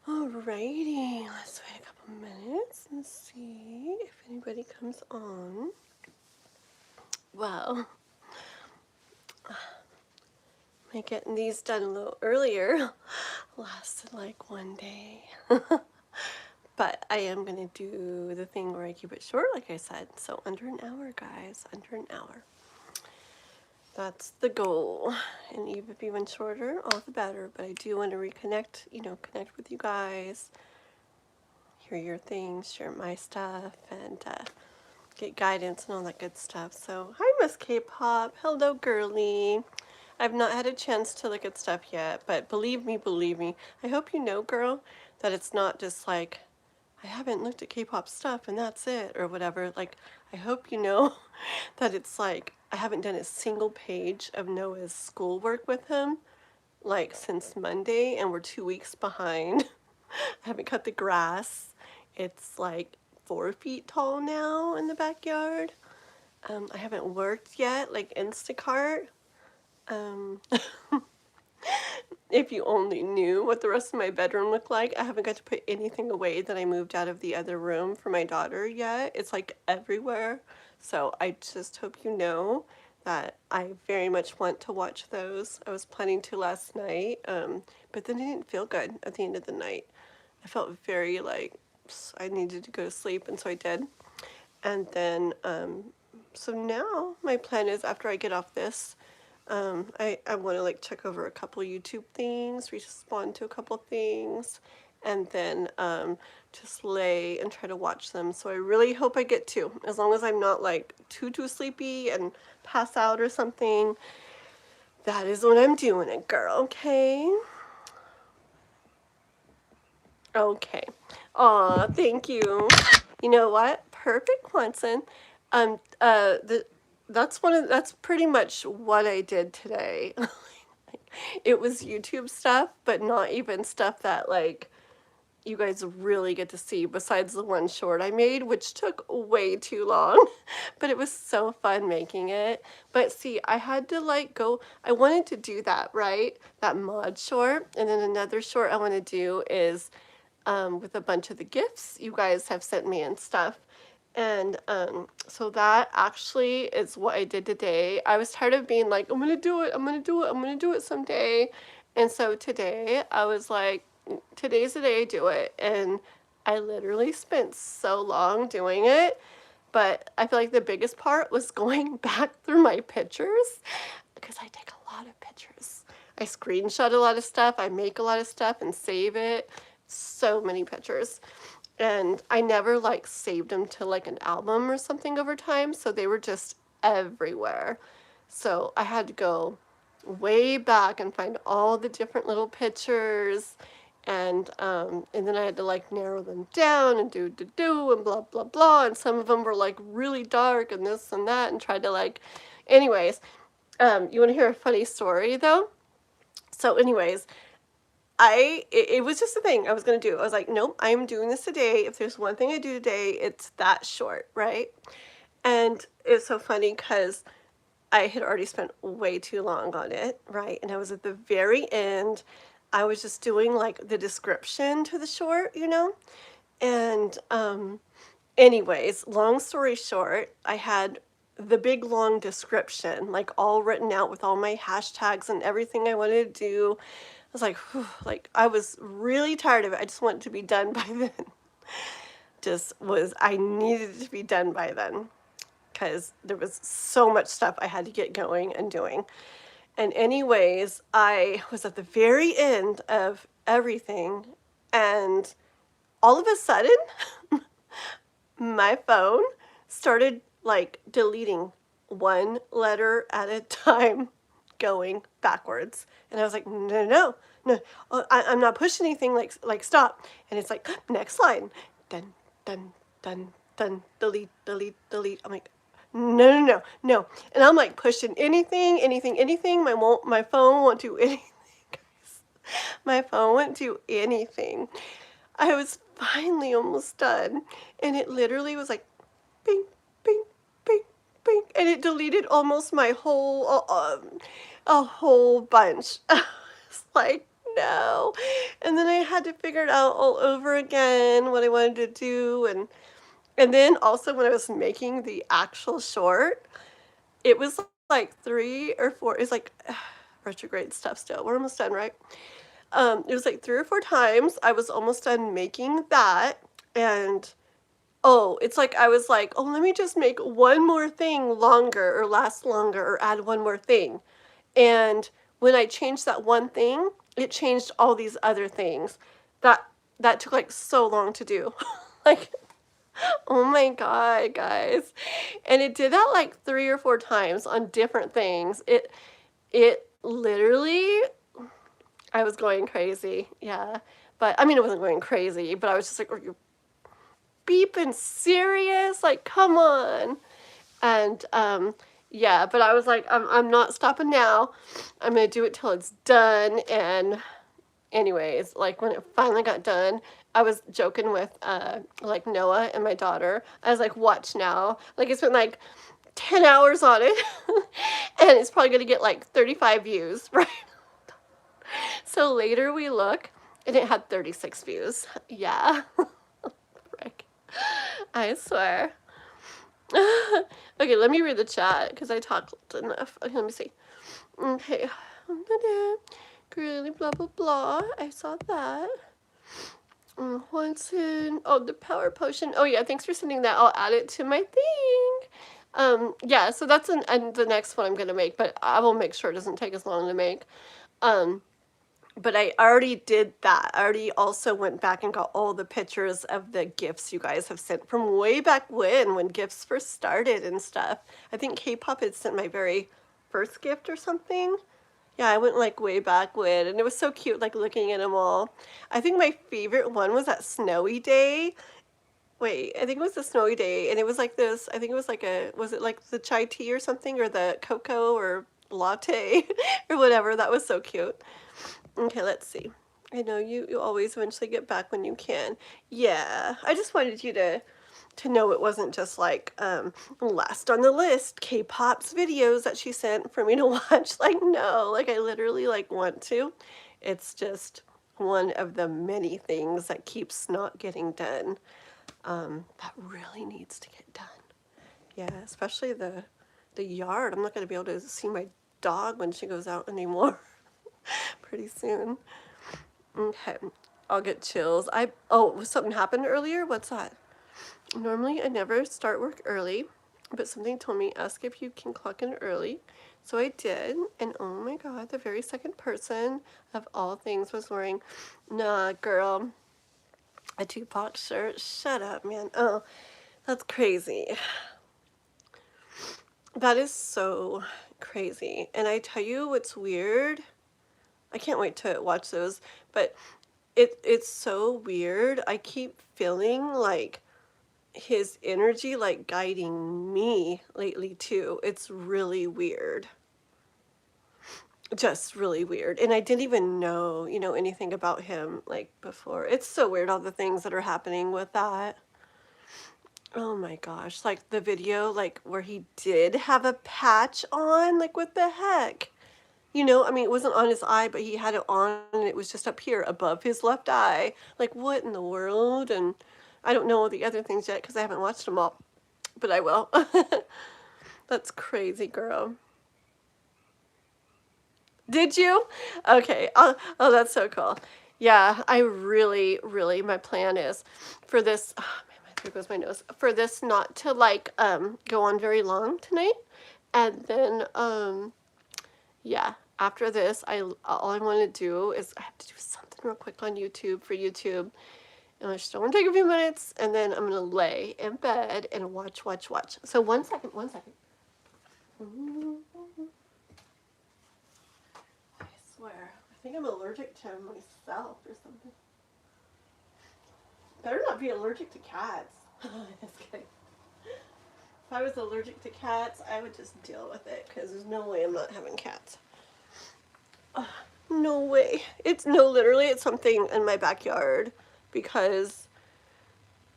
Alrighty, let's wait a couple minutes and see if anybody comes on. Well, my getting these done a little earlier lasted like one day. But I am going to do the thing where I keep it short, like I said. So under an hour, guys, under an hour. That's the goal. And even if even shorter, all the better. But I do want to reconnect, connect with you guys, hear your things, share my stuff, and get guidance and all that good stuff. So, hi, Miss K-Pop. Hello, girly. I've not had a chance to look at stuff yet, but believe me, I hope you know, girl, that it's not just like, I haven't looked at K-pop stuff and that's it, or whatever. Like, I hope you know that it's like, I haven't done a single page of Noah's schoolwork with him, like, since Monday, and we're 2 weeks behind. I haven't cut the grass. It's like 4 feet tall now in the backyard. I haven't worked yet, like Instacart. If you only knew what the rest of my bedroom looked like. I haven't got to put anything away that I moved out of the other room for my daughter yet. It's like everywhere. So I just hope you know that I very much want to watch those. I was planning to last night, but then I didn't feel good at the end of the night. I felt very like I needed to go to sleep, and so I did. And then, so now my plan is after I get off this, I want to like check over a couple YouTube things, respond to a couple things, and then just lay and try to watch them. So I really hope I get to, as long as I'm not like too sleepy and pass out or something. That is what I'm doing it, girl. Okay. Okay. Aw, thank you. You know what? Perfect, Quanson. That's pretty much what I did today. It was YouTube stuff, but not even stuff that like you guys really get to see besides the one short I made, which took way too long, but it was so fun making it. But see, I had to like go, I wanted to do that, right? That mod short. And then another short I want to do is with a bunch of the gifts you guys have sent me and stuff. And so that actually is what I did today. I was tired of being like, I'm gonna do it someday. And so today I was like, today's the day I do it. And I literally spent so long doing it. But I feel like the biggest part was going back through my pictures, because I take a lot of pictures. I screenshot a lot of stuff, I make a lot of stuff and save it. So many pictures. And I never like saved them to like an album or something over time, so they were just everywhere. So I had to go way back and find all the different little pictures, and then I had to like narrow them down and do and blah blah blah, and some of them were like really dark and this and that, and tried to like, anyways, you want to hear a funny story though? So anyways, it was just a thing I was going to do. I was like, nope, I'm doing this today. If there's one thing I do today, it's that short, right? And it's so funny because I had already spent way too long on it, right? And I was at the very end. I was just doing like the description to the short, And anyways, long story short, I had the big long description, like all written out with all my hashtags and everything I wanted to do. I was like, whew, like I was really tired of it. I just wanted to be done by then. I needed it to be done by then because there was so much stuff I had to get going and doing. And anyways, I was at the very end of everything, and all of a sudden, my phone started like deleting one letter at a time, going backwards. And I was like, no, I'm not pushing anything, like stop. And it's like, next line, dun, dun, dun, dun, delete. I'm like, no. And I'm like pushing anything. My phone won't do anything, guys. My phone won't do anything. I was finally almost done, and it literally was like, bing, bing, bing, and it deleted almost my whole a whole bunch. was like, no. And then I had to figure it out all over again, what I wanted to do. And then also when I was making the actual short, it was like 3 or 4, it's like retrograde stuff still. We're almost done, right? It was like 3 or 4 times. I was almost done making that. And oh, it's like I was like, oh, let me just make one more thing longer or last longer or add one more thing. And when I changed that one thing, it changed all these other things. That that took like so long to do. Like, oh my God, guys. And it did that like 3 or 4 times on different things. It literally, I was going crazy. Yeah. But I mean, it wasn't going crazy, but I was just like, are you beeping serious? Like, come on. And yeah, but I was like, I'm not stopping now. I'm gonna do it till it's done. And anyways, like when it finally got done, I was joking with like Noah and my daughter. I was like, watch now. Like, I spent like 10 hours on it and it's probably gonna get like 35 views, right? So later we look and it had 36 views. Yeah. Frick. I swear. Okay, let me read the chat because I talked enough. Okay, let me see. Okay. Girly blah blah blah. I saw that. What's in? Oh, the power potion. Oh yeah, thanks for sending that. I'll add it to my thing. Yeah, so that's and the next one I'm gonna make, but I will make sure it doesn't take as long to make. But I already did that. I already also went back and got all the pictures of the gifts you guys have sent from way back when gifts first started and stuff. I think K-pop had sent my very first gift or something. Yeah, I went like way back when, and it was so cute, like looking at them all. I think my favorite one was that snowy day. Wait, I think it was the snowy day, and it was like this. I think it was like was it like the chai tea or something, or the cocoa or latte or whatever? That was so cute. Okay, let's see. I know you always eventually get back when you can. Yeah, I just wanted you to know it wasn't just like last on the list K-pop's videos that she sent for me to watch. Like, no, like I literally like want to. It's just one of the many things that keeps not getting done. That really needs to get done. Yeah, especially the yard. I'm not going to be able to see my dog when she goes out anymore pretty soon. Okay, I'll get chills. Oh, something happened earlier? What's that? Normally I never start work early, but something told me ask if you can clock in early. So I did, and oh my God, the very second person of all things was wearing, nah, girl, a Tupac shirt. Shut up, man. Oh, that's crazy. That is so crazy. And I tell you what's weird. I can't wait to watch those, but it's so weird. I keep feeling like his energy like guiding me lately too. It's really weird. Just really weird. And I didn't even know, anything about him like before. It's so weird all the things that are happening with that. Oh my gosh, like the video like where he did have a patch on, like what the heck? I mean, it wasn't on his eye, but he had it on and it was just up here above his left eye. Like, what in the world? And I don't know the other things yet because I haven't watched them all, but I will. That's crazy, girl. Did you? Okay. Oh, that's so cool. Yeah, I really, my plan is for this, oh man, there goes my nose, for this not to like, go on very long tonight. And then, yeah, after this, all I want to do is I have to do something real quick on YouTube for YouTube. And I just don't want to take a few minutes, and then I'm going to lay in bed and watch. So one second. I swear, I think I'm allergic to myself or something. Better not be allergic to cats. Just kidding. If I was allergic to cats, I would just deal with it, because there's no way I'm not having cats. No way. Literally, it's something in my backyard, because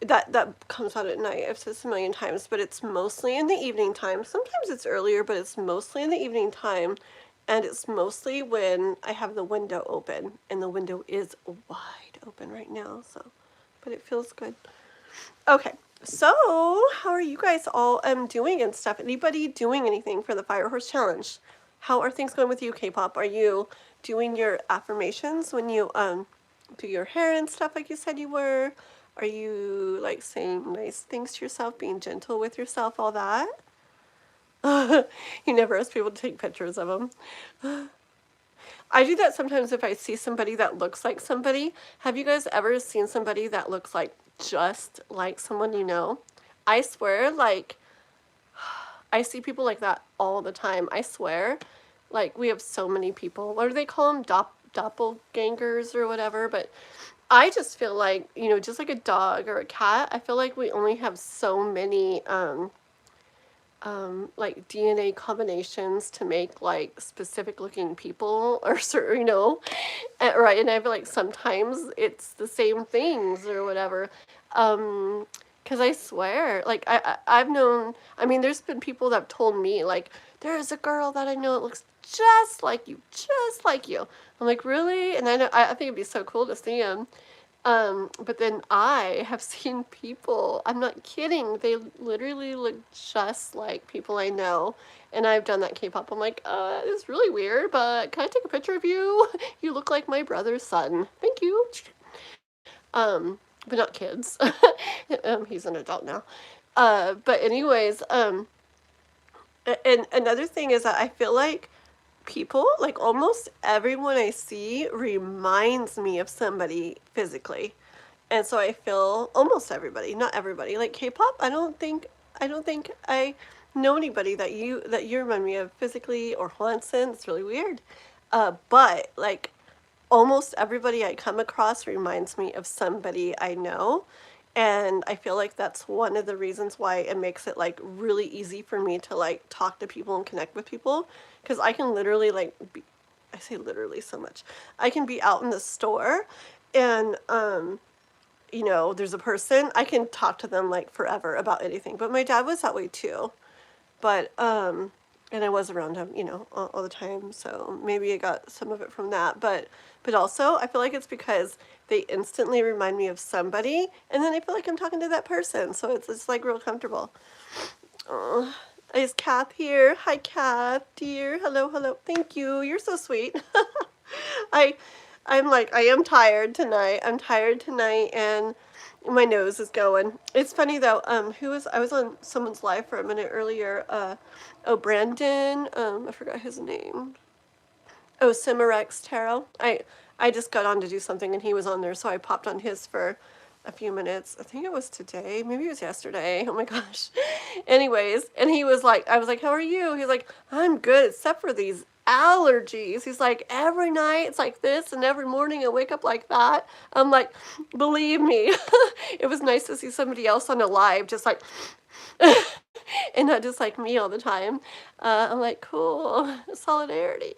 that comes out at night. I've said this a million times, but it's mostly in the evening time. Sometimes it's earlier, but it's mostly in the evening time. And it's mostly when I have the window open, and the window is wide open right now, so, but it feels good. Okay, so how are you guys all doing and stuff? Anybody doing anything for the Fire Horse Challenge? How are things going with you, K-pop? Are you doing your affirmations when you do your hair and stuff like you said you were? Are you like saying nice things to yourself, being gentle with yourself, all that? You never ask people to take pictures of them. I do that sometimes if I see somebody that looks like somebody. Have you guys ever seen somebody that looks like just like someone you know? I swear, like, I see people like that all the time. I swear. Like, we have so many people. What do they call them? Doppelgangers or whatever. But I just feel like, you know, just like a dog or a cat, I feel like we only have so many, like DNA combinations to make like specific looking people or certain, you know, right? And I feel like sometimes it's the same things or whatever. Because I swear, like I've known, I mean, there's been people that have told me like, there's a girl that I know that looks just like you, just like you. I'm like, really? And I think it'd be so cool to see him. But then I have seen people, I'm not kidding, they literally look just like people I know. And I've done that K-pop. I'm like, it's really weird, but can I take a picture of you? You look like my brother's son. Thank you. But not kids. He's an adult now. But anyways, and another thing is that I feel like people, like almost everyone I see reminds me of somebody physically. And so I feel almost everybody, not everybody. Like K-pop, I don't think I know anybody that you remind me of physically or Hanson. It's really weird. But like almost everybody I come across reminds me of somebody I know. And I feel like that's one of the reasons why it makes it like really easy for me to like talk to people and connect with people. Because I can literally like I say literally so much. I can be out in the store and you know, there's a person, I can talk to them like forever about anything. But my dad was that way too. But and I was around him, you know, all the time, so maybe I got some of it from that. But also I feel like it's because they instantly remind me of somebody, and then I feel like I'm talking to that person, so it's like real comfortable. Oh, is Kath here? Hi, Kath, dear. Hello, hello. Thank you. You're so sweet. I, I'm like, I am tired tonight. I'm tired tonight, and my nose is going. It's funny though. I was on someone's live for a minute earlier. Oh, Brandon. I forgot his name. Oh, Cimarex Tarot. I just got on to do something, and he was on there, so I popped on his for a few minutes. I think it was today. Maybe it was yesterday. Oh my gosh. Anyways, and he was like, I was like, how are you? He's like, I'm good, except for these allergies. He's like, every night it's like this, and every morning I wake up like that. I'm like, believe me. It was nice to see somebody else on a live, just like, and not just like me all the time. I'm like, cool, solidarity.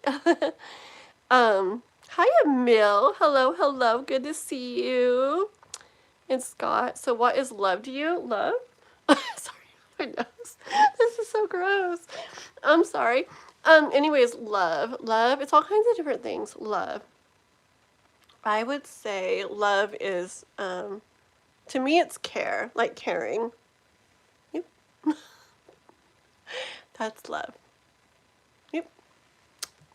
Hi, Emil. Hello, hello. Good to see you. And Scott. So what is love to you? Love? Sorry, my nose. This is so gross. I'm sorry. Anyways, love. Love. It's all kinds of different things. Love. I would say love is, to me, it's care, like caring. Yep. That's love. Yep.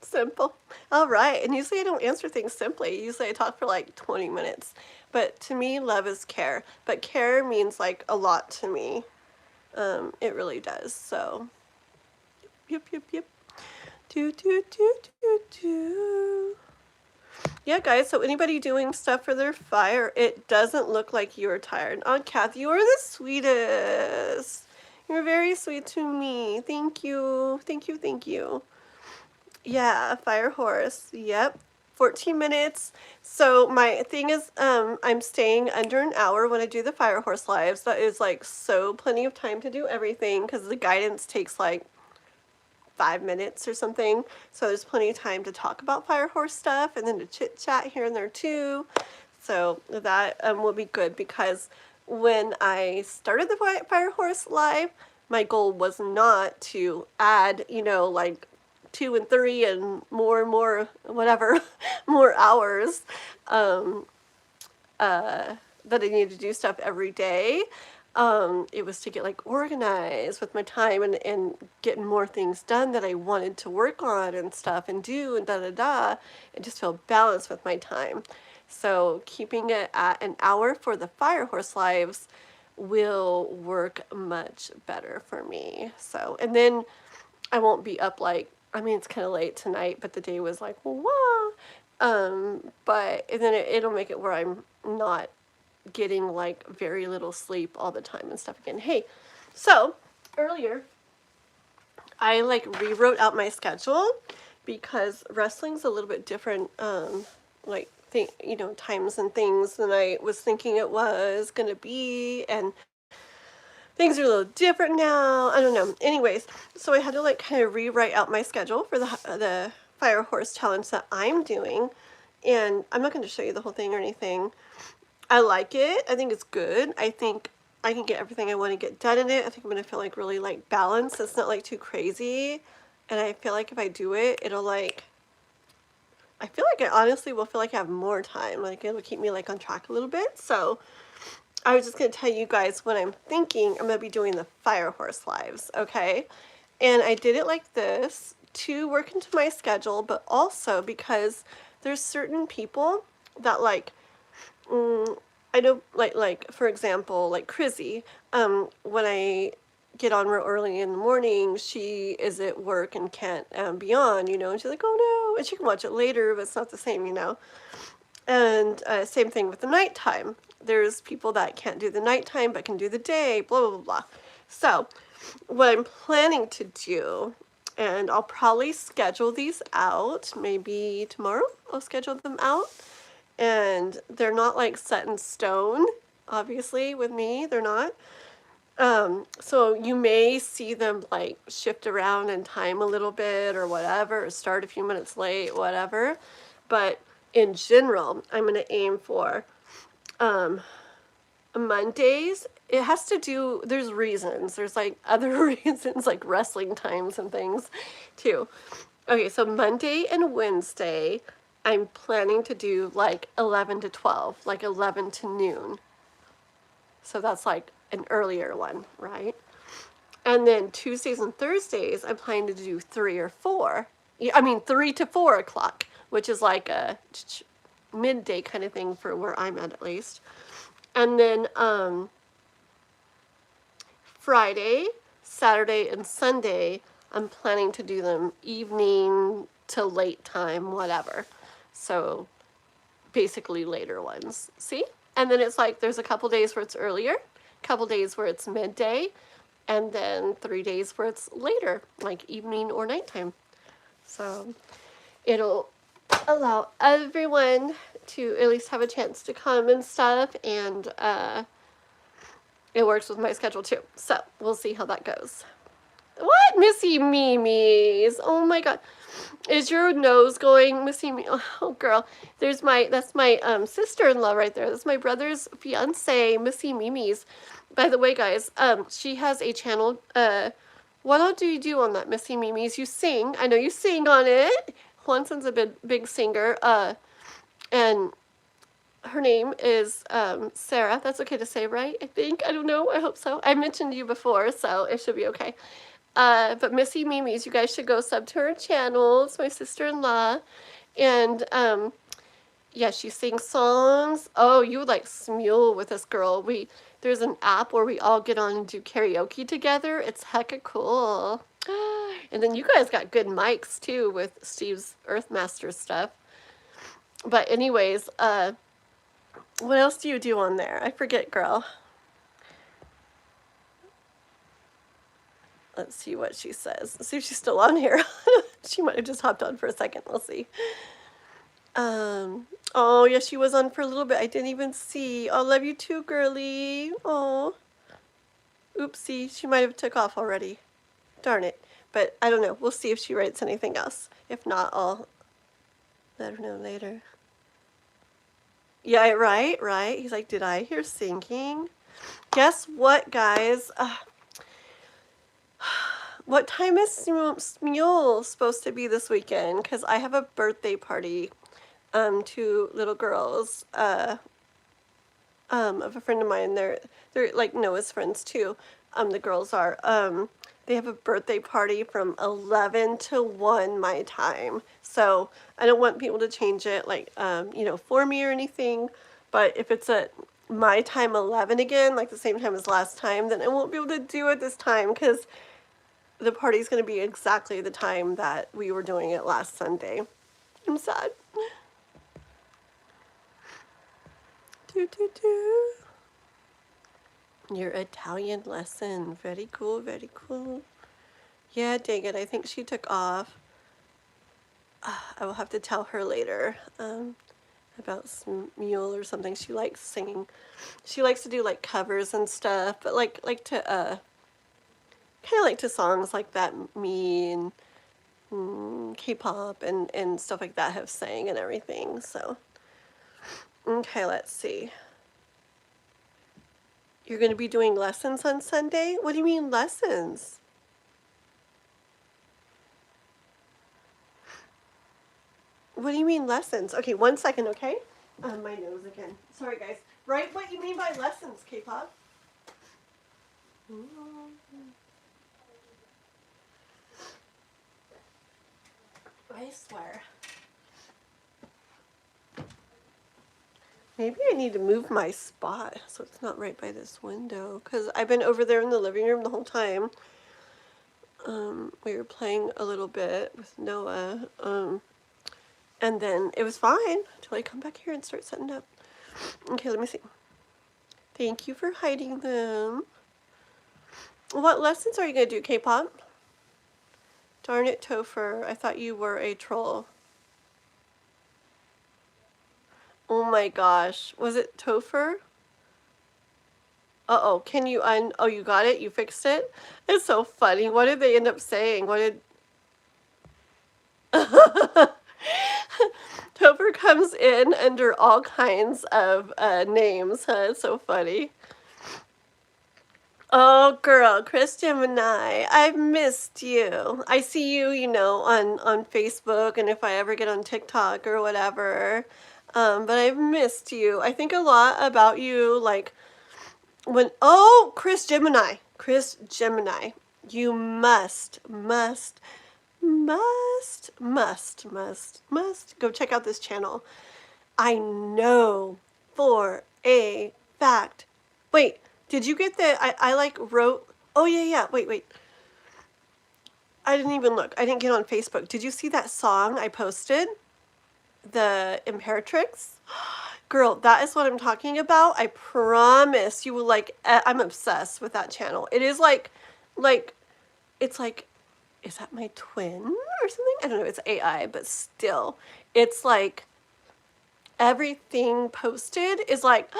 Simple. All right. And usually I don't answer things simply. Usually I talk for like 20 minutes. But to me, love is care. But care means like a lot to me. It really does. So, yep, yep, yep. Do, do, do, do, do. Yeah, guys, so anybody doing stuff for their fire, it doesn't look like you're tired. Oh, Kath, you are the sweetest. You're very sweet to me. Thank you. Thank you, thank you. Yeah, fire horse. Yep. 14 minutes. So my thing is, I'm staying under an hour when I do the fire horse lives. That is like so plenty of time to do everything because the guidance takes like 5 minutes or something. So there's plenty of time to talk about fire horse stuff and then to chit chat here and there too. So that will be good because when I started the fire horse live, my goal was not to add, you know, like 2 and 3 and more, whatever, more hours, that I needed to do stuff every day. It was to get like organized with my time and getting more things done that I wanted to work on and stuff and do and da da da, and just feel balanced with my time. So keeping it at an hour for the Fire Horse Lives will work much better for me. So, and then I won't be up like, I mean, it's kind of late tonight, but the day was like, wow. But and then it'll make it where I'm not getting like very little sleep all the time and stuff again. Hey, so earlier I like rewrote out my schedule because wrestling's a little bit different, like times and things than I was thinking it was gonna be, and things are a little different now. I don't know. Anyways, so I had to like kind of rewrite out my schedule for the Fire Horse Challenge that I'm doing, and I'm not going to show you the whole thing or anything. I like it. I think it's good. I think I can get everything I want to get done in it. I think I'm going to feel like really like balanced. It's not like too crazy, and I feel like if I do it, it'll like, I feel like I honestly will feel like I have more time. Like it'll keep me like on track a little bit. So I was just going to tell you guys what I'm thinking. I'm going to be doing the Fire Horse Lives, okay? And I did it like this to work into my schedule, but also because there's certain people that like, I know, like for example, like Chrissy, when I get on real early in the morning, she is at work and can't be on, and she's like, oh no, and she can watch it later, but it's not the same, And same thing with the nighttime. There's people that can't do the nighttime but can do the day, blah, blah, blah, blah. So what I'm planning to do, and I'll probably schedule these out, maybe tomorrow I'll schedule them out. And they're not like set in stone, obviously, with me, they're not. So you may see them like shift around in time a little bit or whatever, or start a few minutes late, whatever. But in general, I'm going to aim for Mondays. It has to do, there's reasons. There's like other reasons like wrestling times and things too. Okay, so Monday and Wednesday, I'm planning to do like 11 to 12, like 11 to noon. So that's like an earlier one, right? And then Tuesdays and Thursdays, I'm planning to do 3 or 4. I mean, 3 to 4 o'clock, which is like a midday kind of thing for where I'm at least. And then Friday, Saturday, and Sunday, I'm planning to do them evening to late time, whatever. So basically later ones. See? And then it's like there's a couple days where it's earlier, a couple days where it's midday, and then 3 days where it's later, like evening or nighttime. So it'll allow everyone to at least have a chance to come and stuff, and it works with my schedule too. So we'll see how that goes. What? Missy Mimi's. Oh my god. Is your nose going, Missy Mimi? Oh girl. That's my sister-in-law right there. That's my brother's fiance, Missy Mimi's. By the way, guys, she has a channel. What all do you do on that, Missy Mimi's? You sing. I know you sing on it. Juanson's a big singer. And her name is Sarah. That's okay to say, right? I think. I don't know. I hope so. I mentioned you before, so it should be okay. But Missy Mimi's, you guys should go sub to her channel. It's my sister-in-law. And yeah, she sings songs. Oh, you would like smule with this girl. There's an app where we all get on and do karaoke together. It's hecka cool. And then you guys got good mics too with Steve's Earthmaster stuff. But anyways, what else do you do on there? I forget, girl. Let's see what she says. Let's see if she's still on here. She might have just hopped on for a second. We'll see. Oh, yeah, she was on for a little bit. I didn't even see. Oh, love you too, girly. Oh. Oopsie, she might have took off already. Darn it. But I don't know. We'll see if she writes anything else. If not, I'll let her know later. Yeah, right. He's like, did I hear singing? Guess what, guys? What time is Smule supposed to be this weekend? Because I have a birthday party, 2 little girls, of a friend of mine. They're like Noah's friends too. The girls are. They have a birthday party from 11 to 1 my time. So I don't want people to change it like, for me or anything. But if it's at my time 11 again, like the same time as last time, then I won't be able to do it this time because the party's going to be exactly the time that we were doing it last Sunday. I'm sad. Do, do, do. Your Italian lesson. Very cool, very cool. Yeah, dang it. I think she took off. I will have to tell her later about Mule or something. She likes singing. She likes to do like covers and stuff, but like to kind of like to songs like that me and K-pop and stuff like that have sang and everything. So okay, let's see. You're going to be doing lessons on Sunday? What do you mean lessons? What do you mean lessons? Okay, 1 second, okay? My nose again. Sorry, guys. Write what you mean by lessons, K-pop. I swear. Maybe I need to move my spot so it's not right by this window. Because I've been over there in the living room the whole time. We were playing a little bit with Noah. And then it was fine until I come back here and start setting up. Okay, let me see. Thank you for hiding them. What lessons are you going to do, K-pop? Darn it, Topher. I thought you were a troll. Oh my gosh. Was it Topher? Uh-oh. Can you oh, you got it? You fixed it? It's so funny. What did they end up saying? What did... Topher comes in under all kinds of names, huh? It's so funny. Oh, girl, Chris Gemini, I've missed you. I see you, on Facebook, and if I ever get on TikTok or whatever. But I've missed you. I think a lot about you, like, Chris Gemini. Chris Gemini. You must go check out this channel. I know for a fact. Wait. Did you get I like wrote, oh yeah, wait. I didn't even look. I didn't get on Facebook. Did you see that song I posted? The Imperatrix? Girl, that is what I'm talking about. I promise you will like, I'm obsessed with that channel. It is it's like, is that my twin or something? I don't know, it's AI, but still. It's like, everything posted is like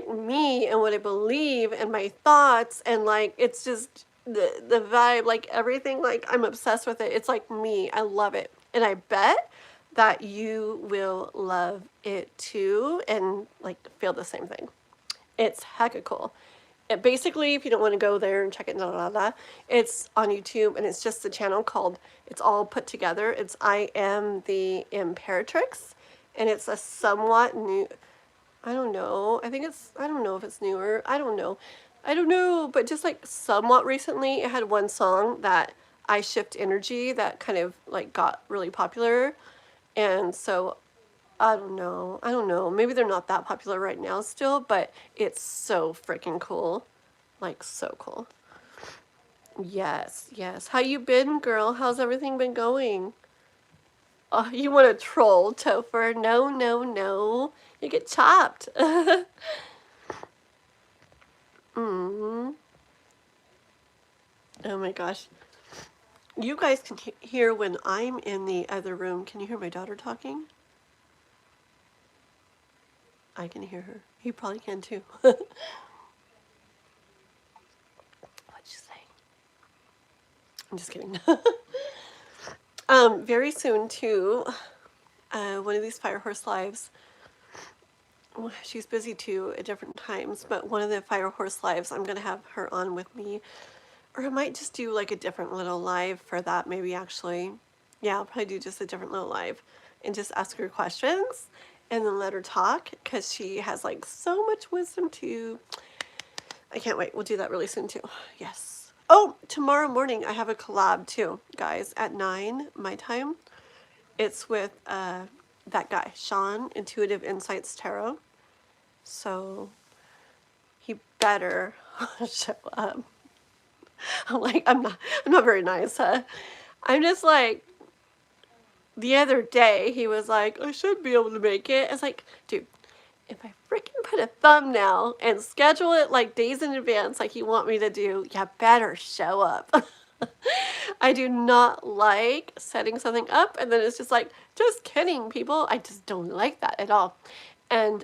me and what I believe and my thoughts, and like it's just the vibe, like everything, like I'm obsessed with it. It's like me. I love it. And I bet that you will love it too and like feel the same thing. It's hecka cool. It basically, if you don't want to go there and check it, it's on YouTube, and it's just the channel called, it's all put together. It's I Am the Imperatrix, and it's a somewhat new, I don't know. I don't know if it's newer. I don't know, but just like somewhat recently, it had one song that I Shift Energy that kind of like got really popular. And so I don't know. Maybe they're not that popular right now still, but it's so freaking cool. Like so cool. Yes. How you been, girl? How's everything been going? Oh, you want to troll, Topher? No. You get chopped. Oh my gosh. You guys can hear when I'm in the other room. Can you hear my daughter talking? I can hear her. You probably can too. What'd you say? I'm just kidding. Very soon too, one of these Fire Horse lives, she's busy too at different times, but one of the Fire Horse lives, I'm going to have her on with me. Or I might just do like a different little live for that, maybe actually. Yeah, I'll probably do just a different little live and just ask her questions and then let her talk because she has like so much wisdom too. I can't wait. We'll do that really soon too. Yes. Oh, tomorrow morning I have a collab too, guys, at 9 my time. It's with that guy, Sean, Intuitive Insights Tarot. So he better show up. I'm like, I'm not very nice, huh? I'm just like, the other day he was like, I should be able to make it. It's like, dude, if I freaking put a thumbnail and schedule it like days in advance, like you want me to do, you better show up. I do not like setting something up and then it's just like, just kidding, people. I just don't like that at all. And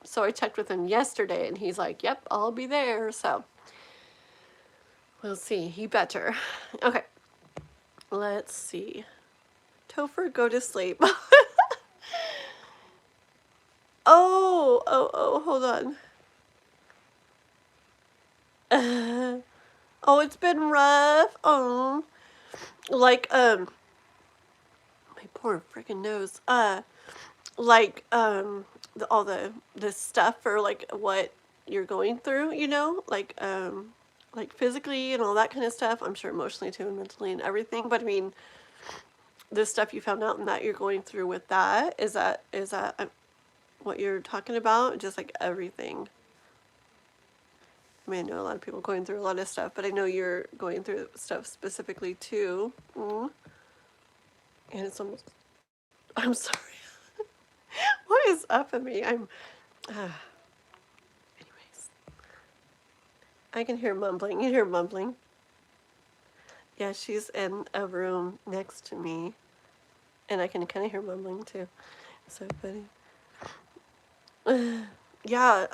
so I checked with him yesterday and he's like, yep, I'll be there. So we'll see. He better. Okay. Let's see. Topher, go to sleep. Oh, hold on. Oh, it's been rough. Oh, like, my poor freaking nose. All the stuff for like what you're going through, you know, like physically and all that kind of stuff. I'm sure emotionally too and mentally and everything. But I mean, the stuff you found out and that you're going through with that, is that what you're talking about? Just like everything. I mean, I know a lot of people going through a lot of stuff, but I know you're going through stuff specifically too. And it's almost, I'm sorry. What is up with me? Anyways. I can hear mumbling. You hear mumbling? Yeah, she's in a room next to me. And I can kind of hear mumbling too. So funny. Yeah,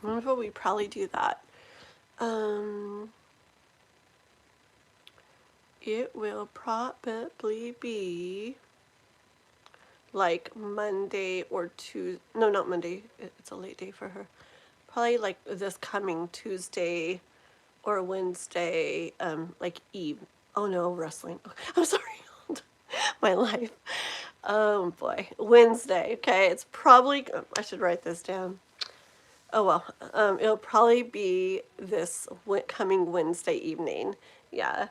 when will we probably do that? It will probably be like Monday or Tuesday. No, not Monday. It's a late day for her. Probably like this coming Tuesday or Wednesday, like Eve. Oh no, wrestling. I'm sorry. My life. Oh boy. Wednesday. Okay, it's probably, I should write this down. Oh well, it'll probably be this coming Wednesday evening. Yeah,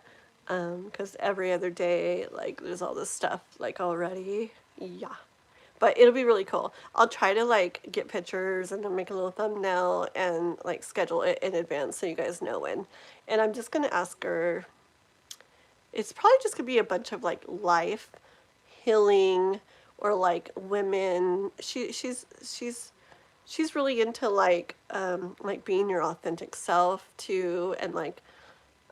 because every other day, like, there's all this stuff, like, already. Yeah, but it'll be really cool. I'll try to, like, get pictures and then make a little thumbnail and, like, schedule it in advance so you guys know when. And I'm just gonna ask her, it's probably just gonna be a bunch of, like, life, healing, or, like, women. She's really into like being your authentic self too, and like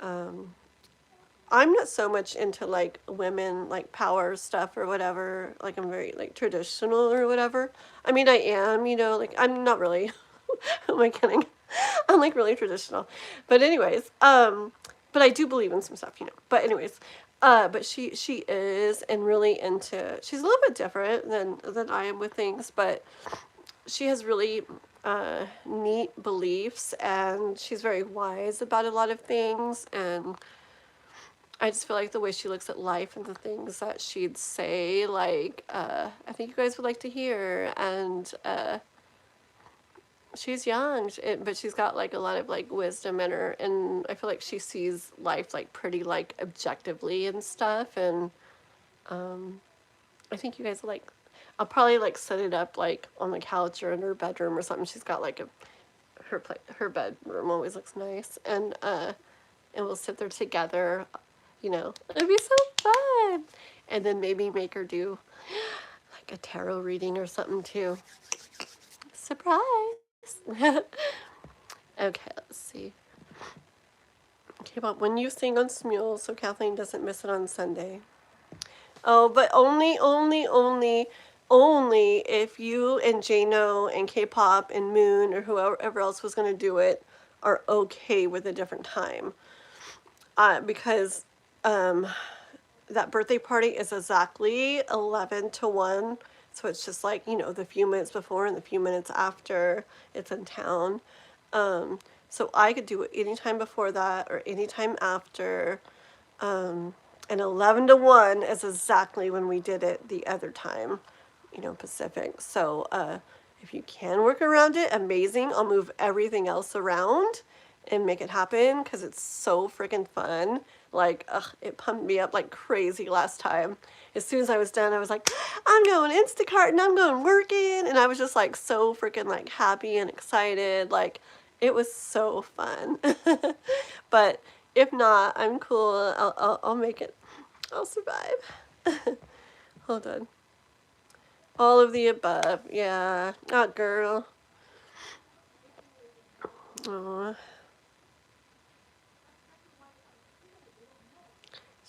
I'm not so much into like women like power stuff or whatever. Like I'm very like traditional or whatever. I mean I am, you know, like I'm not really. Who am I kidding? I'm like really traditional. But anyways, but I do believe in some stuff, you know. But anyways, but she is and really into, she's a little bit different than I am with things, but she has really neat beliefs and she's very wise about a lot of things, and I just feel like the way she looks at life and the things that she'd say, like, I think you guys would like to hear. And she's young, but she's got like a lot of like wisdom in her, and I feel like she sees life like pretty like objectively and stuff. And I think you guys will like, I'll probably like set it up like on the couch or in her bedroom or something. She's got like her bedroom always looks nice, and we'll sit there together, you know. It'd be so fun. And then maybe make her do like a tarot reading or something too. Surprise. Okay, let's see. Okay, but when you sing on Smule so Kathleen doesn't miss it on Sunday. Oh, but only if you and Jano and K-pop and Moon or whoever else was going to do it are okay with a different time. Because that birthday party is exactly 11 to 1. So it's just like, you know, the few minutes before and the few minutes after it's in town. So I could do it anytime before that or anytime after. And 11 to 1 is exactly when we did it the other time, Pacific. So if you can work around it, amazing. I'll move everything else around and make it happen because it's so freaking fun. Like, it pumped me up like crazy last time. As soon as I was done, I was like, I'm going Instacart and I'm going working. And I was just like so freaking like happy and excited. Like, it was so fun. But if not, I'm cool. I'll make it. I'll survive. Hold on. All of the above. Yeah. Not girl. Aww.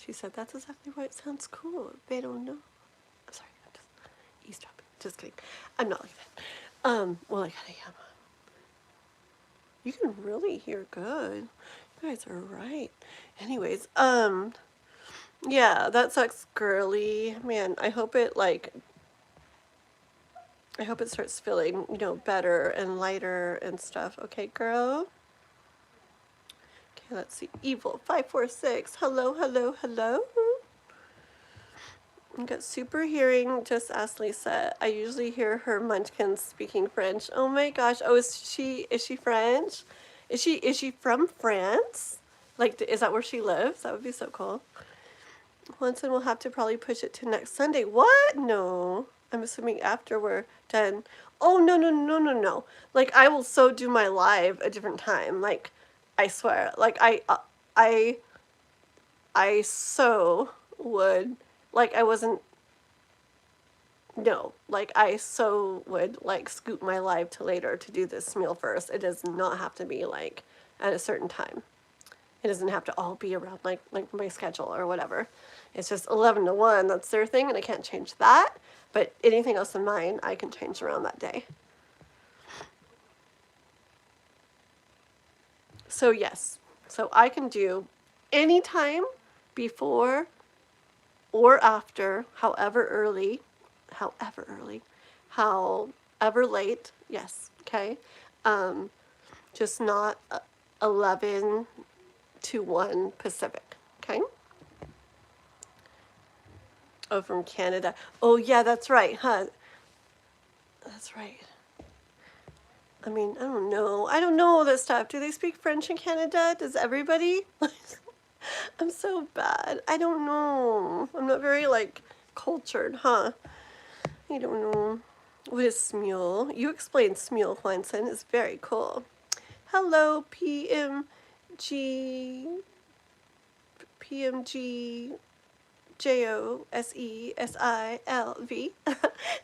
She said that's exactly why it sounds cool. They don't know. I'm sorry. I'm just eavesdropping. Just kidding. I'm not like that. Well, I kind of am. You can really hear good. You guys are right. Anyways, yeah, that sucks, girly. Man, I hope it starts feeling, better and lighter and stuff. Okay, girl? Okay, let's see. Evil 546. Hello, hello, hello. I got super hearing. Just ask Lisa. I usually hear her munchkins speaking French. Oh my gosh. Oh, is she French? Is she from France? Like, is that where she lives? That would be so cool. Once, and we'll have to probably push it to next Sunday. What? No. I'm assuming after we're done. Oh, no, no, no, no, no. Like, I will so do my live a different time. Like, I swear. Like, I so would, like, I wasn't, no. Like, I so would, like, scoot my live to later to do this meal first. It does not have to be, like, at a certain time. It doesn't have to all be around like my schedule or whatever. It's just 11 to 1. That's their thing, and I can't change that. But anything else in mine, I can change around that day. So yes. So I can do anytime before or after, however late. Yes. Okay. Just not 11 to 1 Pacific. Okay. Oh, from Canada. Oh, yeah, that's right, huh? That's right. I mean, I don't know. I don't know all this stuff. Do they speak French in Canada? Does everybody? I'm so bad. I don't know. I'm not very, like, cultured, huh? I don't know. What is smule? You explained smule, Juanson. It's very cool. Hello, PMG JOSESILV.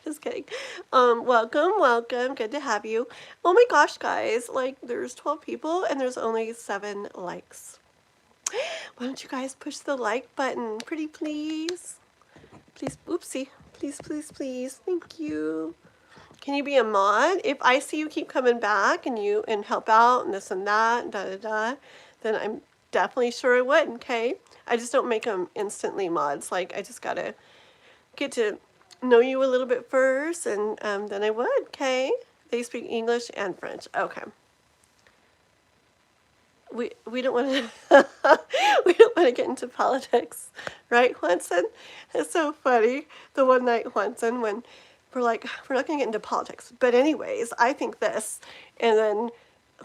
Just kidding. Welcome. Good to have you. Oh my gosh, guys. Like, there's 12 people and there's only 7 likes. Why don't you guys push the like button? Pretty please. Please, oopsie. Please. Thank you. Can you be a mod? If I see you keep coming back and help out and this and that, and then I'm definitely sure I would, okay? I just don't make them instantly mods. Like, I just gotta get to know you a little bit first, and then I would, okay? They speak English and French. Okay. We don't want to we don't want to get into politics, right, Juanson? It's so funny. The one night, Juanson, when we're like, we're not gonna get into politics, but anyways, I think this, and then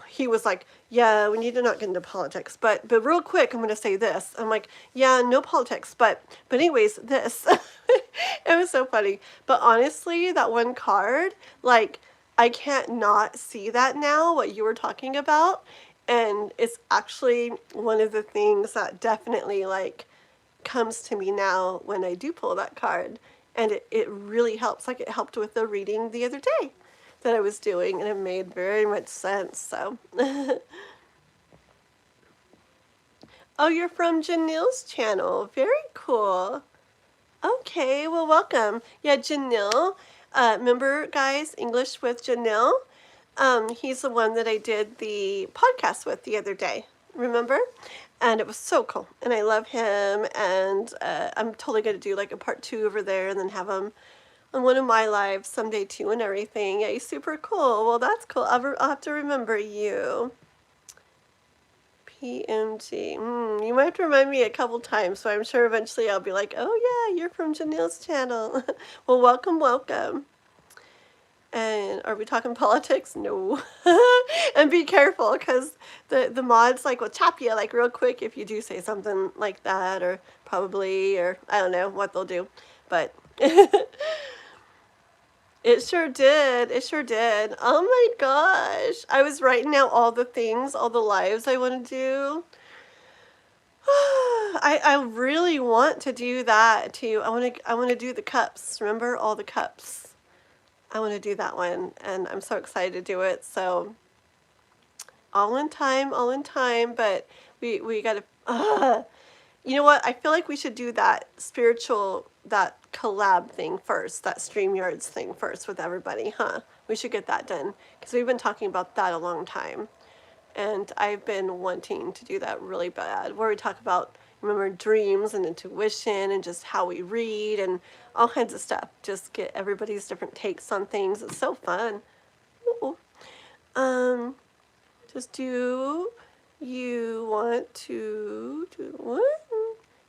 he was like, yeah, we need to not get into politics, but real quick, I'm gonna say this. I'm like, yeah, no politics, but anyways, this. It was so funny. But honestly, that one card, like, I can't not see that now, what you were talking about. And it's actually one of the things that definitely, like, comes to me now when I do pull that card. And it really helps. Like, it helped with the reading the other day that I was doing, and it made very much sense. So, oh, you're from Janille's channel. Very cool. Okay, well, welcome. Yeah, Janille. Remember, guys, English with Janille? He's the one that I did the podcast with the other day. Remember? And it was so cool. And I love him. And I'm totally going to do like a part 2 over there and then have him on one of my lives someday too and everything. Yeah, he's super cool. Well, that's cool. I'll have to remember you. PMG. You might have to remind me a couple times, so I'm sure eventually I'll be like, oh yeah, you're from Janelle's channel. Well, welcome, welcome. And are we talking politics? No. And be careful, because the mods like will chop you like real quick if you do say something like that, or probably, or I don't know what they'll do. But it sure did. It sure did. Oh my gosh. I was writing out all the things, all the lives I want to do. I really want to do that too. I want to do the cups. Remember all the cups? I want to do that one, and I'm so excited to do it. So all in time, but we got to you know what? I feel like we should do that that collab thing first, that StreamYards thing first with everybody, huh? We should get that done, because we've been talking about that a long time. And I've been wanting to do that really bad, where we talk about, remember, dreams and intuition and just how we read and all kinds of stuff. Just get everybody's different takes on things. It's so fun. Ooh. Just do you want to do what?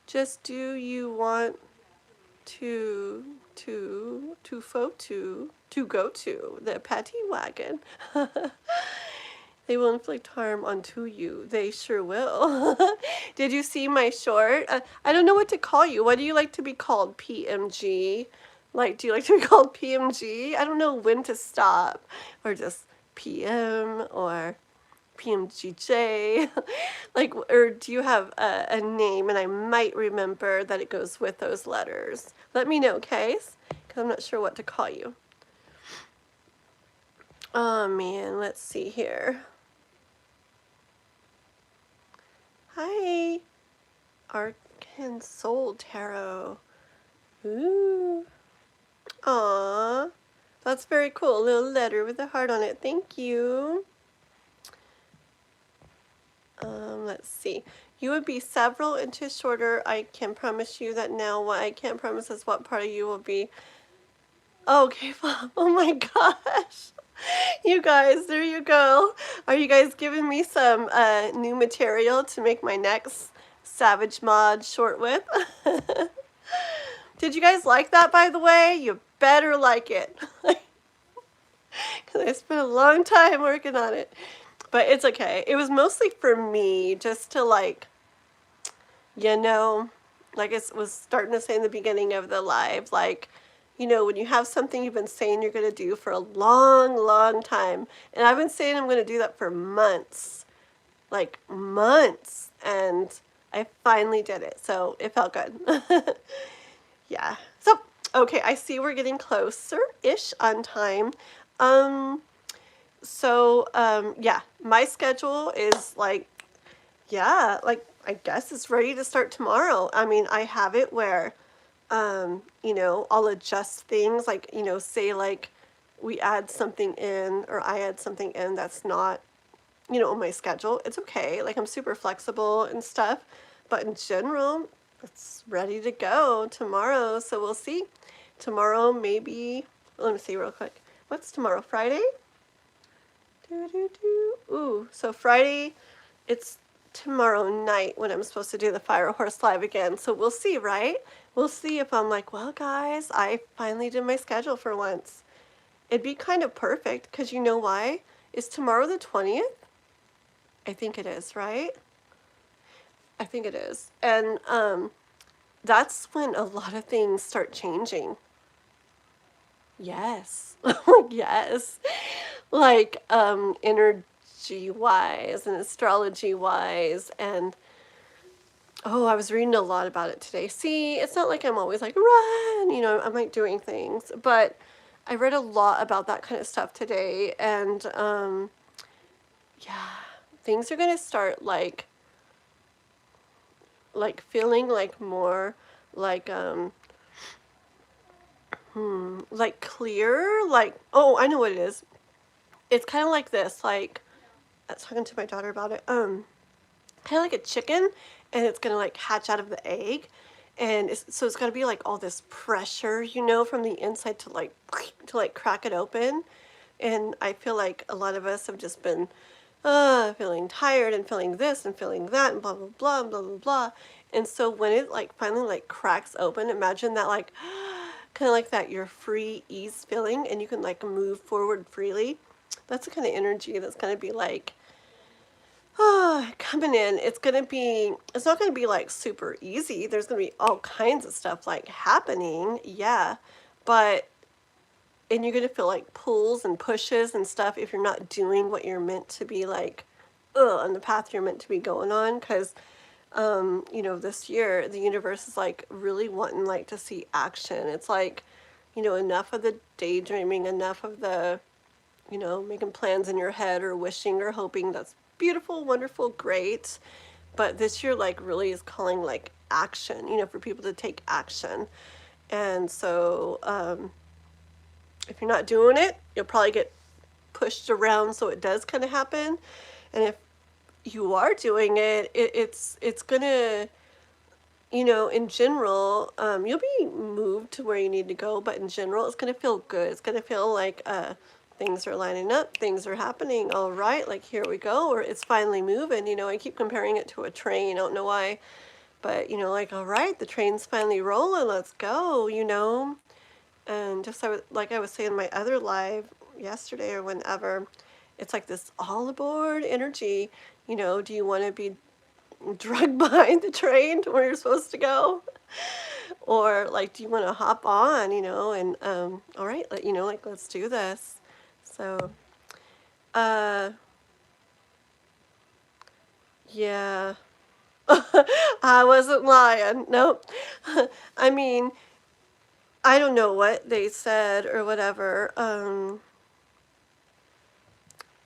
Just do you want to go to the paddy wagon? They will inflict harm onto you. They sure will. Did you see my short? I don't know what to call you. What do you like to be called? PMG? Like, do you like to be called PMG? I don't know when to stop. Or just PM or PMGJ. Like, or do you have a name and I might remember that it goes with those letters? Let me know, okay? Because I'm not sure what to call you. Oh man, let's see here. Hi, Arcan Soul Tarot. Ooh. Aww. That's very cool. A little letter with a heart on it. Thank you. Let's see. You would be several inches shorter. I can promise you that now. What I can't promise is what part of you will be. Okay, oh my gosh. You guys, there you go. Are you guys giving me some new material to make my next Savage Mod short whip? Did you guys like that, by the way? You better like it. Because I spent a long time working on it. But it's okay. It was mostly for me, just to like, you know, like I was starting to say in the beginning of the live, like, you know, when you have something you've been saying you're going to do for a long time, and I've been saying I'm going to do that for months, like months, and I finally did it, so it felt good. Yeah. So, okay, I see we're getting closer-ish on time. Yeah, my schedule is like, yeah, like, I guess it's ready to start tomorrow. I mean, I have it where, you know, I'll adjust things, like, you know, say like we add something in or I add something in that's not, you know, on my schedule. It's okay. Like, I'm super flexible and stuff, but in general, it's ready to go tomorrow. So we'll see. Tomorrow, maybe, let me see real quick. What's tomorrow? Friday? Ooh, so Friday, it's tomorrow night when I'm supposed to do the Fire Horse Live again. So we'll see, right? We'll see if I'm like, well, guys, I finally did my schedule for once. It'd be kind of perfect, because you know why? Is tomorrow the 20th? I think it is, right? I think it is. And that's when a lot of things start changing. Yes. Yes. Like energy wise and astrology wise, and oh, I was reading a lot about it today. See, it's not like I'm always like, run, you know, I'm like doing things, but I read a lot about that kind of stuff today, and yeah, things are gonna start like feeling like more like like clear, like, oh, I know what it is. It's kind of like this, like, I was talking to my daughter about it, kind of like a chicken, and it's gonna like hatch out of the egg, and so it's gonna be like all this pressure, you know, from the inside to like crack it open. And I feel like a lot of us have just been feeling tired and feeling this and feeling that and blah, blah, blah, blah, blah, blah. And so when it like finally like cracks open, imagine that like kind of like that you're free ease feeling and you can like move forward freely. That's the kind of energy that's going to be like coming in. It's not going to be like super easy. There's going to be all kinds of stuff like happening. Yeah. But, and you're going to feel like pulls and pushes and stuff if you're not doing what you're meant to be like, on the path you're meant to be going on. Cause, this year the universe is like really wanting like to see action. It's like, enough of the daydreaming, enough of the, making plans in your head or wishing or hoping. That's beautiful, wonderful, great. But this year, like, really is calling like action, for people to take action. And so, if you're not doing it, you'll probably get pushed around so it does kind of happen. And if you are doing it, it's gonna, in general, you'll be moved to where you need to go, but in general, it's going to feel good. It's going to feel like things are lining up, things are happening, all right, like here we go, or it's finally moving. I keep comparing it to a train. I don't know why, but, like, all right, the train's finally rolling, let's go, And just like I was saying in my other live yesterday or whenever, it's like this all aboard energy. Do you want to be drug behind the train to where you're supposed to go? Or like, do you want to hop on, and all right, like, let's do this. So, uh, yeah. I wasn't lying. Nope. I mean, I don't know what they said or whatever.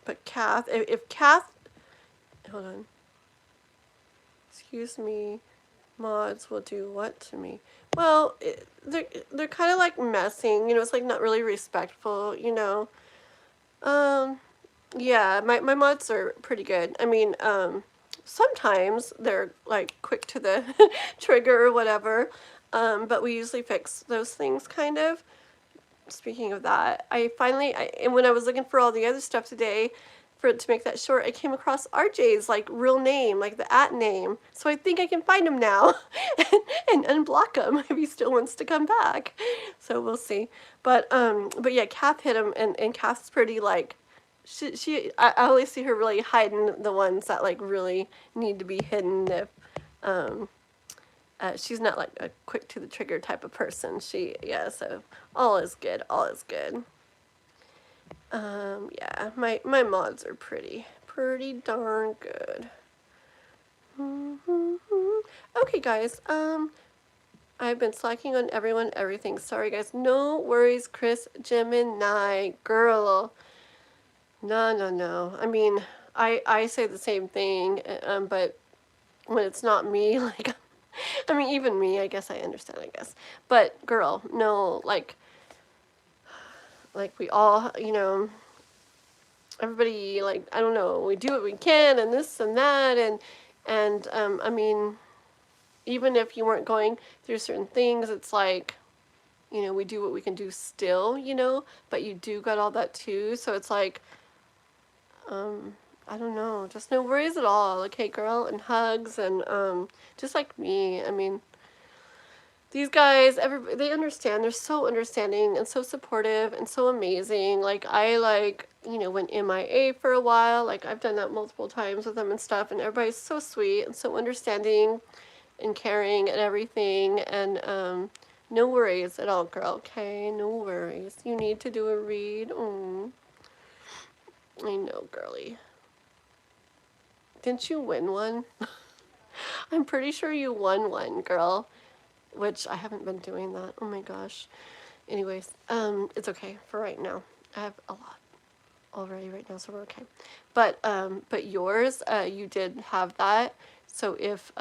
But if Kath, hold on. Excuse me. Mods will do what to me? Well, they're kind of like messing, it's like not really respectful, Yeah, my mods are pretty good. I mean, sometimes they're like quick to the trigger or whatever, but we usually fix those things kind of. Speaking of that, and when I was looking for all the other stuff today, to make that short, I came across RJ's like real name, like the @ name. So I think I can find him now and unblock him if he still wants to come back. So we'll see. But yeah, Kath hit him, and Kath's pretty like, I always see her really hiding the ones that like really need to be hidden. If she's not like a quick to the trigger type of person. So all is good. All is good. Yeah, my mods are pretty darn good. Okay, guys. I've been slacking on everything. Sorry, guys. No worries, Chris Gemini girl. No. I mean, I say the same thing, but when it's not me, like, I mean, even me, I guess I understand, I guess. But girl, no, like we all, everybody, like, I don't know, we do what we can and this and that, and I mean, even if you weren't going through certain things, it's like, we do what we can do still, but you do got all that too, so it's like, I don't know, just no worries at all, okay, girl, and hugs, and just like me, I mean, these guys, everybody, they understand. They're so understanding and so supportive and so amazing. Like, I went MIA for a while. Like, I've done that multiple times with them and stuff. And everybody's so sweet and so understanding and caring and everything. And no worries at all, girl. Okay, no worries. You need to do a read. I know, girly. Didn't you win one? I'm pretty sure you won one, girl. Which I haven't been doing that. Oh my gosh. Anyways, it's okay for right now. I have a lot already right now, so we're okay. But yours, you did have that. So if,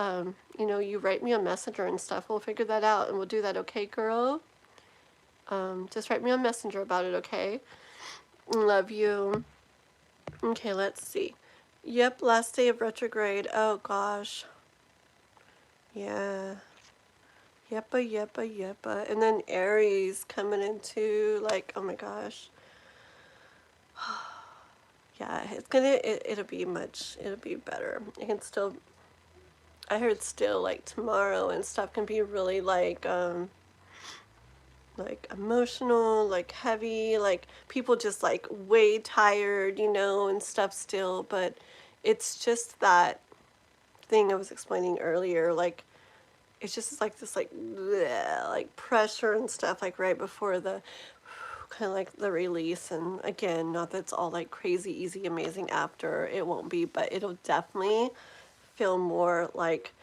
you write me on Messenger and stuff, we'll figure that out and we'll do that, okay, girl? Just write me on Messenger about it, okay? Love you. Okay, let's see. Yep, last day of retrograde. Oh gosh. Yeah. Yeppa. And then Aries coming into, like, oh my gosh. Yeah, it'll be better. It can still, I heard still like tomorrow and stuff can be really like emotional, like heavy, like people just like way tired, and stuff still, but it's just that thing I was explaining earlier, like it's just like this like bleh, like pressure and stuff like right before the kind of like the release. And again, not that it's all like crazy easy amazing after, it won't be, but it'll definitely feel more like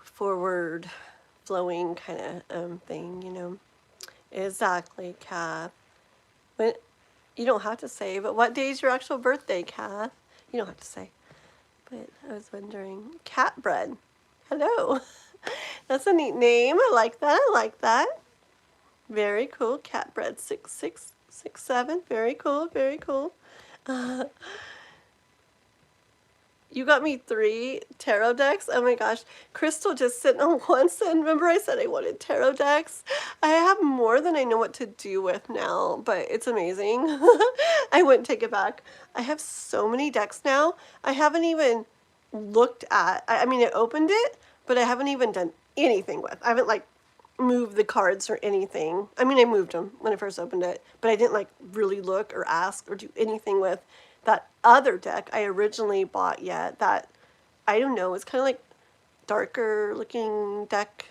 forward flowing kind of thing. Exactly, Kath. When you don't have to say, but what day is your actual birthday, Kath? You don't have to say. But I was wondering. Cat bread. Hello. That's a neat name. I like that. I like that. Very cool. Cat bread 6667. Very cool. Very cool. You got me 3 tarot decks. Oh my gosh. Crystal just sent on one and remember I said I wanted tarot decks? I have more than I know what to do with now, but it's amazing. I wouldn't take it back. I have so many decks now. I haven't even looked at, I mean, I opened it, but I haven't even done anything with. I haven't like moved the cards or anything. I mean, I moved them when I first opened it, but I didn't like really look or ask or do anything with that other deck I originally bought yet. That, I don't know, it's kind of like darker looking deck.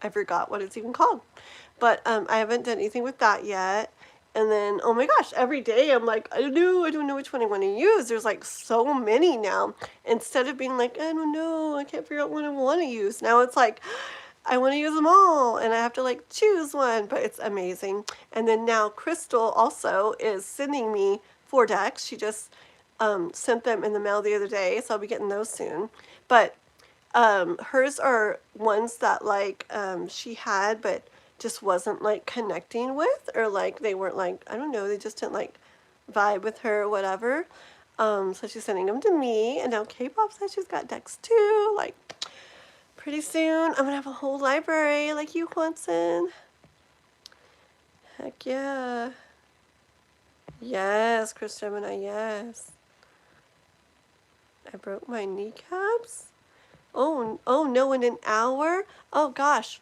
I forgot what it's even called, but I haven't done anything with that yet. And then, oh my gosh, every day I'm like, I don't know which one I want to use. There's like so many now. Instead of being like, I don't know, I can't figure out what I want to use. Now it's like, I want to use them all and I have to like choose one, but it's amazing. And then now Crystal also is sending me 4 decks. She just sent them in the mail the other day, so I'll be getting those soon. But hers are ones that like she had but just wasn't like connecting with, or like they weren't like, I don't know, they just didn't like vibe with her or whatever. So she's sending them to me, and now K-pop says she's got decks too. Like pretty soon I'm gonna have a whole library like you, Quanson. Heck yeah. Yes, Chris Gemini, yes. I broke my kneecaps. Oh no, in an hour? Oh gosh.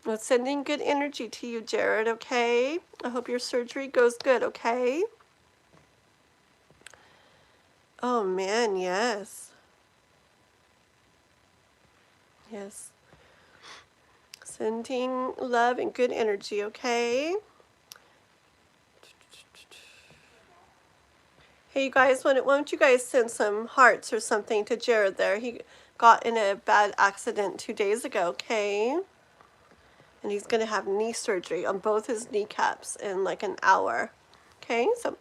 Well, sending good energy to you, Jared, okay? I hope your surgery goes good, okay? Oh man, yes. Yes. Sending love and good energy, okay? Hey, you guys, why don't you guys send some hearts or something to Jared there? He got in a bad accident 2 days ago, okay? And he's going to have knee surgery on both his kneecaps in like an hour. Okay, so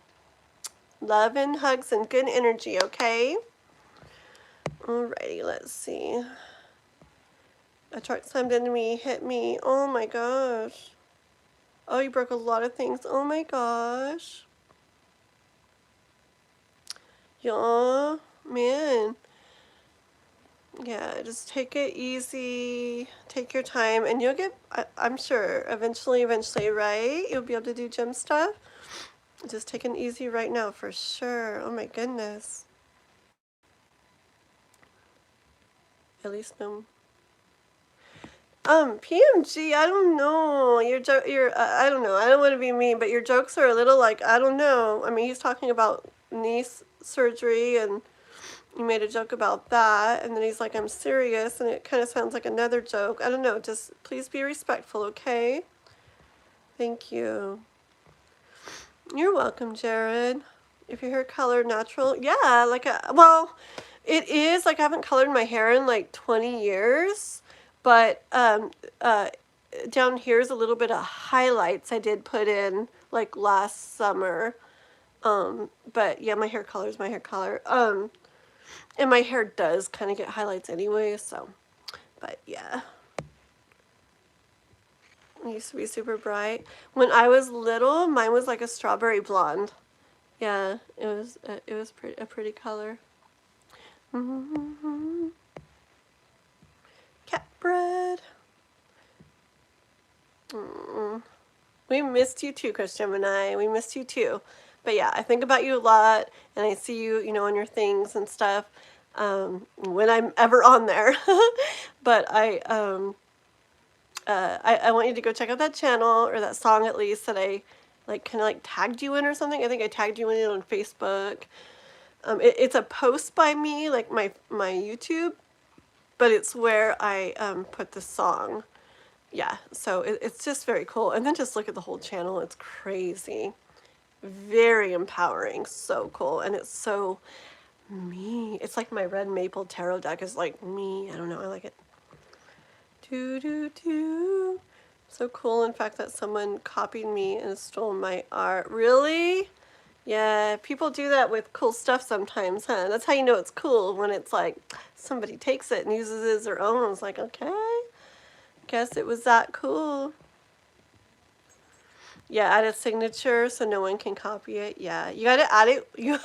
love and hugs and good energy, okay? Alrighty, let's see. A truck slammed into me, hit me. Oh my gosh. Oh, you broke a lot of things. Oh my gosh. Yeah, man. Yeah, just take it easy. Take your time, and you'll get, I'm sure, eventually, right? You'll be able to do gym stuff. Just take it easy right now, for sure. Oh my goodness. At least no. PMG, I don't know. I don't know. I don't want to be mean, but your jokes are a little like, I don't know. I mean, he's talking about knee surgery, and you made a joke about that, and then he's like, I'm serious, and it kind of sounds like another joke. I don't know. Just please be respectful, okay? Thank you. You're welcome, Jared. If your hair color natural, yeah, like well, it is like I haven't colored my hair in like 20 years, but down here is a little bit of highlights I did put in like last summer. But yeah, my hair color is my hair color. And my hair does kind of get highlights anyway, so, but yeah. It used to be super bright. When I was little, mine was like a strawberry blonde. Yeah, it was a pretty color. Cat bread. We missed you too, Christian and I. We missed you too. But yeah, I think about you a lot, and I see you, on your things and stuff, when I'm ever on there. But I want you to go check out that channel, or that song at least, that I like kind of like tagged you in or something. I think I tagged you in it on Facebook. It's a post by me, like my YouTube, but it's where I put the song. Yeah, so it's just very cool. And then just look at the whole channel. It's crazy. Very empowering. So cool. And it's so me. It's like my red maple tarot deck is like me. I don't know. I like it. Do, do, do. So cool. In fact, that someone copied me and stole my art. Really? Yeah, people do that with cool stuff sometimes, huh? That's how you know it's cool, when it's like somebody takes it and uses it as their own. It's like, okay, guess it was that cool. Yeah, add a signature so no one can copy it. Yeah, you gotta add it. You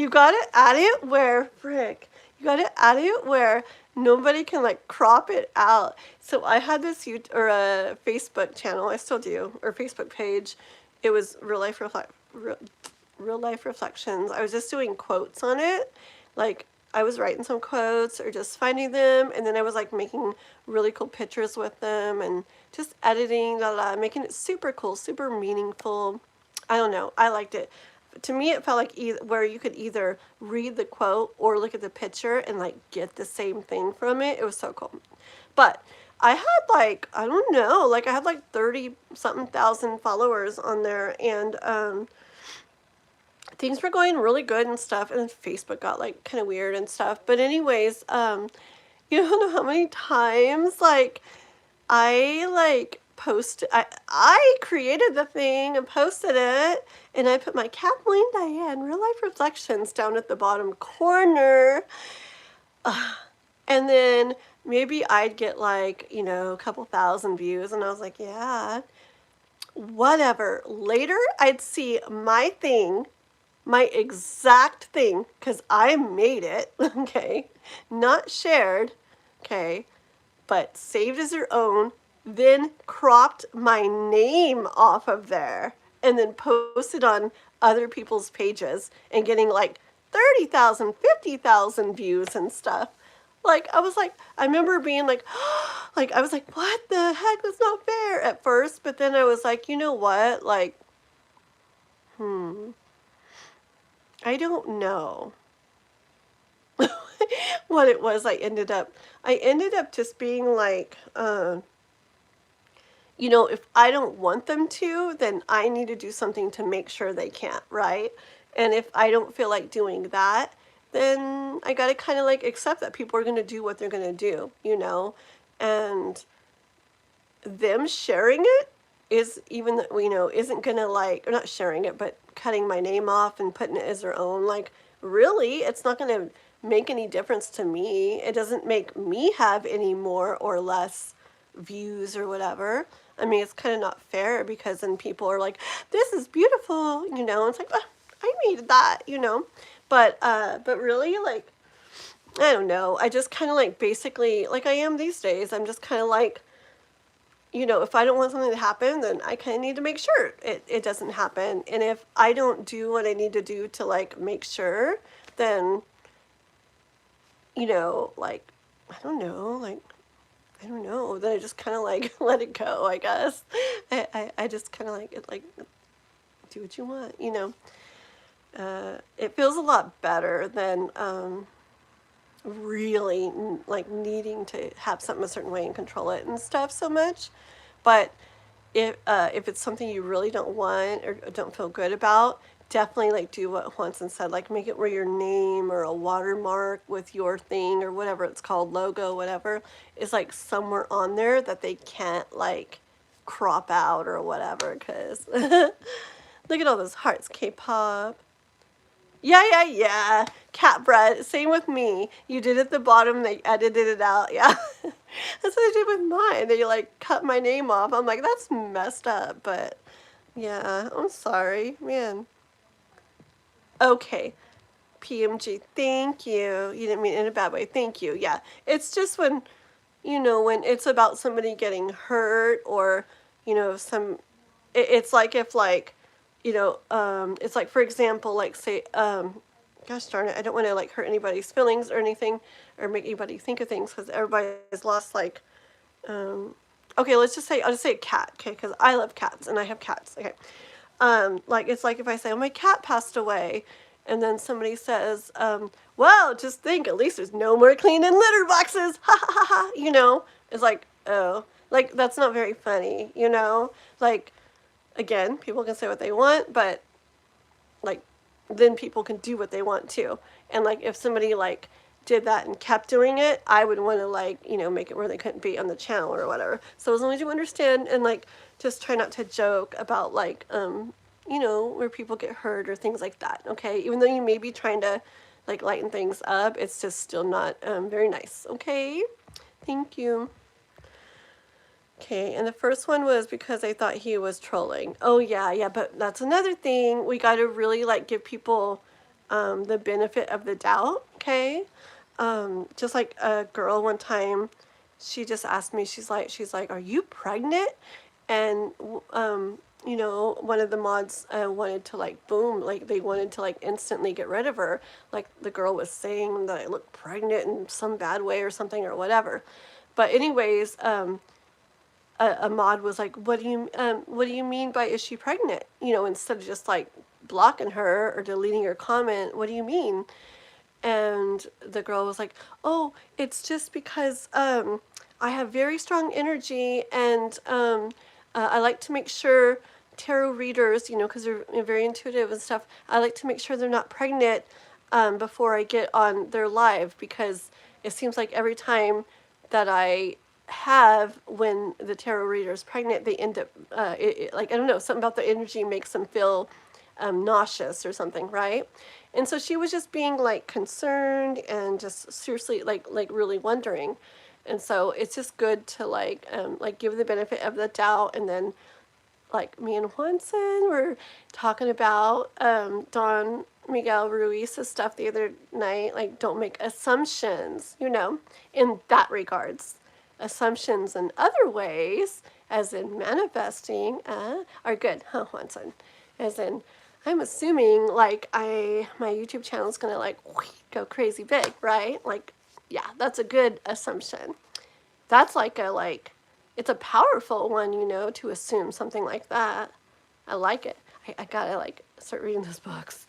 gotta add it where, frick, you gotta add it where nobody can like crop it out. So I had this a Facebook channel. I still do, or Facebook page. It was Real Life Reflections. I was just doing quotes on it. Like, I was writing some quotes or just finding them, and then I was like making really cool pictures with them and just editing, making it super cool, super meaningful. I don't know. I liked it. To me, it felt like where you could either read the quote or look at the picture and like get the same thing from it. It was so cool. But I had like, I don't know, like I had like 30-something thousand followers on there, and things were going really good and stuff, and then Facebook got like kind of weird and stuff. But anyways, you don't know how many times like I like I created the thing and posted it, and I put my Kathleen Diane Real Life Reflections down at the bottom corner, and then maybe I'd get like, a couple thousand views, and I was like, yeah, whatever. Later I'd see my thing, my exact thing, because I made it, okay, not shared, okay, but saved as your own, then cropped my name off of there, and then posted on other people's pages and getting like 30,000, 50,000 views and stuff. Like, I remember being like, like, I was like, what the heck? That's not fair at first. But then I was like, you know what? Like, I don't know what it was. I ended up just being like, if I don't want them to, then I need to do something to make sure they can't, right? And if I don't feel like doing that, then I got to kind of like accept that people are going to do what they're going to do, and them sharing it is even, isn't going to like, or not sharing it, but cutting my name off and putting it as their own. Like, really, it's not going to make any difference to me. It doesn't make me have any more or less views or whatever. I mean, it's kind of not fair, because then people are like, this is beautiful, it's like, oh, I made that, but really, like, I don't know. I just kind of like, basically, like I am these days, I'm just kind of like, if I don't want something to happen, then I kind of need to make sure it doesn't happen. And if I don't do what I need to do to like make sure, then, like, I don't know, then I just kind of like let it go, I guess. I just kind of like do what you want, it feels a lot better than really like needing to have something a certain way and control it and stuff so much. But if it's something you really don't want or don't feel good about, definitely like do what Juanson said, like make it where your name or a watermark with your thing or whatever it's called, logo, whatever, is like somewhere on there that they can't like crop out or whatever. Because look at all those hearts, K-pop. Yeah. Cat bread. Same with me. You did at the bottom, they edited it out. Yeah. That's what I did with mine. They like cut my name off. I'm like, that's messed up. But yeah, I'm sorry, man. Okay. PMG, thank you. You didn't mean it in a bad way. Thank you. Yeah. It's just when, when it's about somebody getting hurt, or, some it's like if like, you know, it's like, for example, like say, gosh darn it, I don't want to like hurt anybody's feelings or anything, or make anybody think of things, because everybody's lost like, okay, let's just say, I'll just say a cat, okay, because I love cats and I have cats, okay. Like it's like if I say, oh, my cat passed away, and then somebody says, well, just think, at least there's no more cleaning litter boxes, ha ha ha ha, you know, it's like, oh, like that's not very funny, you know, like, again, people can say what they want, but like then people can do what they want too. And like if somebody like did that and kept doing it, I would want to like, you know, make it where they couldn't be on the channel or whatever. So as long as you understand, and like just try not to joke about like you know, where people get hurt or things like that, okay? Even though you may be trying to like lighten things up, it's just still not very nice, okay? Thank you. Okay, and the first one was because I thought he was trolling. Oh yeah, but that's another thing. We got to really like give people the benefit of the doubt, okay? Just like a girl one time, she just asked me, she's like, are you pregnant? And you know, one of the mods wanted to like boom, like they wanted to like instantly get rid of her. Like the girl was saying that I looked pregnant in some bad way or something or whatever. But anyways, a mod was like, what do you mean by is she pregnant? You know, instead of just like blocking her or deleting her comment, what do you mean? And the girl was like, oh, it's just because I have very strong energy, and I like to make sure tarot readers, you know, because they're very intuitive and stuff, I like to make sure they're not pregnant before I get on their live, because it seems like every time that I have, when the tarot reader is pregnant, they end up like, I don't know, something about the energy makes them feel nauseous or something, right? And so she was just being like concerned and just seriously like really wondering. And so it's just good to like give the benefit of the doubt. And then like me and Juanson were talking about Don Miguel Ruiz's stuff the other night, like don't make assumptions, you know, in that regards. Assumptions in other ways, as in manifesting, are good, huh, Juanson? As in, I'm assuming like my YouTube channel is gonna like go crazy big, right? Like, yeah, that's a good assumption. That's like it's a powerful one, you know, to assume something like that. I like it. I gotta like start reading those books.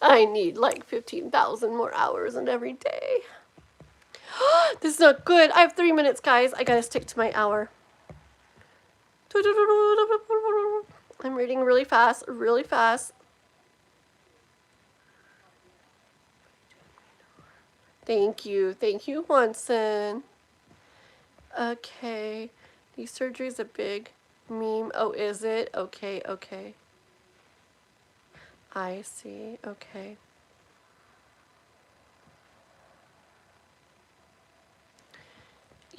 I need like 15,000 more hours in every day. This is not good. I have 3 minutes, guys. I gotta stick to my hour. I'm reading really fast, really fast. Thank you, Juanson. Okay, the surgery's a big meme. Oh, is it? Okay. I see, okay.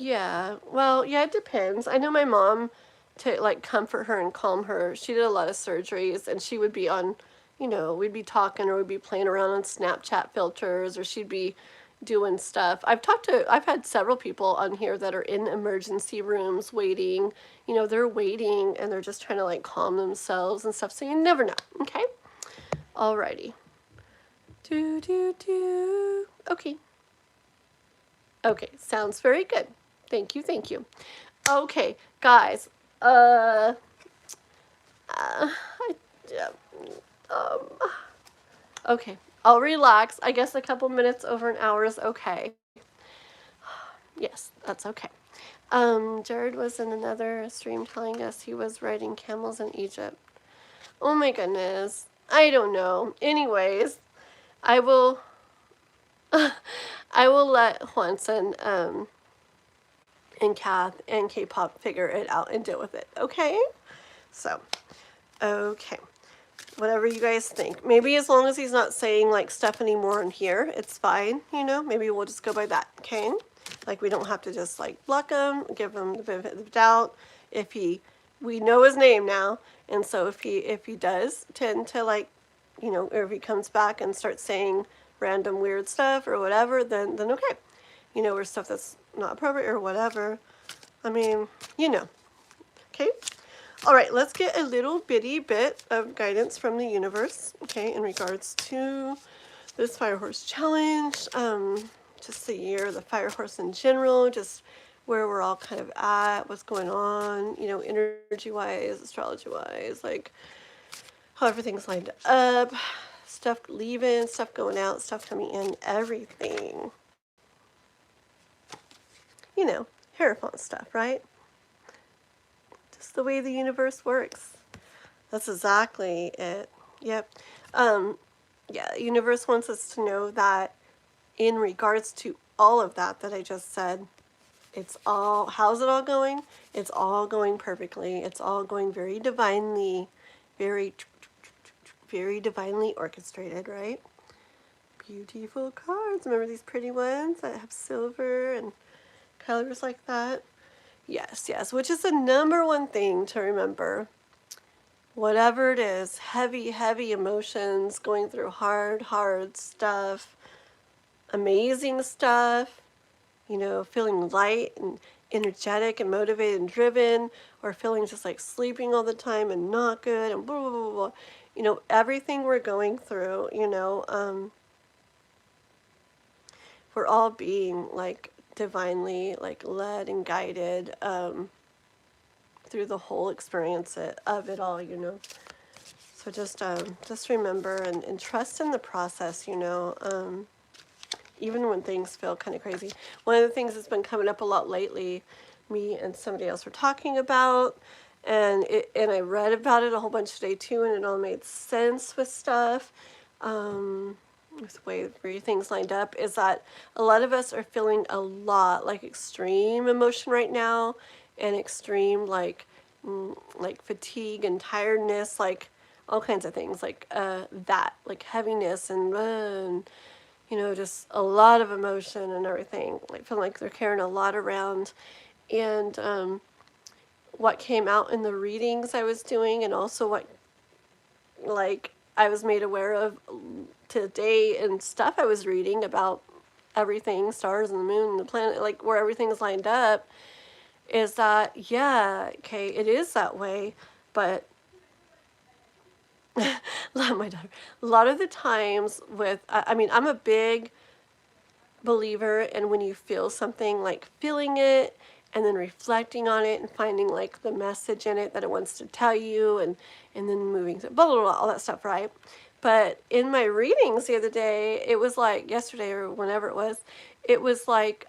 Yeah, well, yeah, it depends. I know my mom, to like comfort her and calm her, she did a lot of surgeries, and she would be on, you know, we'd be talking or we'd be playing around on Snapchat filters, or she'd be doing stuff. I've had several people on here that are in emergency rooms waiting, you know, they're waiting and they're just trying to like calm themselves and stuff, so you never know, okay? Alrighty. Okay, sounds very good. Thank you. Okay, guys, okay, I'll relax. I guess a couple minutes over an hour is okay. Yes, that's okay. Jared was in another stream telling us he was riding camels in Egypt. Oh my goodness. I don't know. Anyways, I will let Juanson and Kath and K-pop figure it out and deal with it, okay? So, okay. Whatever you guys think. Maybe as long as he's not saying like stuff anymore in here, it's fine, you know? Maybe we'll just go by that, okay? Like we don't have to just like block him, give him the benefit of the doubt. We know his name now, and so if he does tend to like, you know, or if he comes back and starts saying random weird stuff or whatever, then okay. You know, or stuff that's not appropriate or whatever. I mean, you know. Okay? All right, let's get a little bitty bit of guidance from the universe, okay, in regards to this Fire Horse Challenge, just the year, the Fire Horse in general, just where we're all kind of at, what's going on, you know, energy-wise, astrology-wise, like how everything's lined up, stuff leaving, stuff going out, stuff coming in, everything. You know, Hierophant stuff, right? Just the way the universe works. That's exactly it. Yep. Yeah, the universe wants us to know that in regards to all of that I just said, it's all, how's it all going? It's all going perfectly. It's all going very divinely, very, very divinely orchestrated, right? Beautiful cards. Remember these pretty ones that have silver and colors like that? Yes, yes, which is the number one thing to remember. Whatever it is, heavy, heavy emotions, going through hard, hard stuff, amazing stuff, you know, feeling light and energetic and motivated and driven, or feeling just like sleeping all the time and not good and blah, blah, blah, blah. You know, everything we're going through, you know, we're all being like divinely like led and guided through the whole experience of it all, you know. So just remember and trust in the process, you know, even when things feel kind of crazy. One of the things that's been coming up a lot lately, me and somebody else were talking about, and I read about it a whole bunch today too, and it all made sense with stuff. With the way everything's lined up, is that a lot of us are feeling a lot like extreme emotion right now, and extreme like fatigue and tiredness, like all kinds of things like that, like heaviness and you know, just a lot of emotion and everything, like feeling like they're carrying a lot around. And what came out in the readings I was doing, and also what like I was made aware of today and stuff I was reading about everything, stars and the moon and the planet, like where everything's lined up, is that, yeah, okay, it is that way, but my daughter, a lot of the times with, I mean, I'm a big believer in when you feel something, like feeling it and then reflecting on it and finding like the message in it that it wants to tell you, and then moving to blah, blah, blah, all that stuff, right? But in my readings the other day, it was like yesterday or whenever it was like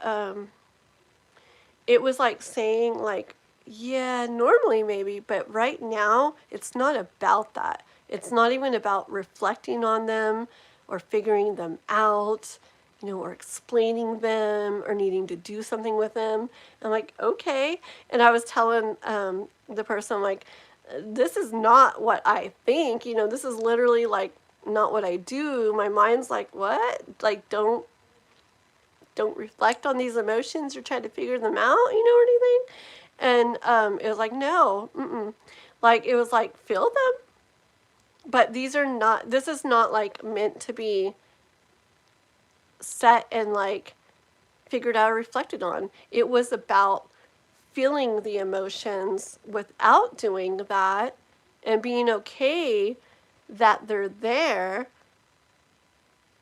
saying like, yeah, normally maybe, but right now it's not about that. It's not even about reflecting on them or figuring them out, you know, or explaining them or needing to do something with them. I'm like, okay. And I was telling the person, I'm like, this is not what I think, you know, this is literally like not what I do. My mind's like, what? Like, don't reflect on these emotions or try to figure them out, you know, or anything. And it was like, no, like it was like, feel them, but this is not like meant to be set and like figured out or reflected on. It was about feeling the emotions without doing that and being okay that they're there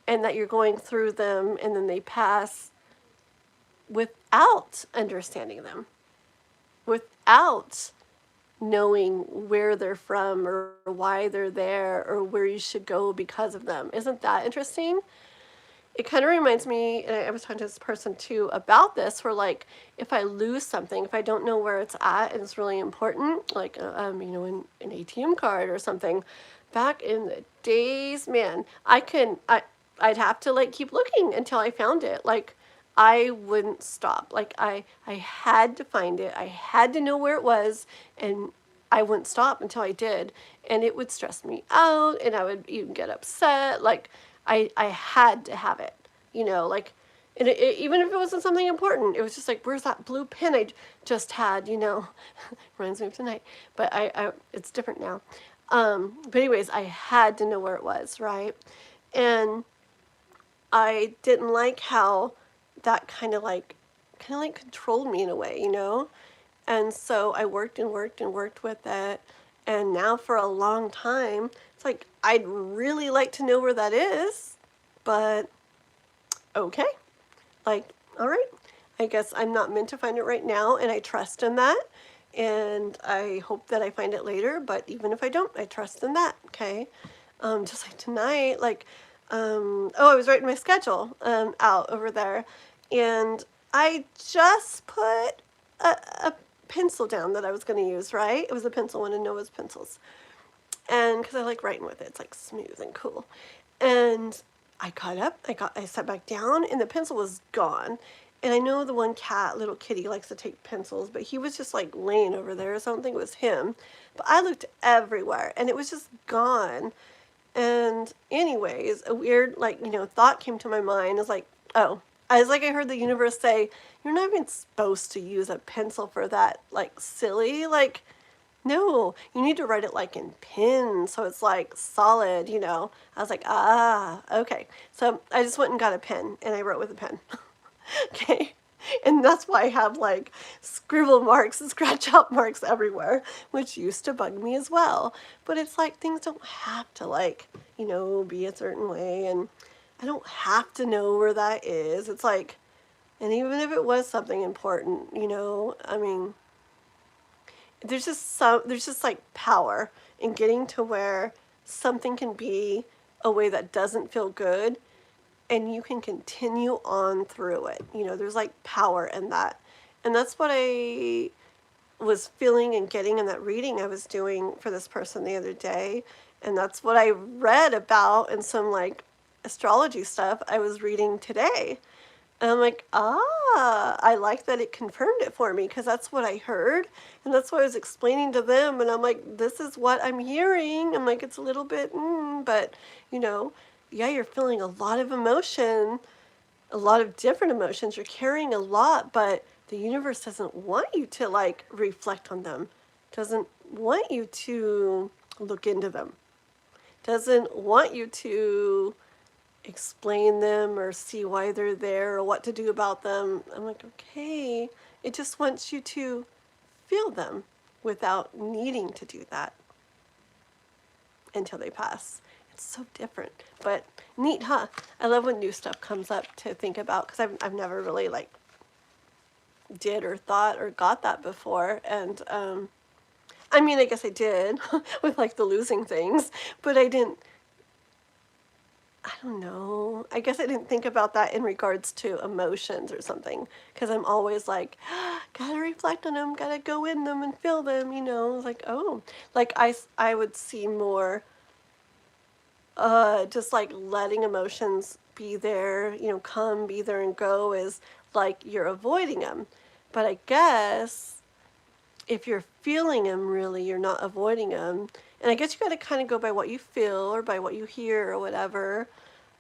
and that you're going through them and then they pass without understanding them, without knowing where they're from or why they're there or where you should go because of them. Isn't that interesting? It kind of reminds me, and I was talking to this person too about this, where like if I lose something, if I don't know where it's at and it's really important, like you know, an ATM card or something, back in the days, man, I'd have to like keep looking until I found it. Like I wouldn't stop. Like I had to find it. I had to know where it was, and I wouldn't stop until I did. And it would stress me out, and I would even get upset. Like I had to have it, you know, like, and even if it wasn't something important, it was just like, where's that blue pen I just had, you know, reminds me of tonight, but it's different now. But anyways, I had to know where it was, right? And I didn't like how that kind of like controlled me in a way, you know? And so I worked and worked and worked with it. And now for a long time, it's like, I'd really like to know where that is, but okay. Like, all right, I guess I'm not meant to find it right now, and I trust in that. And I hope that I find it later, but even if I don't, I trust in that, okay? Just like tonight, like, I was writing my schedule out over there, and I just put a pencil down that I was going to use, right? It was a pencil, one of Nova's pencils. And because I like writing with it, it's like smooth and cool. And I got up, I sat back down, and the pencil was gone. And I know the one cat, little kitty, likes to take pencils, but he was just like laying over there, so I don't think it was him. But I looked everywhere, and it was just gone. And anyways, a weird, like, thought came to my mind. Is like, oh, I was like, I heard the universe say, you're not even supposed to use a pencil for that, like, silly, like, no, you need to write it like in pen, so it's like solid, I was like, okay. So I just went and got a pen, and I wrote with a pen. Okay. And that's why I have like scribble marks and scratch out marks everywhere, which used to bug me as well. But it's like things don't have to like, be a certain way, and I don't have to know where that is. It's like, and even if it was something important, I mean, there's just like power in getting to where something can be a way that doesn't feel good, and you can continue on through it. There's like power in that. And that's what I was feeling and getting in that reading I was doing for this person the other day. And that's what I read about in some like astrology stuff I was reading today. And I'm like, I like that it confirmed it for me, because that's what I heard. And that's what I was explaining to them. And I'm like, this is what I'm hearing. I'm like, it's a little bit, but, yeah, you're feeling a lot of emotion, a lot of different emotions. You're carrying a lot, but the universe doesn't want you to like reflect on them, doesn't want you to look into them, doesn't want you to explain them or see why they're there or what to do about them. I'm like, okay. It just wants you to feel them without needing to do that until they pass. It's so different, but neat, huh? I love when new stuff comes up to think about, because I've never really like did or thought or got that before. And I mean, I guess I did with like the losing things, but I don't know. I guess I didn't think about that in regards to emotions or something, because I'm always like, gotta reflect on them, gotta go in them and feel them, like, oh, like I would see more just like letting emotions be there, come, be there, and go is like you're avoiding them. But I guess if you're feeling them, really, you're not avoiding them. And I guess you got to kind of go by what you feel or by what you hear or whatever,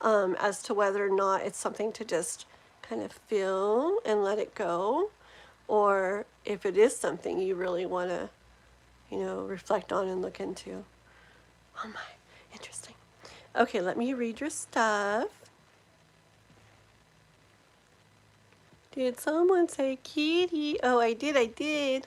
as to whether or not it's something to just kind of feel and let it go, or if it is something you really want to, reflect on and look into. Oh my, interesting. Okay, let me read your stuff. Did someone say kitty? Oh, I did.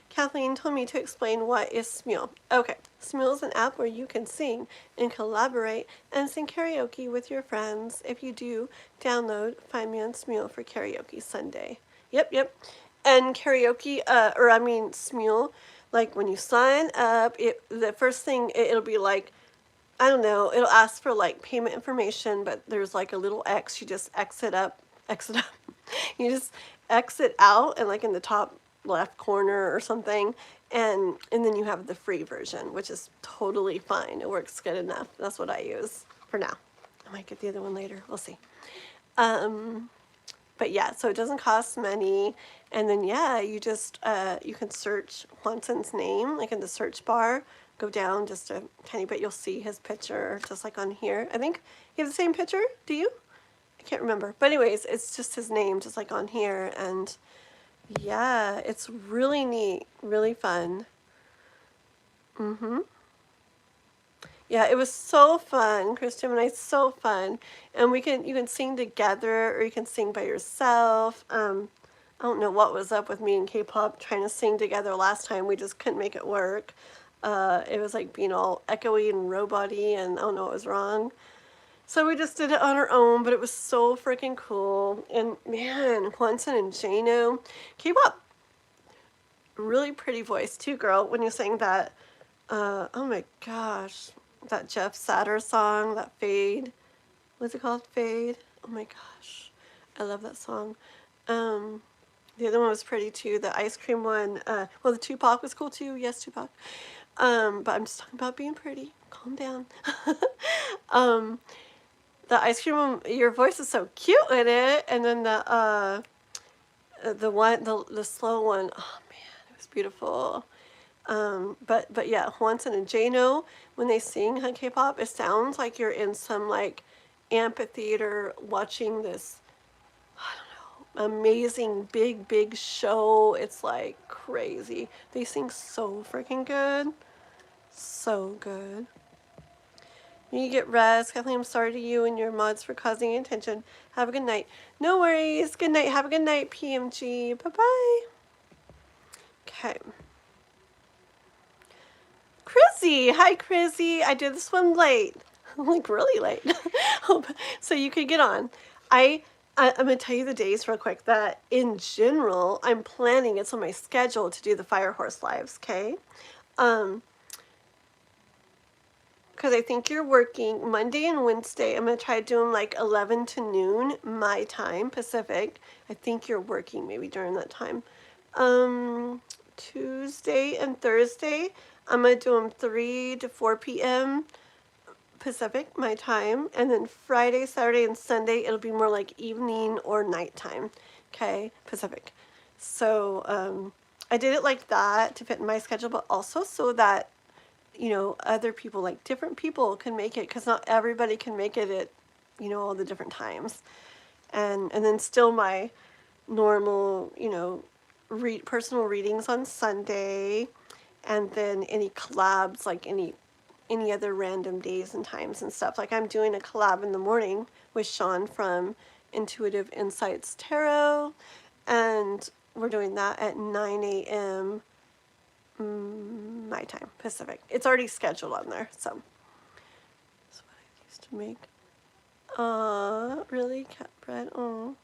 Kathleen told me to explain what is Smule. Okay, Smule is an app where you can sing and collaborate and sing karaoke with your friends. If you do, download Find Me on Smule for Karaoke Sunday. Yep. And karaoke, Smule, like when you sign up, the first thing, it'll be like, I don't know, it'll ask for like payment information, but there's like a little X, you just exit up. You just exit out, and like in the top left corner or something, and then you have the free version, which is totally fine. It works good enough. That's what I use for now. I might get the other one later. We'll see. But yeah, so it doesn't cost money. And then yeah, you just you can search Juanson's name like in the search bar. Go down just a tiny bit, you'll see his picture just like on here. I think you have the same picture. Do you? I can't remember. But anyways, it's just his name just like on here. And yeah, it's really neat, really fun. Yeah, it was so fun, Christian and I, so fun. And you can sing together, or you can sing by yourself. I don't know what was up with me and K-pop trying to sing together last time. We just couldn't make it work. It was like being all echoey and robot-y, and I don't know what was wrong. So we just did it on our own, but it was so freaking cool. And man, Hwanson and Jano, K-pop, really pretty voice too, girl, when you sang that. Oh my gosh, that Jeff Satter song, that Fade. What's it called? Fade. Oh my gosh, I love that song. The other one was pretty too. The ice cream one. Well, the Tupac was cool too. Yes, Tupac. But I'm just talking about being pretty. Calm down. The ice cream one, your voice is so cute in it, and then the slow one. Oh man, it was beautiful. But yeah, Hwanson and Jano, when they sing K-pop, it sounds like you're in some like amphitheater watching this, I don't know, amazing big show. It's like crazy. They sing so freaking good. So good. You get rest. Kathleen, I'm sorry to you and your mods for causing attention. Have a good night. No worries. Good night. Have a good night, PMG. Bye-bye. Okay. Chrissy. Hi, Chrissy. I did this one late. Like really late. So you could get on. I'm going to tell you the days real quick that in general, I'm planning, it's on my schedule to do the Fire Horse lives, okay? Because I think you're working Monday and Wednesday. I'm going to try to do them like 11 to noon, my time, Pacific. I think you're working maybe during that time. Tuesday and Thursday, I'm going to do them 3 to 4 p.m. Pacific, my time. And then Friday, Saturday, and Sunday, it'll be more like evening or nighttime, okay, Pacific. So I did it like that to fit in my schedule, but also so that other people, like different people can make it, because not everybody can make it at, all the different times. And then still my normal, personal readings on Sunday, and then any collabs, like any other random days and times and stuff. Like I'm doing a collab in the morning with Sean from Intuitive Insights Tarot, and we're doing that at 9 a.m. My time, Pacific. It's already scheduled on there, so that's what I used to make. Really? Cat bread? Oh.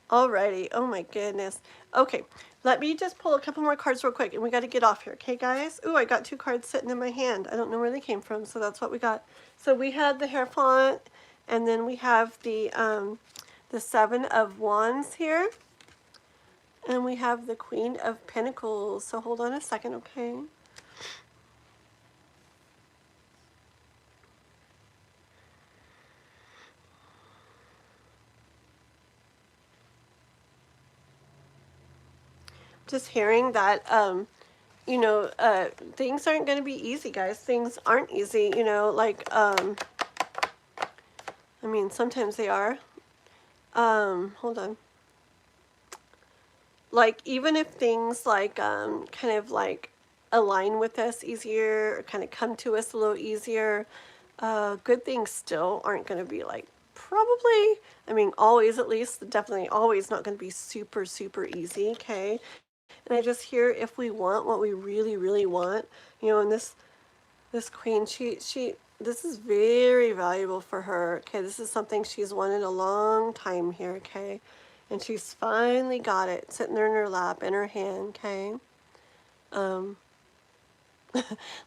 Alrighty. Oh my goodness. Okay, let me just pull a couple more cards real quick, and we got to get off here, okay, guys? Ooh, I got 2 cards sitting in my hand. I don't know where they came from, so that's what we got. So we had the Hierophant, and then we have the 7 of Wands here. And we have the Queen of Pentacles. So hold on a second, okay? Just hearing that, things aren't going to be easy, guys. Things aren't easy, like, I mean, sometimes they are. Hold on. Like, even if things like, kind of like align with us easier, or kind of come to us a little easier, good things still aren't going to be like, probably, I mean, always, at least, definitely always not going to be super, super easy, okay? And I just hear, if we want what we really, really want, and this queen, this is very valuable for her, okay? This is something she's wanted a long time here, okay? And she's finally got it sitting there in her lap, in her hand, okay?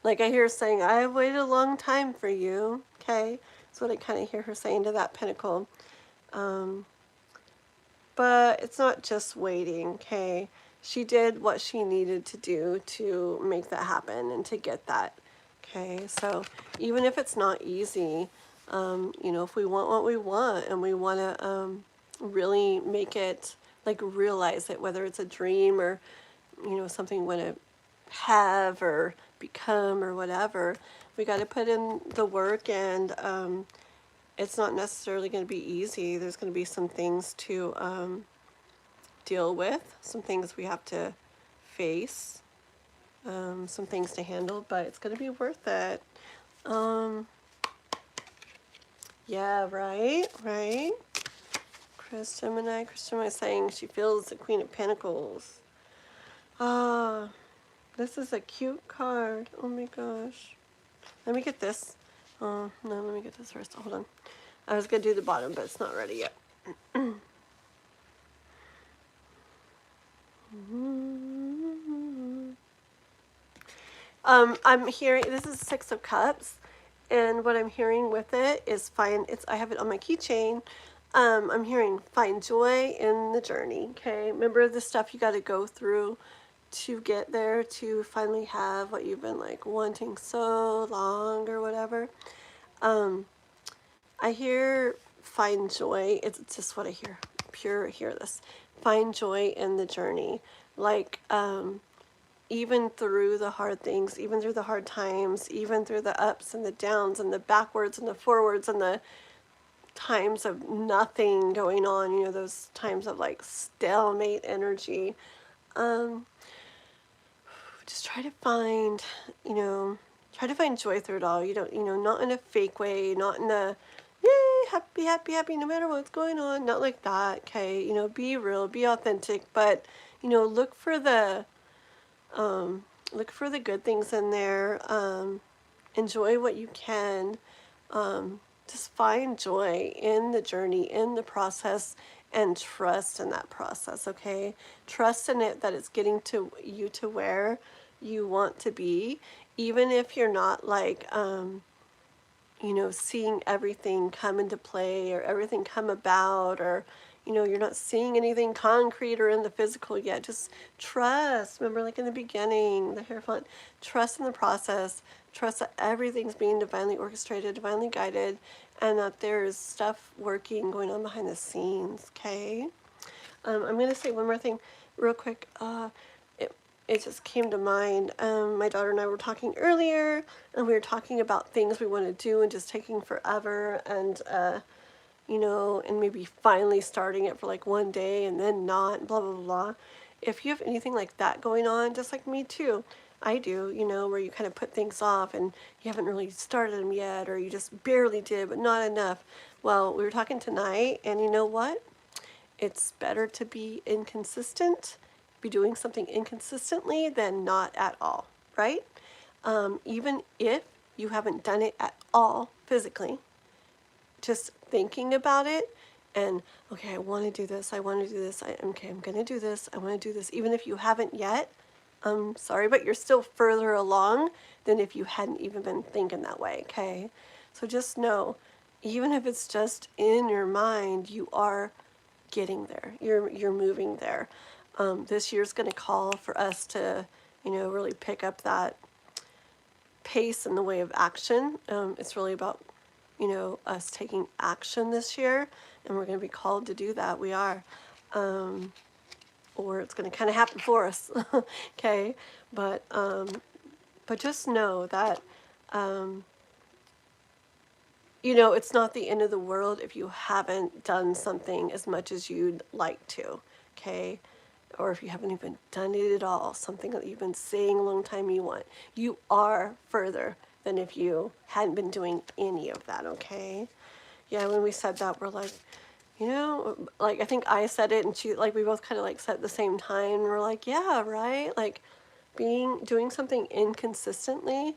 Like I hear her saying, I have waited a long time for you, okay? That's what I kind of hear her saying to that pentacle. But it's not just waiting, okay? She did what she needed to do to make that happen and to get that, okay? So even if it's not easy, if we want what we want and we want to really make it, like realize it, whether it's a dream or, something we want to have or become or whatever, we got to put in the work, and it's not necessarily going to be easy. There's going to be some things to deal with, some things we have to face, some things to handle, but it's going to be worth it. Yeah, right, right. Chris Gemini saying she feels the Queen of Pentacles. Ah, this is a cute card. Oh my gosh. Let me get this. Oh, no, let me get this first. Hold on. I was going to do the bottom, but it's not ready yet. I'm hearing, this is Six of Cups, and what I'm hearing with it is I have it on my keychain. I'm hearing find joy in the journey, okay? Remember the stuff you got to go through to get there, to finally have what you've been like wanting so long or whatever. I hear find joy. It's just what I hear. Hear this. Find joy in the journey. Like, even through the hard things, even through the hard times, even through the ups and the downs and the backwards and the forwards and the times of nothing going on, you know, those times of like stalemate energy. Just try to find, try to find joy through it all. You don't, not in a fake way, not in a, yay, happy, happy, happy, no matter what's going on. Not like that, okay? Be real, be authentic, but, look for the, good things in there. Enjoy what you can. Just find joy in the journey, in the process, and trust in that process, okay? Trust in it that it's getting to you to where you want to be, even if you're not like, seeing everything come into play or everything come about, or, you're not seeing anything concrete or in the physical yet. Just trust. Remember, like in the beginning, the Hierophant, trust in the process, trust that everything's being divinely orchestrated, divinely guided, and that there's stuff working, going on behind the scenes, okay? I'm going to say one more thing real quick. It just came to mind. My daughter and I were talking earlier, and we were talking about things we want to do and just taking forever, and and maybe finally starting it for like one day and then not, blah, blah, blah. If you have anything like that going on, just like me too, I do, where you kind of put things off and you haven't really started them yet, or you just barely did, but not enough. Well, we were talking tonight, and you know what? It's better to be inconsistent, be doing something inconsistently than not at all, right? Even if you haven't done it at all physically, just thinking about it and, okay, I want to do this, I'm going to do this, I want to do this, even if you haven't yet, I'm sorry, but you're still further along than if you hadn't even been thinking that way, okay? So just know, even if it's just in your mind, you are getting there. You're moving there. This year's going to call for us to, really pick up that pace in the way of action. It's really about, us taking action this year, and we're going to be called to do that. We are. Or it's going to kind of happen for us. Okay. But just know that, it's not the end of the world if you haven't done something as much as you'd like to, okay? Or if you haven't even done it at all, something that you've been saying a long time you want. You are further than if you hadn't been doing any of that, okay? Yeah, when we said that, we're like, like I think I said it and she, like we both kind of like said at the same time. And we're like, yeah, right? Like doing something inconsistently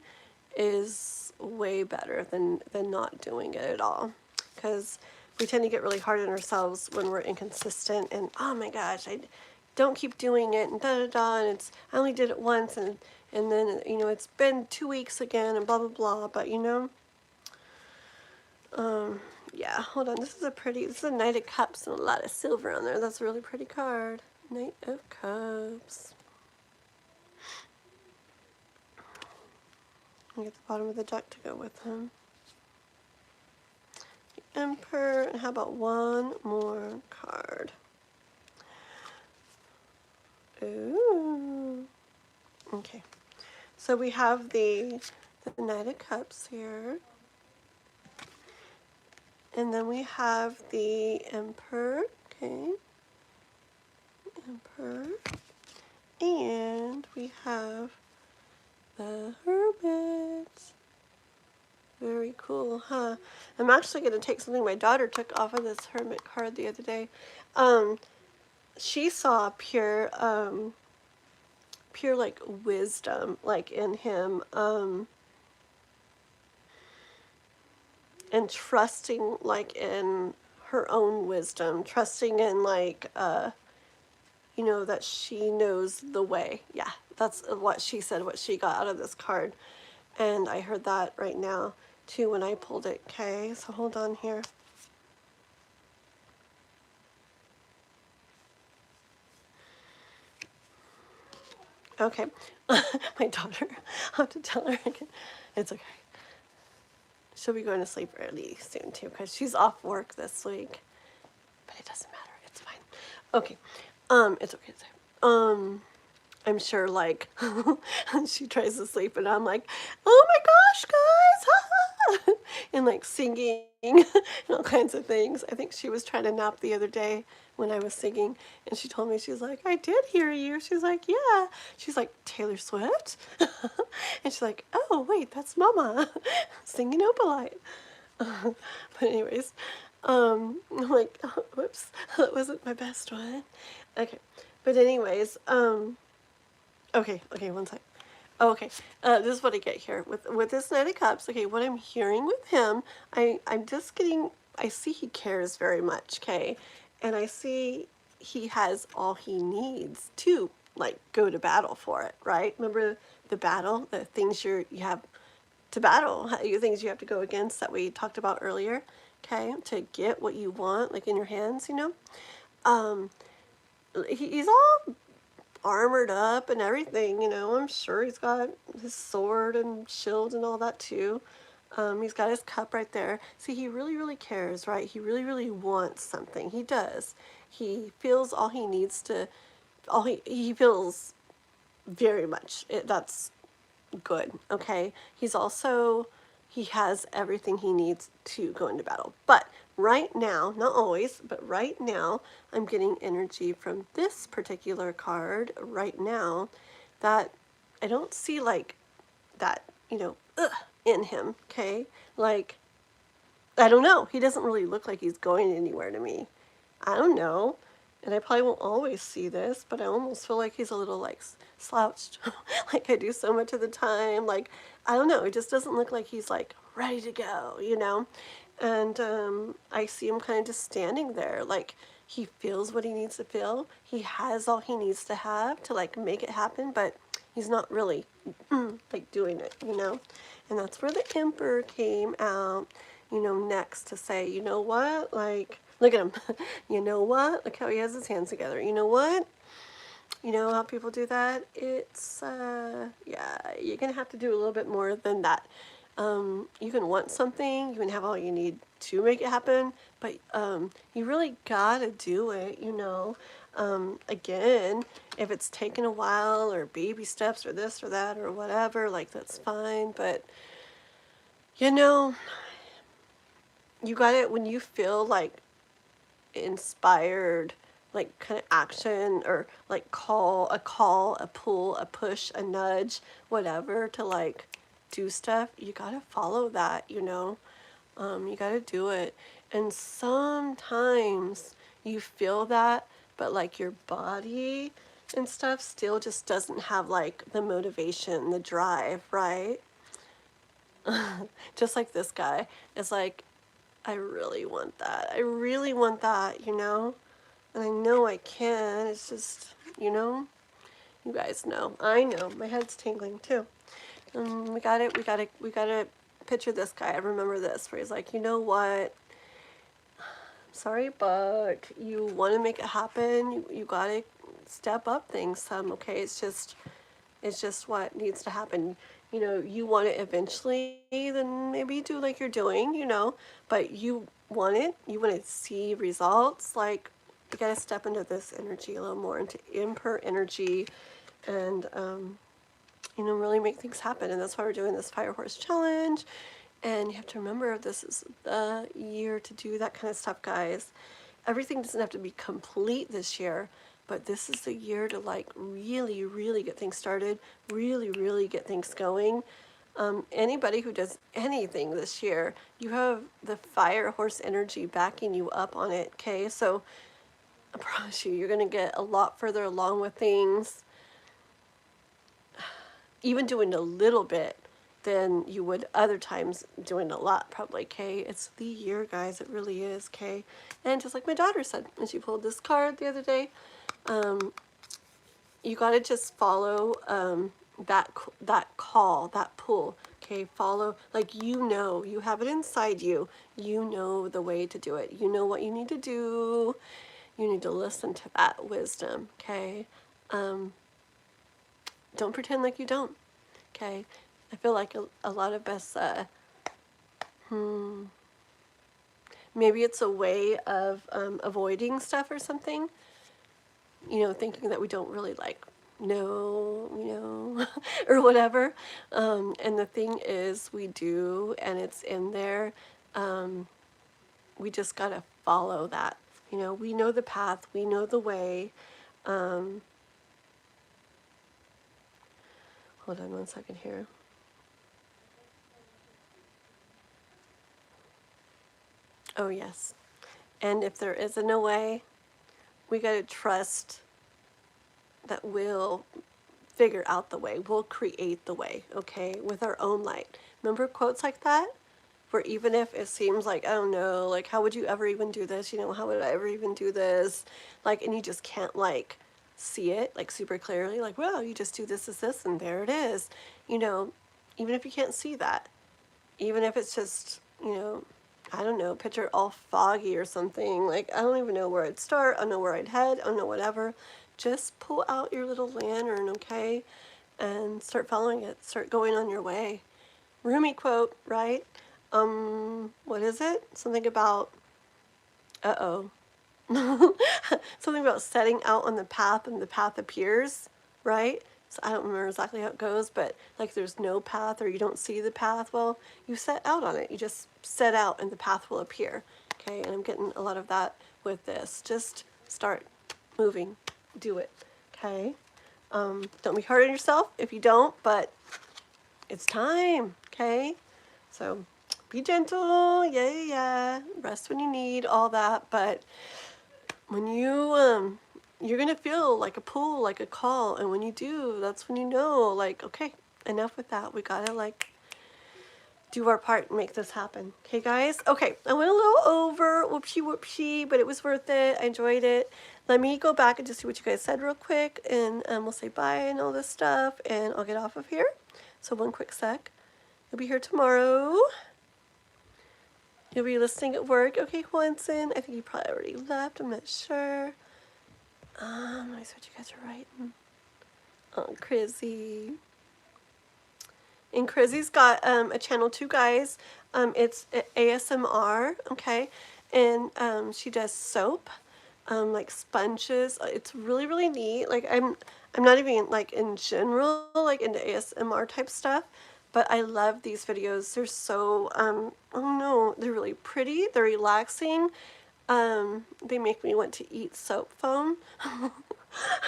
is way better than not doing it at all, because we tend to get really hard on ourselves when we're inconsistent and, oh my gosh, I don't keep doing it and da da da, and I only did it once, and then it's been 2 weeks again and blah blah blah. But yeah, hold on, this is a Knight of Cups and a lot of silver on there. That's a really pretty card. Knight of Cups. Get the bottom of the deck to go with him. The Emperor, and how about one more card? Ooh. Okay. So we have the Knight of Cups here. And then we have the Emperor. Okay. Emperor. And we have the Hermit. Very cool, huh? I'm actually going to take something my daughter took off of this hermit card the other day. Um, she saw pure like wisdom, like in him, and trusting like in her own wisdom, trusting in like, you know, that she knows the way. Yeah, that's what she said, what she got out of this card. And I heard that right now too when I pulled it. Okay, so hold on here. Okay, my daughter, I have to tell her again. It's okay. She'll be going to sleep early soon too because she's off work this week. But it doesn't matter. It's fine. Okay. It's okay. I'm sure like she tries to sleep and I'm like, oh my gosh, guys, and like singing and all kinds of things. I think she was trying to nap the other day when I was singing, and she told me, she's like, I did hear you. She's like, yeah. She's like, Taylor Swift, and she's like, oh wait, that's Mama singing Opalite. But anyways, I'm like, oh, whoops, that wasn't my best one. Okay, but anyways, okay, one sec. Oh, okay, this is what I get here with this Knight of Cups. Okay, what I'm hearing with him, I'm just getting. I see he cares very much. Okay, and I see he has all he needs to like go to battle for it. Right? Remember the battle, the things you have to battle, the things you have to go against that we talked about earlier. Okay, to get what you want, like in your hands. You know, um, he's all armored up and everything, you know. I'm sure he's got his sword and shield and all that too. He's got his cup right there. See, he really, really cares, right? He really, really wants something. He does. He feels all he needs to, he feels very much. That's good, okay? He has everything he needs to go into battle. But right now, not always, but right now, I'm getting energy from this particular card right now that I don't see like that, you know, in him, okay? Like, I don't know. He doesn't really look like he's going anywhere to me. I don't know. And I probably won't always see this, but I almost feel like he's a little like slouched, like I do so much of the time. Like, I don't know. It just doesn't look like he's like ready to go, you know? And I see him kind of just standing there. Like, he feels what he needs to feel. He has all he needs to have to like make it happen, but he's not really like doing it, you know? And that's where the Emperor came out, you know, next to say, you know what? Like, look at him. You know what? Look how he has his hands together. You know what? You know how people do that? It's, yeah, you're going to have to do a little bit more than that. You can want something, you can have all you need to make it happen, but you really gotta do it, you know. Again, if it's taken a while or baby steps or this or that or whatever, like that's fine, but you know, you got it when you feel like inspired, like kind of action or like call, a pull, a push, a nudge, whatever to like do stuff. You gotta follow that, you know. You gotta do it. And sometimes you feel that, but like your body and stuff still just doesn't have like the motivation, the drive, right? Just like this guy. It's like, I really want that. I really want that, you know? And I know I can. It's just, you know, you guys know. I know. My head's tingling too. We got to picture this guy. I remember this where he's like, you know what? Sorry, but you want to make it happen. You got to step up things some, okay? It's just what needs to happen. You know, you want it eventually, then maybe do like you're doing, you know, but you want it, you want to see results. Like, you got to step into this energy a little more, into Emperor energy, and, you know, really make things happen. And that's why we're doing this Fire Horse Challenge. And you have to remember, this is the year to do that kind of stuff, guys. Everything doesn't have to be complete this year, but this is the year to like really, really get things started, really, really get things going. Anybody who does anything this year, you have the fire horse energy backing you up on it, okay? So I promise you, you're going to get a lot further along with things, even doing a little bit than you would other times doing a lot, probably, okay? It's the year, guys. It really is, okay? And just like my daughter said, when she pulled this card the other day, you got to just follow that call, that pull, okay? Follow, like, you have it inside you. You know the way to do it. You know what you need to do. You need to listen to that wisdom, okay? Don't pretend like you don't, okay? I feel like a lot of us, maybe it's a way of avoiding stuff or something, thinking that we don't really like know, or whatever. And the thing is, we do, and it's in there. We just gotta follow that. We know the path, we know the way. Hold on one second here. Oh, yes. And if there isn't a way, we got to trust that we'll figure out the way. We'll create the way, okay, with our own light. Remember quotes like that? Where even if it seems like, oh no, like, how would you ever even do this? How would I ever even do this? Like, and you just can't, like, see it, like, super clearly. Like, well, you just do this, and there it is. Even if you can't see that, even if it's just, I don't know, picture all foggy or something. Like, I don't even know where I'd start. I don't know where I'd head. I don't know, whatever. Just pull out your little lantern, okay? And start following it. Start going on your way. Rumi quote, right? What is it? Something about, something about setting out on the path and the path appears, right? So I don't remember exactly how it goes, but like there's no path or you don't see the path. Well, you set out on it. You just set out and the path will appear. Okay, and I'm getting a lot of that with this. Just start moving. Do it. Okay? Don't be hard on yourself if you don't, but it's time. Okay? So be gentle. Yeah. Rest when you need, all that. But when you're gonna feel like a pull, like a call, and when you do, that's when you know, like, okay, enough with that. We gotta, like, do our part and make this happen. Okay, guys? Okay, I went a little over, whoopsie, but it was worth it. I enjoyed it. Let me go back and just see what you guys said real quick, and we'll say bye and all this stuff, and I'll get off of here. So one quick sec. You'll be here tomorrow. You'll be listening at work. Okay, Juanson. I think you probably already left. I'm not sure. Let me see what you guys are writing. Oh, Crizzy. And Crizzy's got a channel too, guys. It's ASMR, okay? And she does soap, like sponges. It's really, really neat. Like, I'm not even, like, in general, like, into ASMR type stuff. But I love these videos. They're so, oh no, they're really pretty. They're relaxing. They make me want to eat soap foam.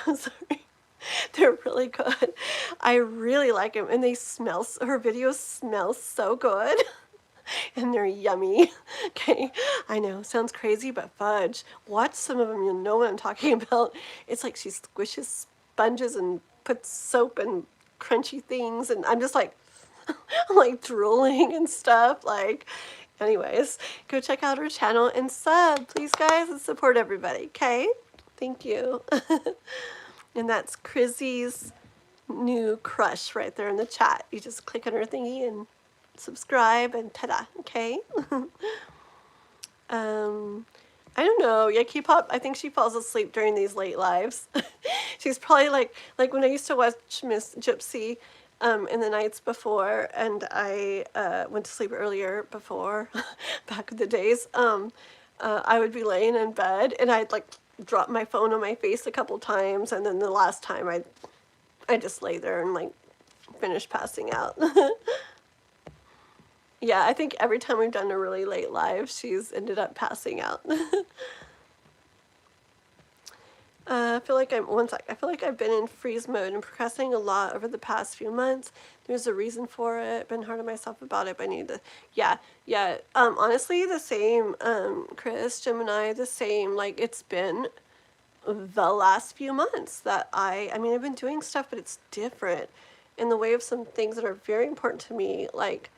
I'm sorry. They're really good. I really like them, and they smell. Her videos smell so good, and they're yummy. Okay, I know, sounds crazy, but fudge. Watch some of them, you'll know what I'm talking about. It's like she squishes sponges and puts soap and crunchy things, and I'm just like, I'm like drooling and stuff. Like, anyways, go check out her channel and sub, please, guys, and support everybody. Okay, thank you. And that's Crizzy's new crush right there in the chat. You just click on her thingy and subscribe and ta-da, okay? I don't know. Yeah, K-pop, I think she falls asleep during these late lives. She's probably like when I used to watch Miss Gypsy in the nights before, and I went to sleep earlier before, back in the days, I would be laying in bed, and I'd like drop my phone on my face a couple times, and then the last time I just lay there and like finish passing out. Yeah, I think every time we've done a really late live, she's ended up passing out. I feel like I feel like I've been in freeze mode and procrastinating a lot over the past few months. There's a reason for it. Been hard on myself about it, but I need to, yeah, yeah. Honestly, the same, Chris, Gemini, the same. Like, it's been the last few months that I mean, I've been doing stuff, but it's different in the way of some things that are very important to me. Like,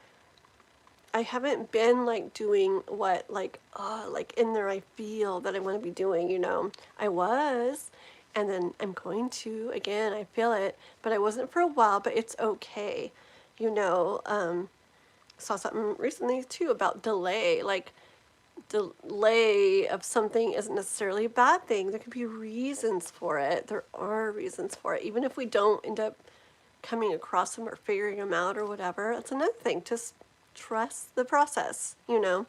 I haven't been like doing what like in there I feel that I want to be doing, you know. I was, and then I'm going to again. I feel it, but I wasn't for a while, but it's okay. You know, saw something recently too about delay. Like, delay of something isn't necessarily a bad thing. There could be reasons for it. There are reasons for it. Even if we don't end up coming across them or figuring them out or whatever, that's another thing. Just trust the process, you know.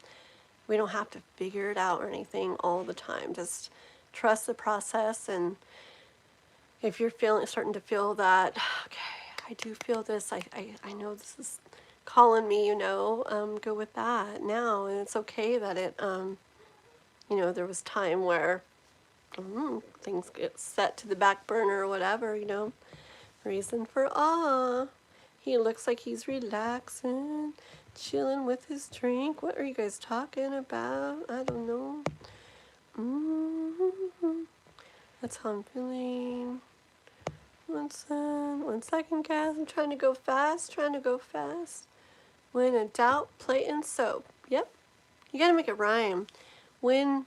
We don't have to figure it out or anything all the time. Just trust the process. And if you're starting to feel that, okay, I do feel this, I know this is calling me, you know, go with that now. And it's okay that it, you know, there was time where things get set to the back burner or whatever, you know. Reason for awe. He looks like he's relaxing, chilling with his drink. What are you guys talking about? I don't know. That's how I'm feeling. One second, guys. I'm trying to go fast, When in doubt, plate and soap. Yep. You gotta make it rhyme. When,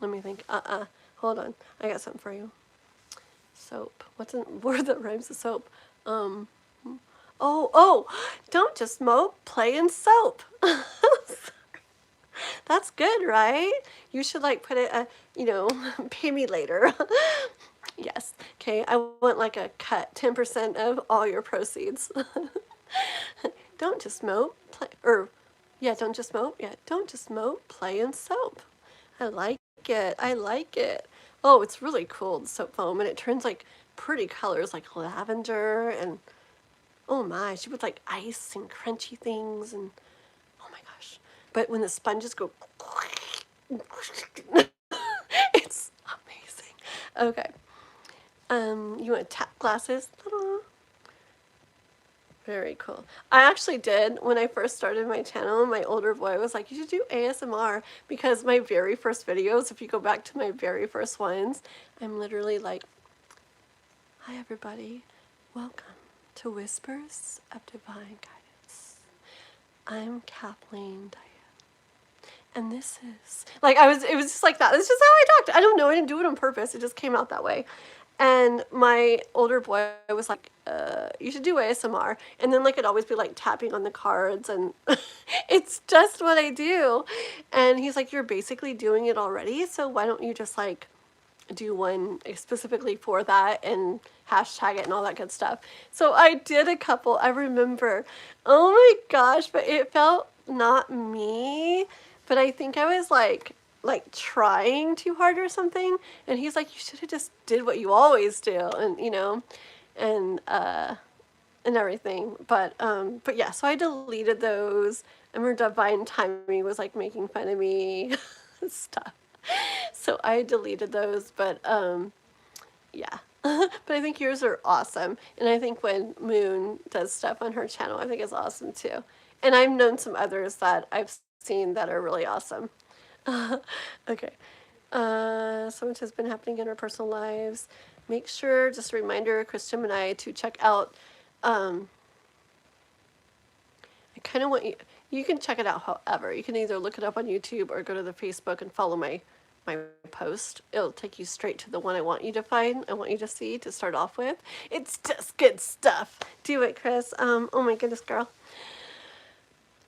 let me think. Hold on. I got something for you. Soap. What's a word that rhymes with soap? Oh, don't just mope, play and soap. That's good, right? You should like put it, you know, pay me later. Yes. Okay, I want like a cut, 10% of all your proceeds. Don't just mope, play, don't just mope. Yeah, don't just mope, play and soap. I like it. I like it. Oh, it's really cool, the soap foam, and it turns like pretty colors like lavender and oh my, she puts like ice and crunchy things and oh my gosh. But when the sponges go, it's amazing. Okay. You want tap glasses? Ta-da. Very cool. I actually did when I first started my channel. My older boy was like, you should do ASMR because my very first videos, if you go back to my very first ones, I'm literally like, hi everybody, welcome to Whispers of Divine Guidance. I'm Kathleen Diane. And this is like it was just like that. It's just how I talked. I don't know, I didn't do it on purpose. It just came out that way. And my older boy was like, you should do ASMR. And then like it'd always be like tapping on the cards and it's just what I do. And he's like, you're basically doing it already, so why don't you just like do one specifically for that and hashtag it and all that good stuff. So I did a couple. I remember, oh my gosh, but it felt not me, but I think I was like trying too hard or something. And he's like, you should have just did what you always do, and you know, and everything. But yeah, so I deleted those. I remember Divine Timing was like making fun of me stuff. So I deleted those, but yeah. But I think yours are awesome. And I think when Moon does stuff on her channel, I think it's awesome too. And I've known some others that I've seen that are really awesome. Okay. So much has been happening in our personal lives. Make sure, just a reminder, Christian and I, to check out, I kind of want you can check it out however. You can either look it up on YouTube or go to the Facebook and follow my post. It'll take you straight to the one I want you to find, I want you to see to start off with. It's just good stuff. Do it, Chris. Oh my goodness, girl.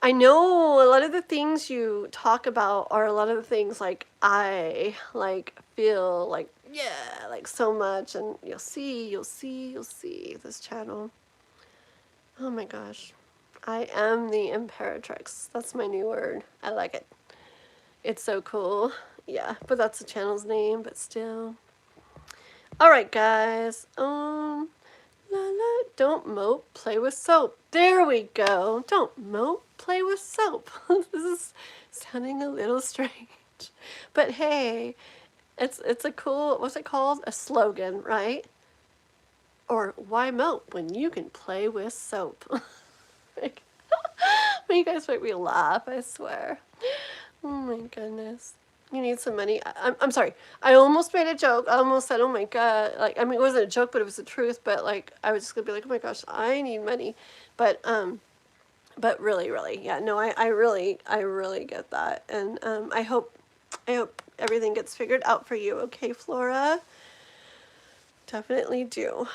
I know a lot of the things you talk about are a lot of the things like I like feel like, yeah, like so much, and you'll see this channel. Oh my gosh. I am the Imperatrix. That's my new word. I like it. It's so cool. Yeah, but that's the channel's name, but still. Alright, guys. Don't mope, play with soap. There we go. Don't mope, play with soap. This is sounding a little strange. But hey, It's a cool, what's it called? A slogan, right? Or why melt when you can play with soap? Like, you guys make me laugh, I swear. Oh my goodness. You need some money. I'm sorry. I almost made a joke. I almost said, oh my God. Like, I mean, it wasn't a joke, but it was the truth. But like, I was just gonna be like, oh my gosh, I need money. But really, really, yeah, no, I really get that. And I hope everything gets figured out for you. Okay, Flora? Definitely do.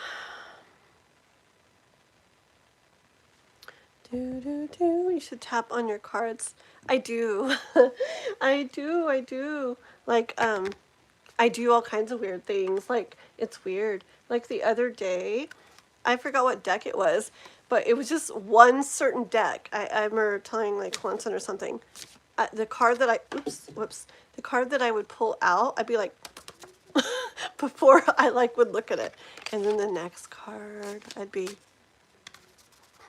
You should tap on your cards. I do. I do. Like, I do all kinds of weird things. Like, it's weird. Like the other day, I forgot what deck it was, but it was just one certain deck. I remember telling like Swanson or something. The card that the card that I would pull out, I'd be like, before I like would look at it. And then the next card, I'd be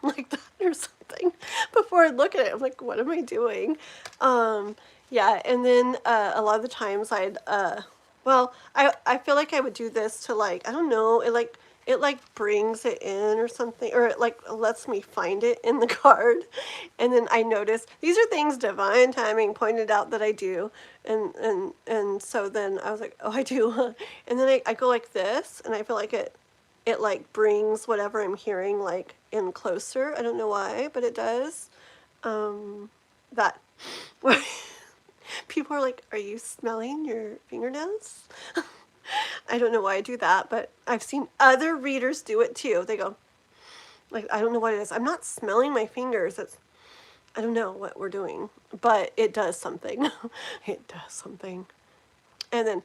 like that or something before I look at it. I'm like, what am I doing? Yeah, and then a lot of the times well, I feel like I would do this to like, I don't know, it like brings it in or something, or it like lets me find it in the card. And then I notice these are things divine timing pointed out that I do. And so then I was like, oh, I do. And then I go like this, and I feel like it like brings whatever I'm hearing like in closer. I don't know why, but it does. That people are like, are you smelling your fingernails? I don't know why I do that, but I've seen other readers do it too. They go, like, I don't know what it is. I'm not smelling my fingers. I don't know what we're doing, but it does something. It does something. And then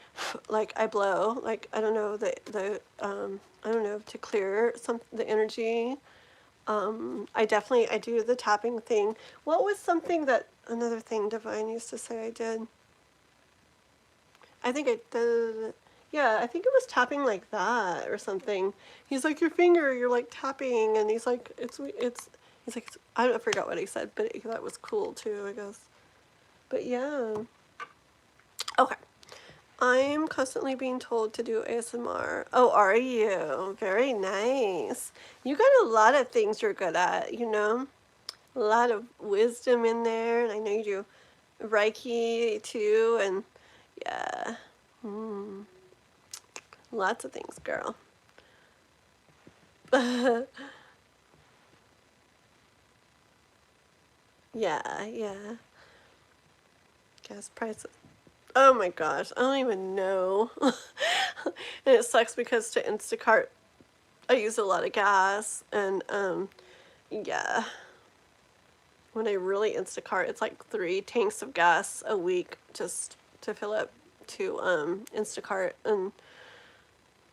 like I blow, like, I don't know, I don't know, to clear the energy. I do the tapping thing. What was something that, another thing Divine used to say I did? I think I did, yeah, I think it was tapping like that or something. He's like, your finger, you're like tapping, and he's like, he's like, I forgot what he said, but that was cool too, I guess. But yeah. Okay. I'm constantly being told to do ASMR. Oh, are you? Very nice. You got a lot of things you're good at, you know? A lot of wisdom in there, and I know you do Reiki too, and yeah. Lots of things, girl. Yeah, yeah. Gas prices. Oh my gosh, I don't even know. And it sucks because to Instacart, I use a lot of gas, and yeah. When I really Instacart, it's like 3 tanks of gas a week just to fill up to Instacart, and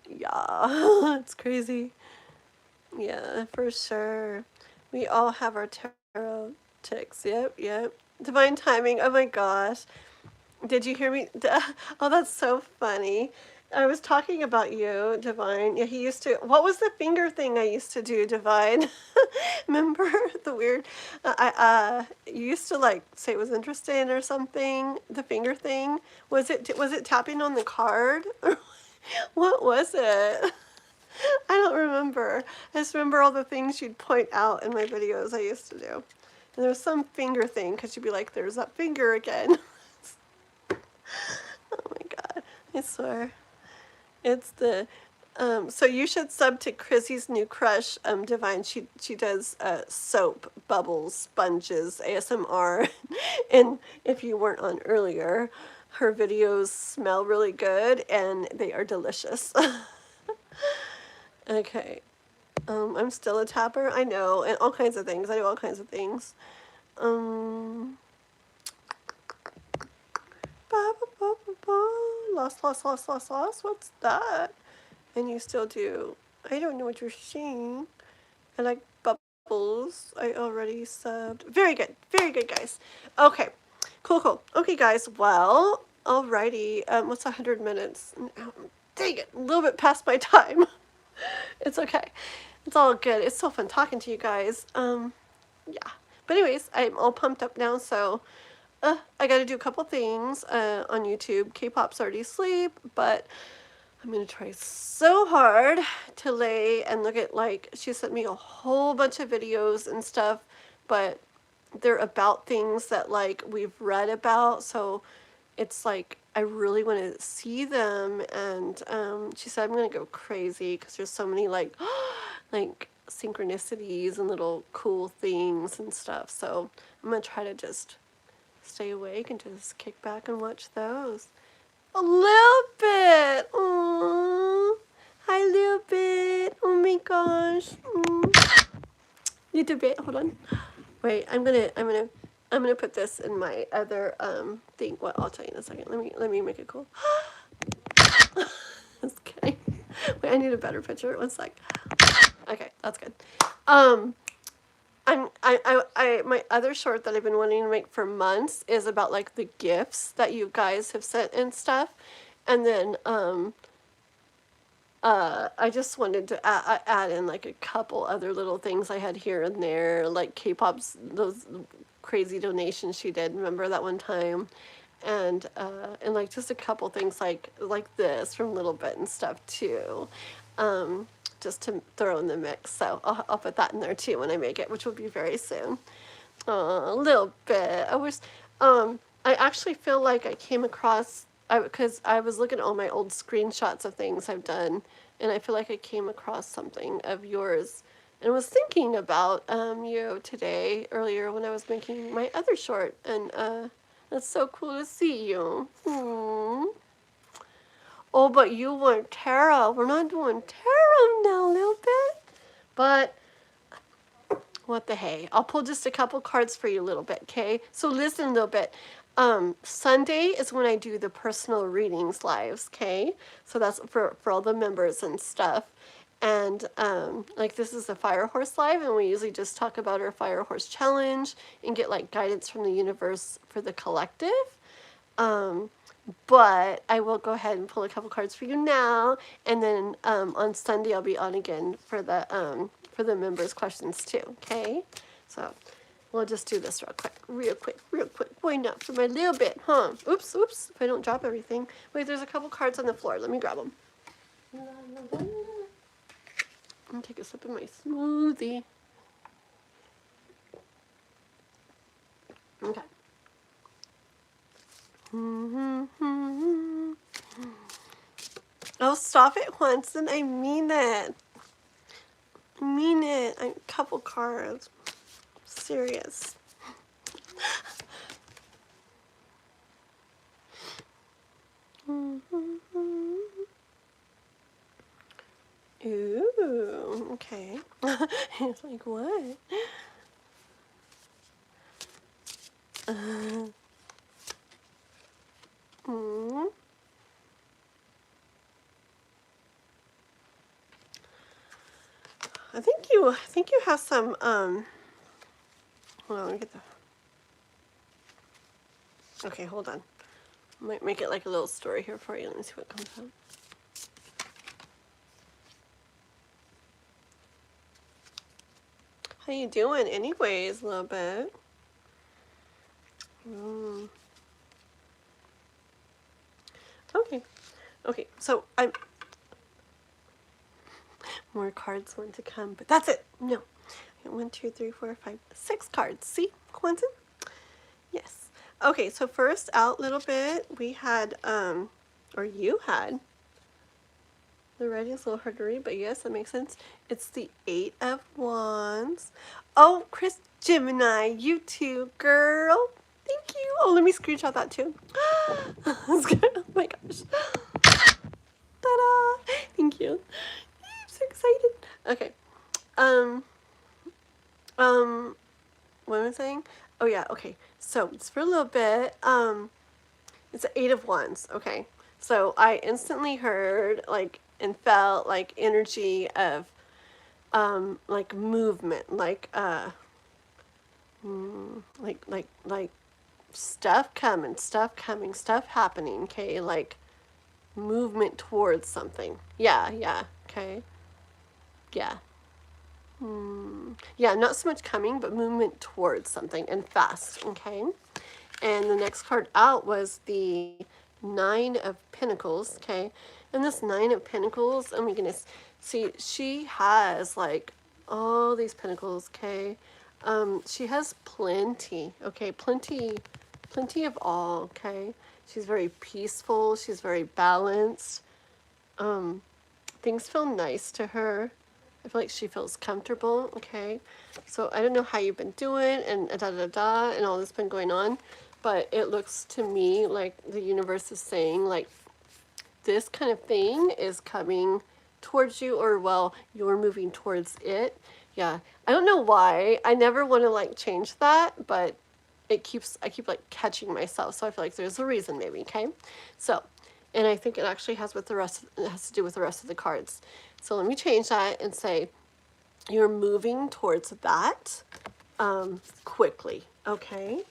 yeah, it's crazy. Yeah, for sure. We all have our tarot ticks. Yep, yep. Divine timing. Oh my gosh. Did you hear me? Oh, that's so funny. I was talking about you, Divine. Yeah, he used to. What was the finger thing I used to do, Divine? Remember the weird? You used to like say it was interesting or something. The finger thing. Was it tapping on the card? What was it? I don't remember. I just remember all the things you'd point out in my videos I used to do. And there was some finger thing, because you'd be like, there's that finger again. Oh my God, I swear. It's the, so you should sub to Chrissy's new crush, Divine. She does soap, bubbles, sponges, ASMR. And if you weren't on earlier, her videos smell really good and they are delicious. Okay. I'm still a tapper. I know, and all kinds of things. I do all kinds of things. Lost. What's that? And you still do. I don't know what you're saying. I like bubbles. I already subbed. Very good. Very good, guys. Okay. Cool. Okay, guys. Well, alrighty. What's 100 minutes? Dang it. A little bit past my time. It's okay. It's all good. It's so fun talking to you guys. Yeah. But anyways, I'm all pumped up now, so I gotta do a couple things on YouTube. K-pop's already asleep, but I'm gonna try so hard to lay and look at, like, she sent me a whole bunch of videos and stuff, but they're about things that, like, we've read about, so it's like I really want to see them. And she said I'm gonna go crazy because there's so many, like like synchronicities and little cool things and stuff, so I'm gonna try to just stay awake and just kick back and watch those. A little bit. Aww. Hi, little bit. Oh my gosh. Little bit. Hold on. Wait, I'm gonna put this in my other thing. Well, I'll tell you in a second. Let me make it cool. Just kidding. Wait, I need a better picture. 1 sec. Okay, that's good. My other short that I've been wanting to make for months is about, like, the gifts that you guys have sent and stuff, and then I just wanted to add in, like, a couple other little things I had here and there, like K-pop's, those crazy donations she did. Remember that one time? And like just a couple things like this from Little Bit and stuff too, just to throw in the mix. So I'll put that in there too when I make it, which will be very soon. A little bit. I wish. I actually feel like I came across, because I was looking at all my old screenshots of things I've done, and I feel like I came across something of yours, and was thinking about you today earlier when I was making my other short, and that's so cool to see you. Oh, but you want tarot. We're not doing tarot now, little bit. But what the hey? I'll pull just a couple cards for you a little bit, okay? So listen a little bit. Sunday is when I do the personal readings lives, okay? So that's for all the members and stuff. And like, this is a Fire Horse live, and we usually just talk about our Fire Horse challenge and get, like, guidance from the universe for the collective. But I will go ahead and pull a couple cards for you now, and then on Sunday I'll be on again for the members' questions too. Okay, so we'll just do this real quick. Why not for my little bit, huh? Oops. If I don't drop everything. Wait, there's a couple cards on the floor. Let me grab them. I'm gonna take a sip of my smoothie. Okay. Oh, stop it once and I mean it. I mean it. A couple cards. Serious. Ooh, okay. It's like, what? I think you have some, hold on, let me get the, okay, hold on. Might make it like a little story here for you. Let me see what comes out. How you doing anyways, a little bit? Okay, so I'm, more cards want to come, but that's it. No. 1, 2, 3, 4, 5, 6 cards. See, Quentin? Yes. Okay, so first out, little bit, we had, or you had, the red is a little hard to read, but yes, that makes sense. It's the 8 of Wands. Oh, Chris Gemini, you too, girl. Thank you. Oh, let me screenshot that too. That's good. Oh my gosh. Ta-da! Thank you. I'm so excited. Okay. What am I saying? Oh yeah, okay. So it's for a little bit. It's the 8 of Wands. Okay. So I instantly heard, like, and felt like energy of like movement, like stuff coming, stuff happening, okay? Like movement towards something. Yeah, okay. Yeah. Yeah, not so much coming, but movement towards something, and fast, okay? And the next card out was the Nine of Pentacles, okay? And this Nine of Pentacles, oh my goodness, see, she has like all these pentacles, okay? She has plenty, okay? Plenty of all, okay? She's very peaceful, she's very balanced. Things feel nice to her. I feel like she feels comfortable, okay? So I don't know how you've been doing and da-da-da and all this been going on, but it looks to me like the universe is saying like this kind of thing is coming towards you, or well, you're moving towards it. Yeah, I don't know why. I never want to like change that, but I keep like catching myself, so I feel like there's a reason maybe, okay? So, and I think it actually has with it has to do with the rest of the cards. So let me change that and say you're moving towards that quickly, okay?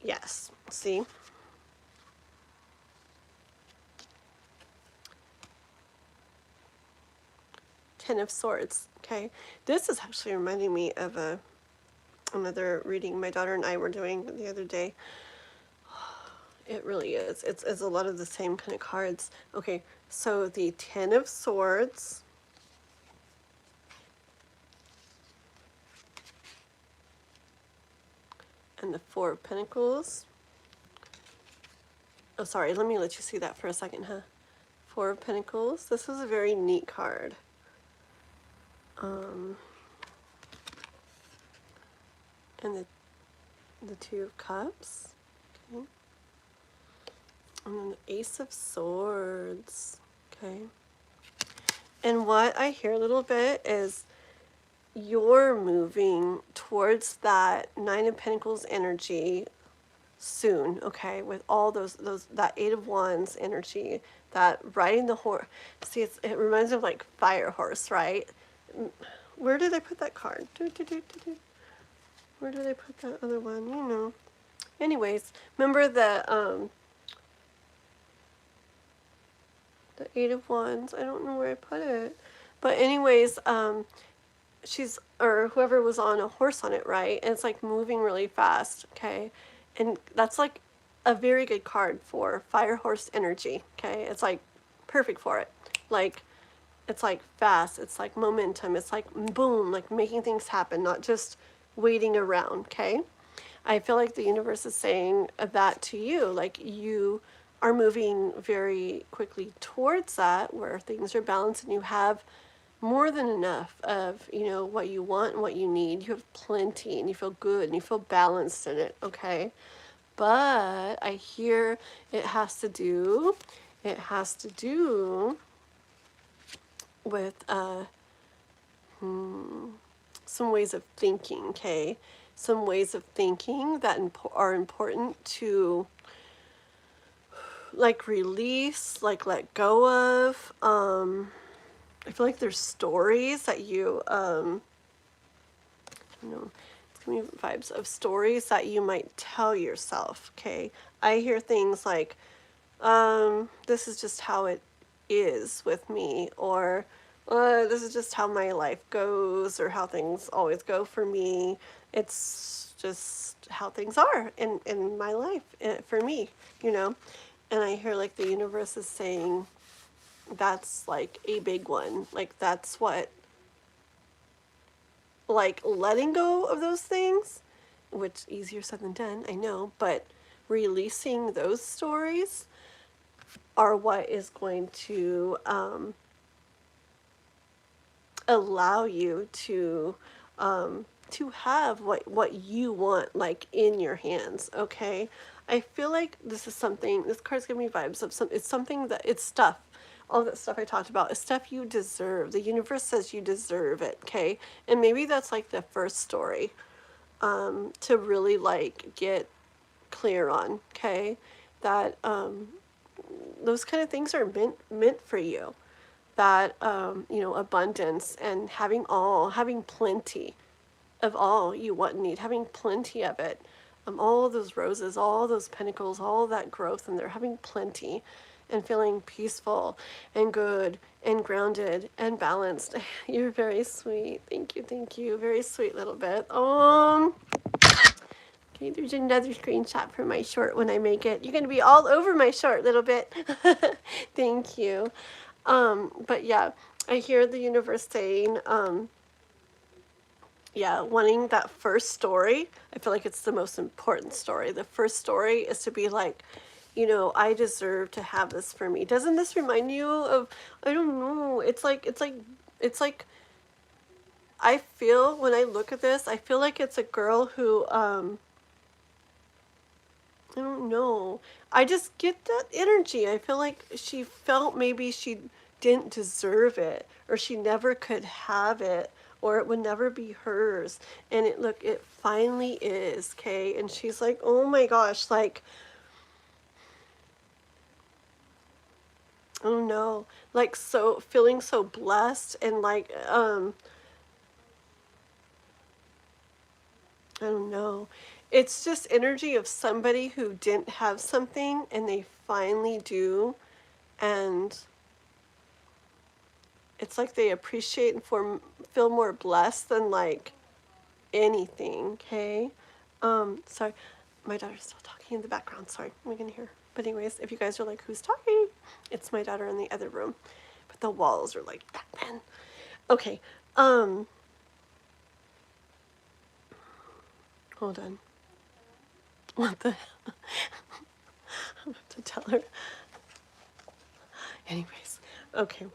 Yes, see? Ten of Swords, okay? This is actually reminding me of another reading my daughter and I were doing the other day. It really is. It's a lot of the same kind of cards. Okay, so the Ten of Swords. And the Four of Pentacles. Oh, sorry, let me let you see that for a second, huh? Four of Pentacles. This is a very neat card. And the Two of Cups. Okay. And then the Ace of Swords. Okay. And what I hear a little bit is you're moving towards that Nine of Pentacles energy soon, okay, with all those that Eight of Wands energy, that riding the horse. See, it reminds me of like Fire Horse, right? Where did I put that card? Where did I put that other one? You know. Anyways, remember the Eight of Wands. I don't know where I put it, but anyways, she's, or whoever was on a horse on it, right? And it's like moving really fast, okay? And that's like a very good card for Fire Horse energy, okay? It's like perfect for it. Like, it's like fast, it's like momentum, it's like boom, like making things happen, not just waiting around, okay? I feel like the universe is saying that to you, like you are moving very quickly towards that where things are balanced and you have more than enough of, you know, what you want and what you need. You have plenty and you feel good and you feel balanced in it, okay? But I hear it has to do with some ways of thinking, okay? Some ways of thinking that are important to like release, like let go of. I feel like there's stories that you, you know, it's giving me vibes of stories that you might tell yourself, okay? I hear things like, this is just how it is with me, or this is just how my life goes, or how things always go for me. It's just how things are in my life, for me, you know? And I hear like the universe is saying, that's like a big one. Like that's what, like letting go of those things, which easier said than done, I know, but releasing those stories are what is going to allow you to have what you want like in your hands, okay? I feel like this card's giving me vibes of it's something that it's stuff. All that stuff I talked about is stuff you deserve. The universe says you deserve it, okay? And maybe that's like the first story to really like get clear on, okay? That those kind of things are meant for you. That you know, abundance and having plenty of all you want and need, having plenty of it. All those roses, all those pentacles, all that growth, and they're having plenty and feeling peaceful and good and grounded and balanced. You're very sweet. Thank you. Very sweet little bit. Okay, there's another screenshot for my short when I make it. You're going to be all over my short little bit. Thank you. But yeah, I hear the universe saying, yeah, wanting that first story. I feel like it's the most important story. The first story is to be like, I deserve to have this for me. Doesn't this remind you of, I don't know, it's like, I feel when I look at this, I feel like it's a girl who, I don't know. I just get that energy. I feel like she felt maybe she didn't deserve it, or she never could have it, or it would never be hers. And it finally is, okay? And she's like, oh my gosh, like, I don't know, like, so feeling so blessed, and like, I don't know. It's just energy of somebody who didn't have something and they finally do, and it's like they appreciate and feel more blessed than like anything, okay? Sorry, my daughter's still talking in the background. Sorry, I'm gonna hear. But anyways, if you guys are like, who's talking? It's my daughter in the other room. But the walls are like that thin. Okay, hold on. What the hell? I have to tell her. Anyways, okay.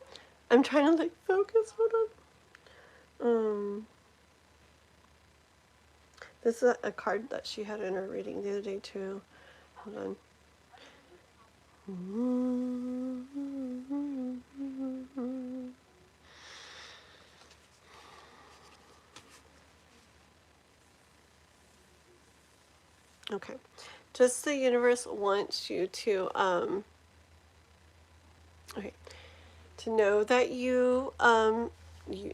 I'm trying to like focus. Hold on. This is a card that she had in her reading the other day too. Hold on. Okay. Just the universe wants you to okay, to know that you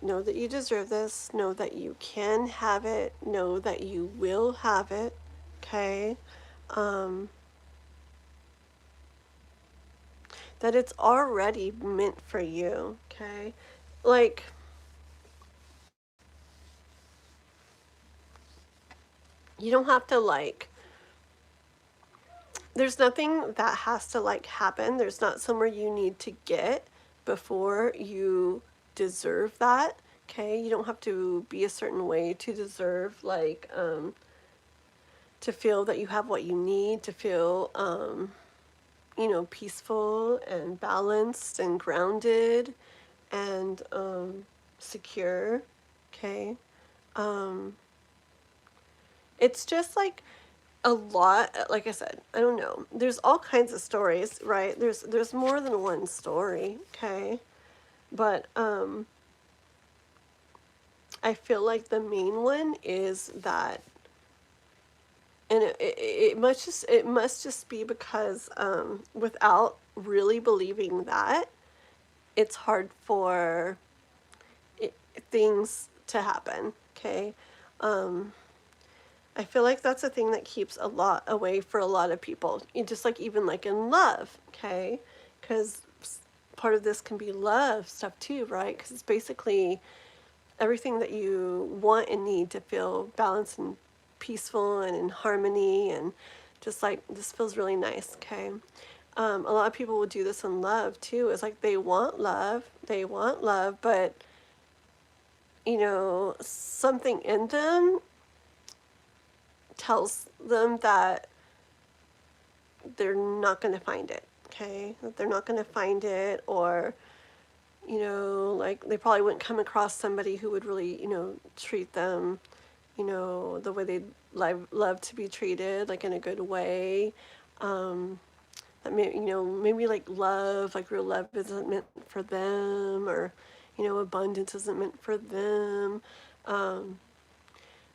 know that you deserve this, know that you can have it, know that you will have it, okay? That it's already meant for you, okay? Like, you don't have to like, there's nothing that has to like happen. There's not somewhere you need to get before you deserve that, okay? You don't have to be a certain way to deserve, like, to feel that you have what you need, to feel, peaceful and balanced and grounded and secure, okay? It's just like a lot, like I said, I don't know. There's all kinds of stories, right? There's more than one story, okay? But I feel like the main one is that, and it must just be because without really believing that, it's hard for things to happen, okay? I feel like that's a thing that keeps a lot away for a lot of people. Just like even like in love, okay? Because part of this can be love stuff too, right? Because it's basically everything that you want and need to feel balanced and peaceful and in harmony, and just like this feels really nice, okay? A lot of people will do this in love too. It's like they want love, but something in them tells them that they're not going to find it, okay? That they're not going to find it, or, like they probably wouldn't come across somebody who would really, treat them, the way they'd love to be treated, like in a good way. That maybe like love, like real love isn't meant for them, or, abundance isn't meant for them.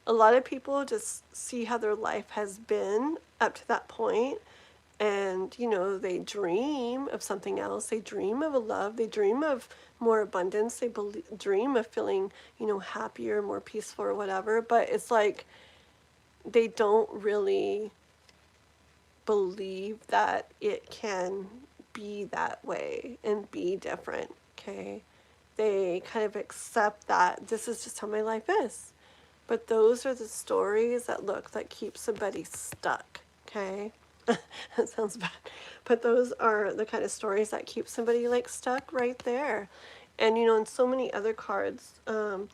A lot of people just see how their life has been up to that point, and they dream of something else. They dream of a love, they dream of more abundance, they dream of feeling happier, more peaceful, or whatever, but it's like they don't really believe that it can be that way and be different, okay? They kind of accept that this is just how my life is. But those are the stories that keep somebody stuck, okay? That sounds bad. But those are the kind of stories that keep somebody like stuck right there. And in so many other cards, the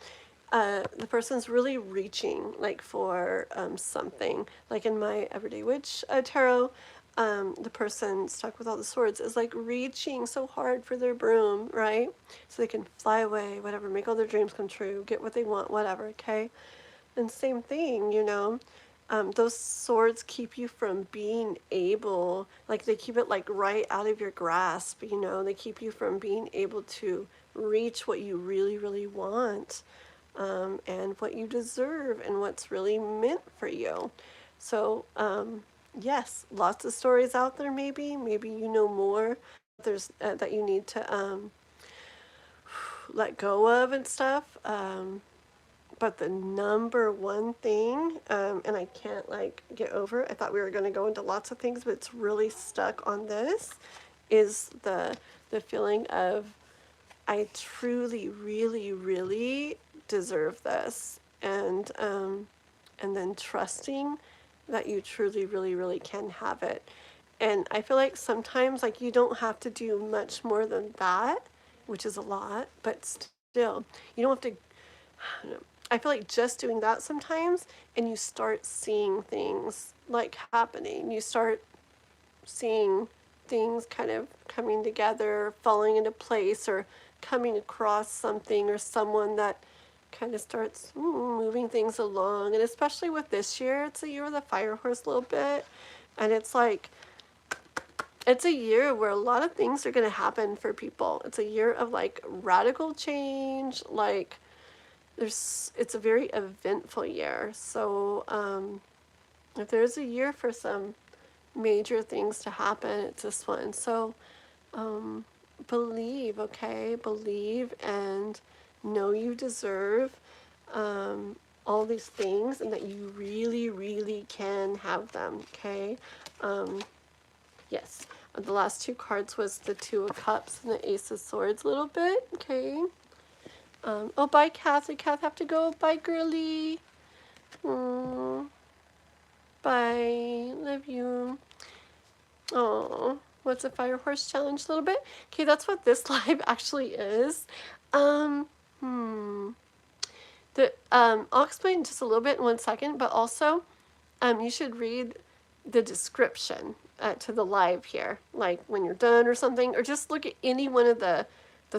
person's really reaching like for something. Like in my Everyday Witch tarot, the person stuck with all the swords is like reaching so hard for their broom, right? So they can fly away, whatever, make all their dreams come true, get what they want, whatever, okay? And same thing, those swords keep you from being able, like they keep it like right out of your grasp, they keep you from being able to reach what you really, really want, and what you deserve and what's really meant for you. So, yes, lots of stories out there, maybe you know more there's that you need to let go of and stuff. But the number one thing, and I can't like get over it, I thought we were going to go into lots of things, but it's really stuck on this, is the feeling of I truly, really, really deserve this, and then trusting that you truly, really, really can have it. And I feel like sometimes like you don't have to do much more than that, which is a lot, but still, you don't have to. I feel like just doing that sometimes, and you start seeing things like happening. You start seeing things kind of coming together, falling into place, or coming across something or someone that kind of starts moving things along. And especially with this year, it's a year of the fire horse a little bit. And it's like, it's a year where a lot of things are going to happen for people. It's a year of like radical change, like it's a very eventful year. So if there's a year for some major things to happen, it's this one. So believe, okay? Believe and know you deserve all these things, and that you really, really can have them, okay? Yes. The last two cards was the Two of Cups and the Ace of Swords a little bit, okay? Oh, bye, Kath. Did Kath have to go? Bye, girly. Aww. Bye. Love you. Oh, what's a fire horse challenge a little bit? Okay, that's what this live actually is. Um, hmm. I'll explain just a little bit in 1 second, but also, you should read the description to the live here, like when you're done or something, or just look at any one of the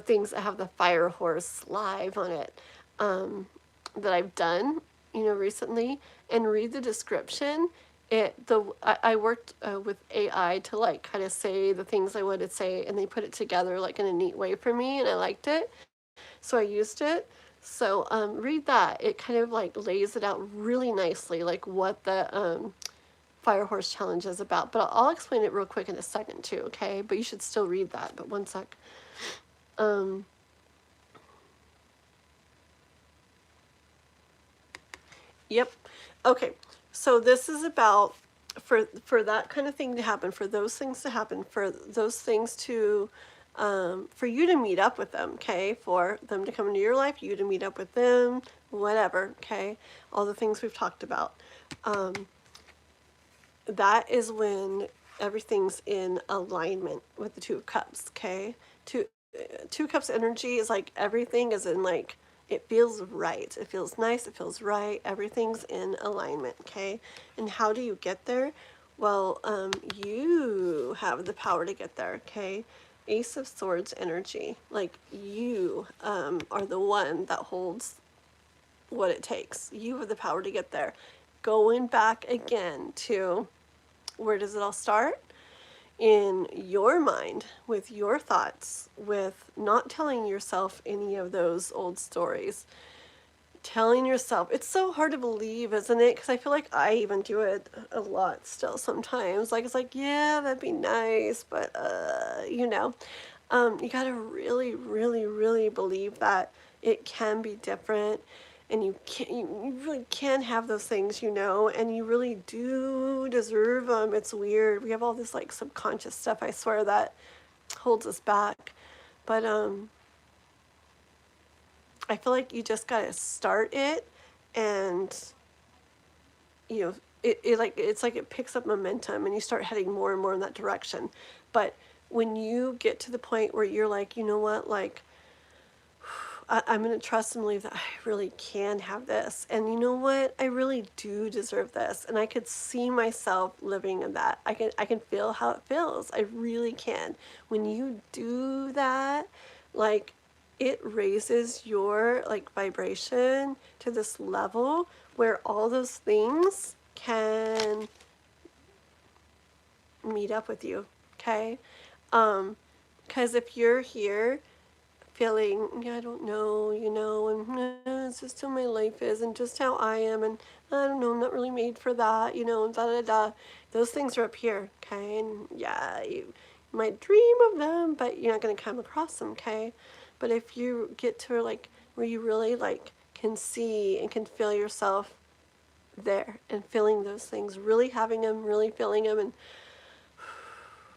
things that have the fire horse live on it, that I've done, recently, and read the description. I worked with AI to like kind of say the things I wanted to say, and they put it together like in a neat way for me, and I liked it, so I used it. So read that. It kind of like lays it out really nicely, like what the Fire Horse Challenge is about. But I'll explain it real quick in a second too, okay? But you should still read that. But 1 sec. Yep. Okay. So this is about for that kind of thing to happen, for those things to happen, for those things to for you to meet up with them, okay? For them to come into your life, you to meet up with them, whatever, okay? All the things we've talked about. That is when everything's in alignment with the Two of Cups, okay? Two Cups energy is like everything is in like, it feels right. It feels nice. It feels right. Everything's in alignment, okay? And how do you get there? Well, you have the power to get there, okay? Ace of Swords energy. Like you are the one that holds what it takes. You have the power to get there. Going back again to where does it all start? In your mind, with your thoughts, with not telling yourself any of those old stories. Telling yourself, it's so hard to believe, isn't it? Because I feel like I even do it a lot still sometimes. Like, it's like, yeah, that'd be nice, but, you gotta really, really, really believe that it can be different, and you really can have those things, and you really do deserve them. It's weird. We have all this like subconscious stuff, I swear, that holds us back. But I feel like you just gotta start it and it's like it picks up momentum and you start heading more and more in that direction. But when you get to the point where you're like, you know what, like I'm going to trust and believe that I really can have this. And you know what? I really do deserve this. And I could see myself living in that. I can feel how it feels. I really can. When you do that, like it raises your like vibration to this level where all those things can meet up with you. Okay? Because if you're here feeling, yeah, I don't know, and it's just how my life is and just how I am, and I don't know, I'm not really made for that, and da da da. Those things are up here, okay? And yeah, you might dream of them, but you're not going to come across them, okay? But if you get to like where you really like can see and can feel yourself there and feeling those things, really having them, really feeling them, and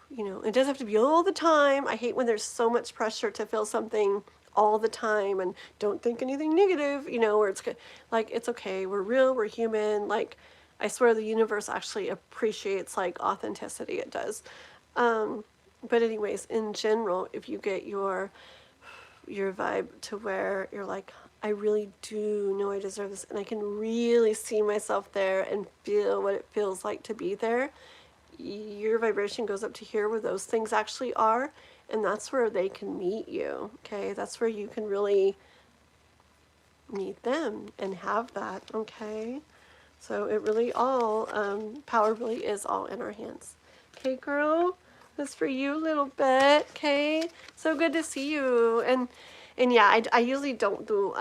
it doesn't have to be all the time. I hate when there's so much pressure to feel something all the time and don't think anything negative, where it's good. Like, it's okay. We're real. We're human. Like, I swear the universe actually appreciates like authenticity. It does. But anyways, in general, if you get your vibe to where you're like, I really do know I deserve this, and I can really see myself there and feel what it feels like to be there, your vibration goes up to here where those things actually are, and that's where they can meet you. Okay, that's where you can really meet them and have that. Okay, so it really all power really is all in our hands. Okay, girl, that's for you a little bit. Okay, so good to see you. And yeah, I usually don't do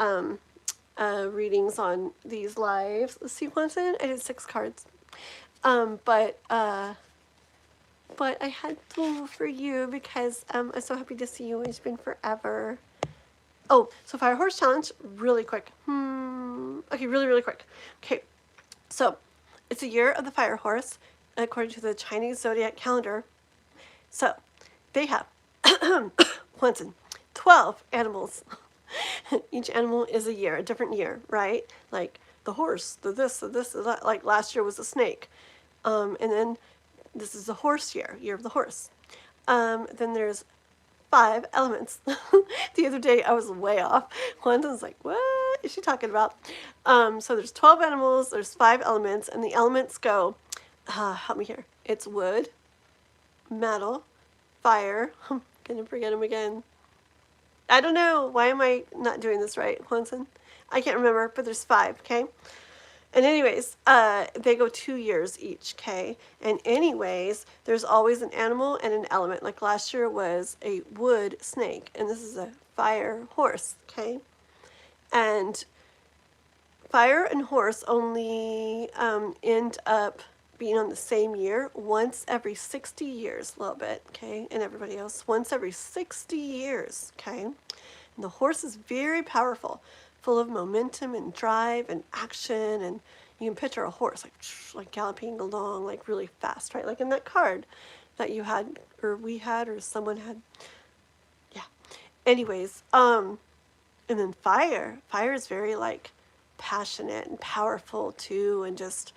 readings on these lives. Let's see, once I did 6 cards. But I had to for you because I'm so happy to see you. It's been forever. Oh, so Fire Horse Challenge, really quick. Okay, really, really quick. Okay, so it's a year of the Fire Horse according to the Chinese zodiac calendar. So they have 12 animals. Each animal is a year, a different year, right? Like the horse, the this, the this, the that. Like last year was a snake. And then this is the horse year of the horse. Then there's 5 elements. The other day I was way off. Quantum's like, what is she talking about? So there's 12 animals, there's 5 elements, and the elements go, help me here. It's wood, metal, fire. I'm gonna forget them again. I don't know. Why am I not doing this right, Quantum? I can't remember, but there's 5, okay? And anyways, they go 2 years each, okay? And anyways, there's always an animal and an element. Like last year was a wood snake, and this is a fire horse, okay? And fire and horse only end up being on the same year once every 60 years, a little bit, okay? And everybody else, once every 60 years, okay? And the horse is very powerful, full of momentum and drive and action, and you can picture a horse like galloping along like really fast, right? Like in that card that you had, or we had, or someone had. Yeah. Anyways, and then fire is very like passionate and powerful too, and just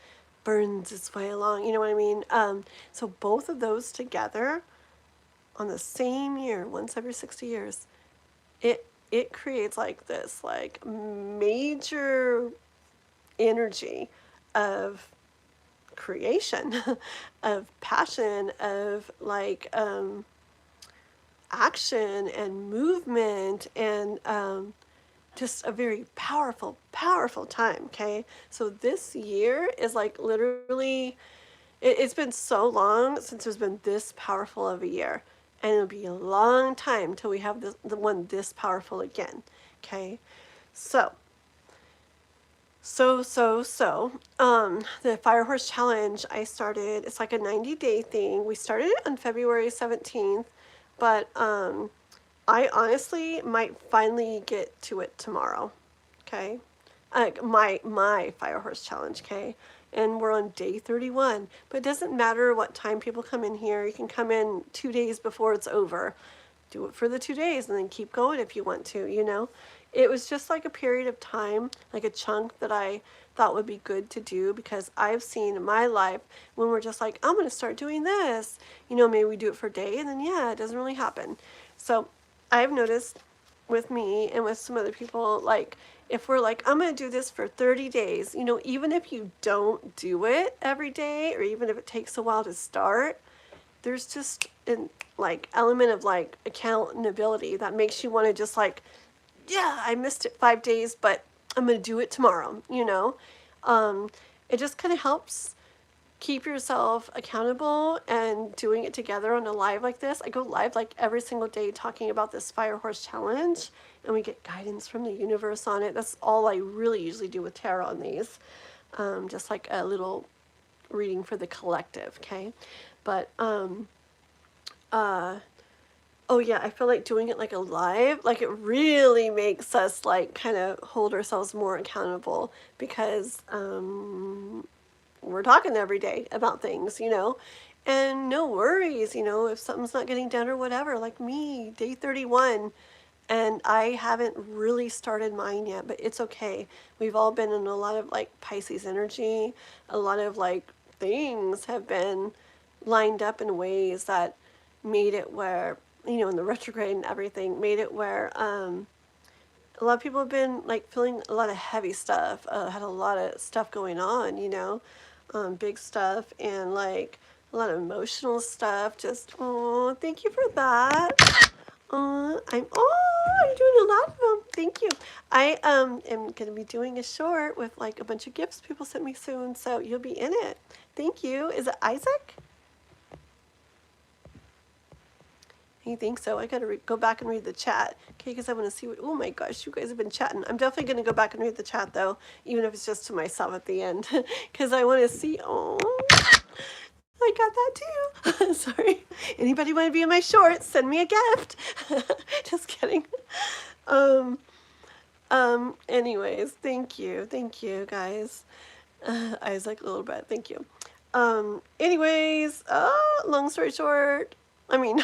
burns its way along. You know what I mean? So both of those together on the same year, once every 60 years, it creates like this like major energy of creation, of passion, of like action and movement, and just a very powerful time. Okay, so this year is like literally it's been so long since there's been this powerful of a year, and it'll be a long time till we have the one this powerful again. Okay, so the Fire Horse Challenge I started, it's like a 90-day thing. We started it on February 17th, but I honestly might finally get to it tomorrow. Okay, like my Fire Horse Challenge. Okay, and we're on day 31, but it doesn't matter what time people come in here. You can come in 2 days before it's over. Do it for the 2 days and then keep going if you want to, it was just like a period of time, like a chunk that I thought would be good to do, because I've seen in my life when we're just like, I'm going to start doing this, maybe we do it for a day and then, yeah, it doesn't really happen. So I've noticed with me and with some other people, like, if we're like, I'm going to do this for 30 days, even if you don't do it every day, or even if it takes a while to start, there's just an like element of like accountability that makes you want to just like, yeah, I missed it 5 days, but I'm going to do it tomorrow. Um, it just kind of helps keep yourself accountable, and doing it together on a live like this. I go live like every single day talking about this Fire Horse Challenge, and we get guidance from the universe on it. That's all I really usually do with tarot on these. Just like a little reading for the collective, okay? But oh yeah, I feel like doing it like a live, like it really makes us like kind of hold ourselves more accountable, because we're talking every day about things, and no worries, if something's not getting done or whatever. Like me, day 31, and I haven't really started mine yet, but it's okay. We've all been in a lot of like Pisces energy. A lot of like things have been lined up in ways that made it where, in the retrograde and everything, made it where a lot of people have been like feeling a lot of heavy stuff, had a lot of stuff going on, big stuff, and like a lot of emotional stuff. Just, oh, thank you for that. I'm doing a lot of them. Thank you. I am gonna be doing a short with like a bunch of gifts people sent me soon, so you'll be in it. Thank you. Is it Isaac? You think so? I gotta go back and read the chat, okay? Because I want to see what. Oh my gosh, you guys have been chatting. I'm definitely gonna go back and read the chat though, even if it's just to myself at the end, because I want to see. Oh, I got that too. Sorry. Anybody want to be in my shorts? Send me a gift. Just kidding. Anyways, thank you guys. Isaac, a little bit. Thank you. Anyways, long story short. I mean,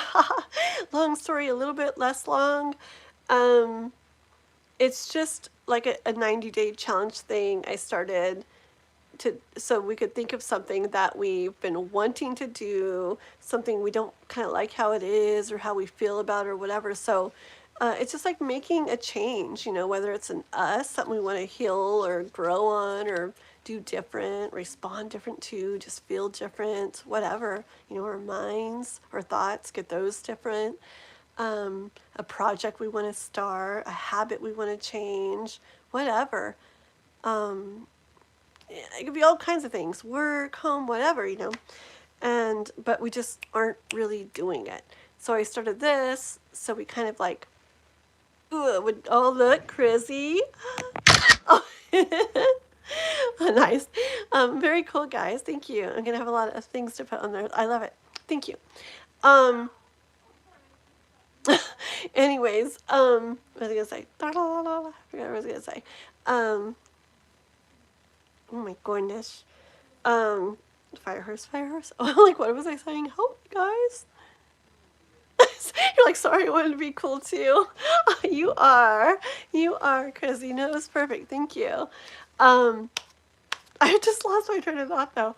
long story a little bit less long. It's just like a 90-day challenge thing I started so we could think of something that we've been wanting to do, something we don't kind of like how it is or how we feel about it or whatever. So it's just like making a change, whether it's in us, something we want to heal or grow on or do different, respond different to, just feel different, whatever, our minds, our thoughts, get those different. A project we want to start, a habit we want to change, whatever. It could be all kinds of things, work, home, whatever, but we just aren't really doing it. So I started this, so we kind of like, would all look crazy. Oh. Nice. Very cool, guys. Thank you. I'm gonna have a lot of things to put on there. I love it. Thank you. Anyways, what was I gonna say? I forgot what I was gonna say. Oh my goodness. Fire horse. Oh, like, what was I saying? Help me, guys. You're like, sorry, I wanted to be cool too. You are, Chrissy. No, it was perfect. Thank you. I just lost my train of thought though.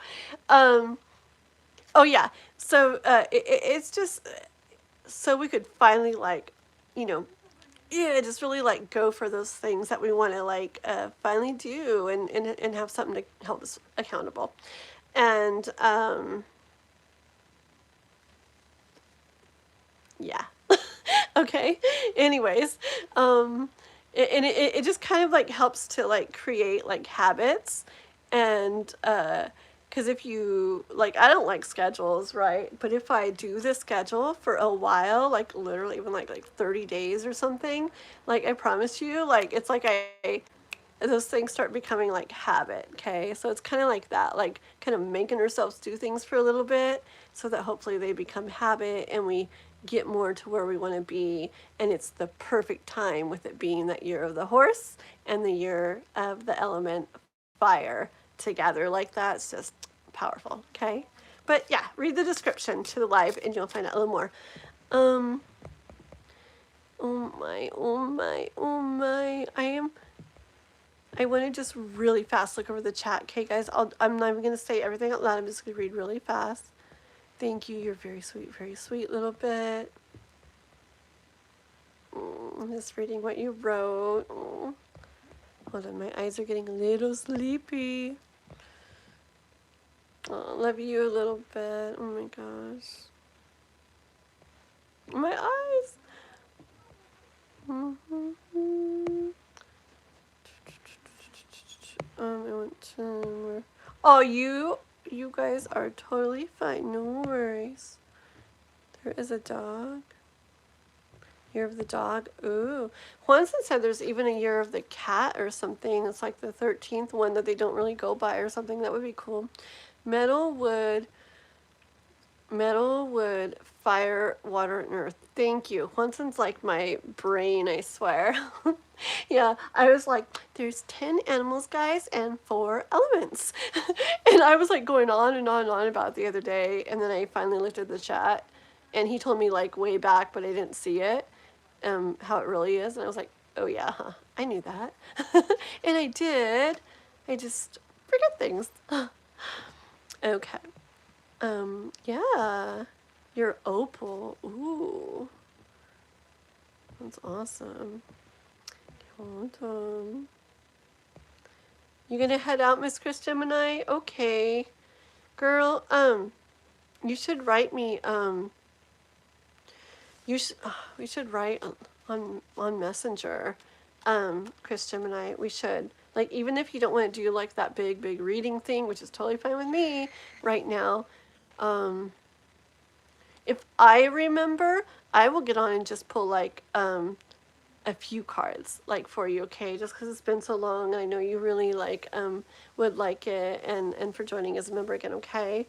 Oh yeah. So it's just so we could finally like, yeah, just really like go for those things that we want to like finally do, and have something to help us accountable. And yeah. Okay. Anyways, and it just kind of like helps to like create like habits, and because if you like, I don't like schedules, right? But if I do this schedule for a while, like literally even like 30 days or something, like I promise you, like it's like those things start becoming like habit, okay? So it's kind of like that, like kind of making ourselves do things for a little bit so that hopefully they become habit and we get more to where we want to be. And it's the perfect time, with it being that year of the horse and the year of the element fire together like that. It's just powerful, okay? But yeah, read the description to the live and you'll find out a little more. Oh my, oh my, oh my. I want to just really fast look over the chat. Okay, guys, I'm not even going to say everything out loud. I'm just going to read really fast. Thank you. You're very sweet little bit. I'm just reading what you wrote. Oh. Hold on, my eyes are getting a little sleepy. Oh, love you a little bit. Oh my gosh. My eyes. I went to. Oh, you guys are totally fine. No worries. There is a dog. Year of the dog. Ooh. Juanson said there's even a year of the cat or something. It's like the 13th one that they don't really go by or something. That would be cool. Metal, wood, fire, water, and earth. Thank you. Juanson's like my brain, I swear. Yeah, I was like, there's 10 animals, guys, and 4 elements. And I was like going on and on and on about it the other day. And then I finally looked at the chat and he told me like way back, but I didn't see it. How it really is, and I was like, oh yeah, huh, I knew that. And I did. I just forget things. Okay. Yeah, your opal. Ooh, that's awesome. Hold on. You gonna head out, Miss Chris Gemini? Okay, girl. You should write me. We should write on Messenger, Chris Gemini. We should, like, even if you don't want to do like that big reading thing, which is totally fine with me right now. If I remember, I will get on and just pull like a few cards like for you, okay? Just because it's been so long, I know you really like would like it, and for joining as a member again, okay?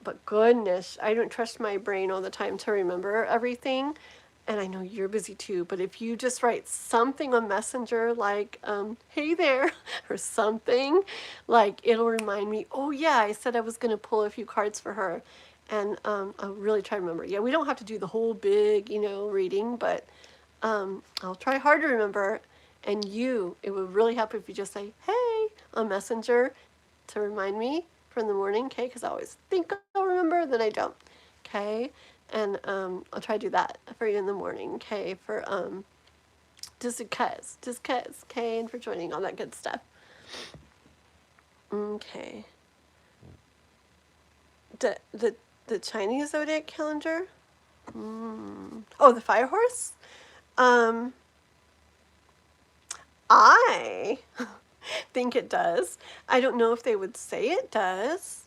But goodness, I don't trust my brain all the time to remember everything. And I know you're busy too, but if you just write something on Messenger like, hey there, or something, like it'll remind me, oh yeah, I said I was going to pull a few cards for her. And I'll really try to remember. Yeah, we don't have to do the whole big, reading, but I'll try hard to remember. And it would really help if you just say, hey, on Messenger to remind me from the morning, okay? Because I always think I'll remember, then I don't, okay? And I'll try to do that for you in the morning, okay? For just because, okay? And for joining, all that good stuff. Okay. The Chinese zodiac calendar. Oh, the fire horse. I think it does. I don't know if they would say it does,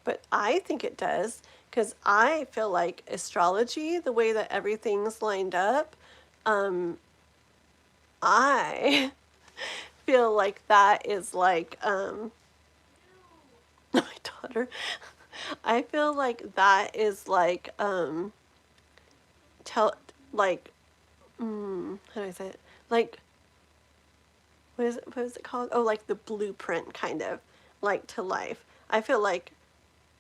but I think it does, because I feel like astrology, the way that everything's lined up, I feel like that is like my daughter. I feel like that is like tell like how do I say it? Like what is it called? Oh, like the blueprint kind of, like, to life. I feel like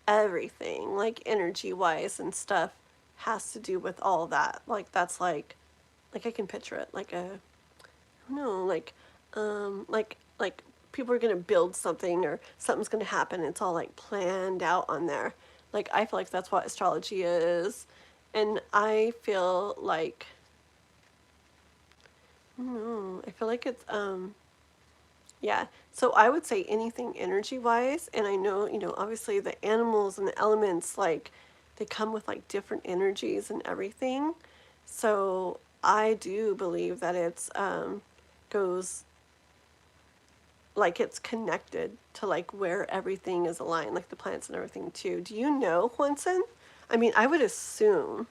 everything, like energy wise and stuff, has to do with all that. Like that's like I can picture it like a, I don't know, like people are gonna build something or something's gonna happen. It's all like planned out on there. Like I feel like that's what astrology is, and I feel like I don't know. I feel like it's yeah. So I would say anything energy wise, and I know, obviously the animals and the elements, like they come with like different energies and everything. So I do believe that it's goes like it's connected to like where everything is aligned, like the planets and everything too. Do you know, Juanson? I mean, I would assume.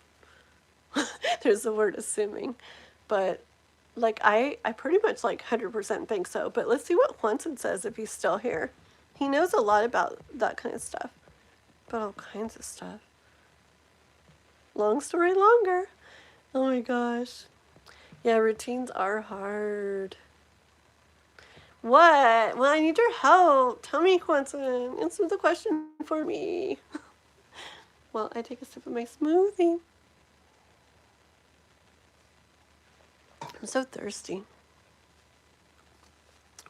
There's the word assuming, but like I pretty much like 100% think so. But let's see what Juanson says if he's still here. He knows a lot about that kind of stuff, about all kinds of stuff. Long story longer. Oh my gosh. Yeah, routines are hard. What? Well, I need your help. Tell me, Juanson. Answer the question for me. Well, I take a sip of my smoothie. I'm so thirsty.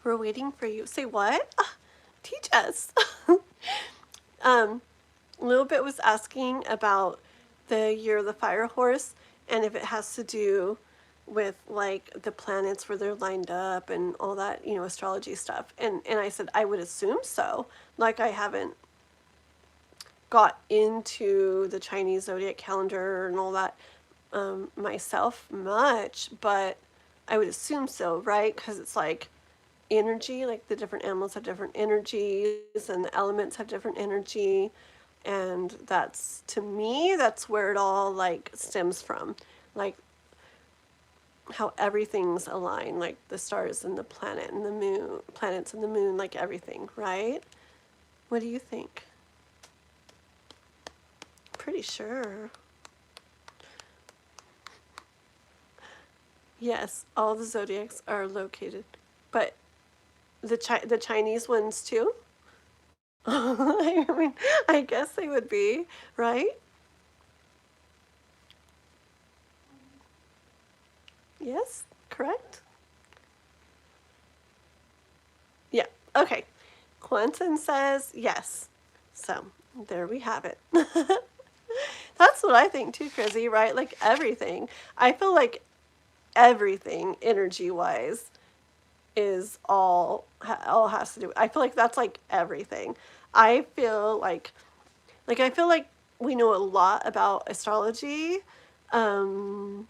We're waiting for you. Say what? Teach us. A little bit was asking about the year of the fire horse and if it has to do with like the planets where they're lined up and all that, you know, astrology stuff. And I said I would assume so. Like I haven't got into the Chinese zodiac calendar and all that myself much, but I would assume so, right? Because it's like energy, like the different animals have different energies and the elements have different energy, and that's, to me, that's where it all like stems from, like how everything's aligned, like the stars and the planet and the moon, planets and the moon, like everything, right? What do you think? Pretty sure. Yes, all the zodiacs are located, but the Chinese ones too. I mean, I guess they would be, right? Yes, correct? Yeah, okay. Quentin says yes. So, there we have it. That's what I think too, Chrissy, right? Like everything. I feel like everything energy-wise is all has to do. I feel like that's like everything. I feel like I feel like we know a lot about astrology. You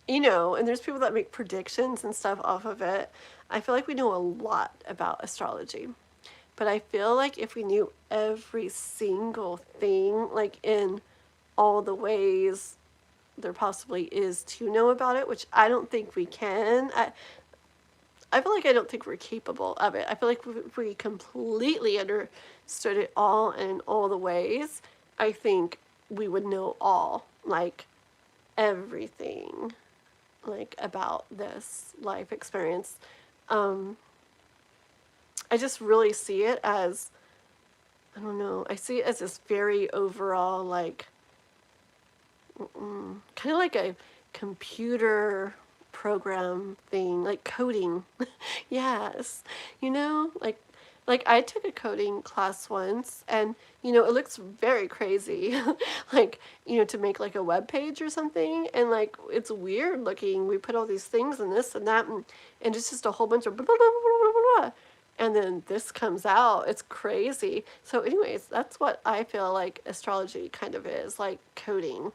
know, and there's people that make predictions and stuff off of it. I feel like we know a lot about astrology. But I feel like if we knew every single thing, like in all the ways there possibly is to know about it, which I don't think we can. I feel like I don't think we're capable of it. I feel like if we completely understood it all in all the ways, I think we would know all, like everything, like about this life experience. I just really see it as, I don't know, I see it as this very overall, like, kind of like a computer program thing, like coding. Yes, you know, like I took a coding class once, and you know it looks very crazy, like, you know, to make like a web page or something, and like it's weird looking. We put all these things and this and that, and it's just a whole bunch of blah, blah, blah, blah, blah, blah. And then this comes out. It's crazy. So anyways, that's what I feel like astrology kind of is, like coding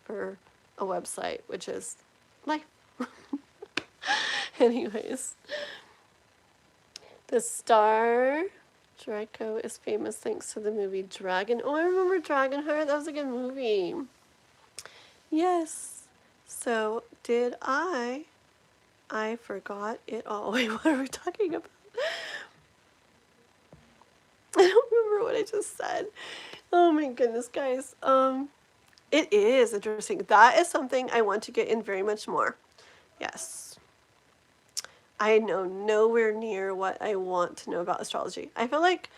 for a website, which is life. Anyways, the star Draco is famous thanks to the movie Dragon. Oh, I remember Dragonheart. That was a good movie. Yes. So did I forgot it all. Wait, what are we talking about? I don't remember what I just said. Oh my goodness, guys. It is interesting. That is something I want to get in very much more. Yes. I know nowhere near what I want to know about astrology. I feel like,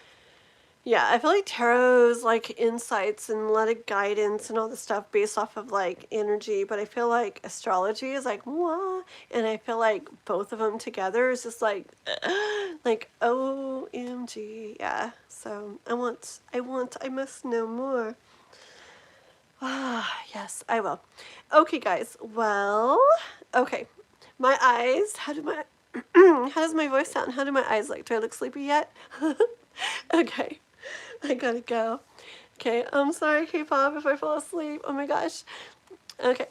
yeah, I feel like tarot's like insights and a lot of guidance and all this stuff based off of like energy, but I feel like astrology is like, wah, and I feel like both of them together is just like OMG, yeah. So I must know more. Ah, yes, I will. Okay, guys. Well, okay. My eyes, how does my voice sound? How do my eyes look? Do I look sleepy yet? Okay. I gotta go. Okay, I'm sorry, K-pop, if I fall asleep. Oh my gosh. Okay.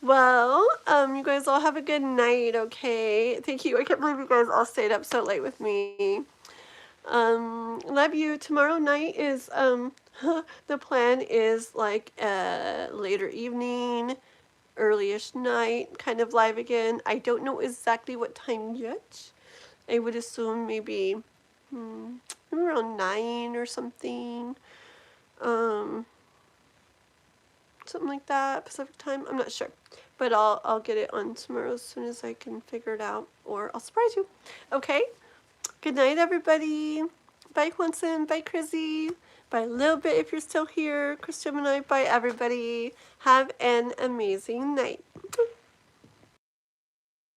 Well, you guys all have a good night, okay? Thank you. I can't believe you guys all stayed up so late with me. Love you. Tomorrow night is, the plan is like a later evening, early-ish night, kind of live again. I don't know exactly what time yet. I would assume maybe around 9 or something. Something like that, Pacific time. I'm not sure. But I'll get it on tomorrow as soon as I can figure it out, or I'll surprise you. Okay? Good night, everybody. Bye, Quinson. Bye, Chrissy. Bye, Little Bit, if you're still here. Chris Gemini. Bye, everybody. Have an amazing night.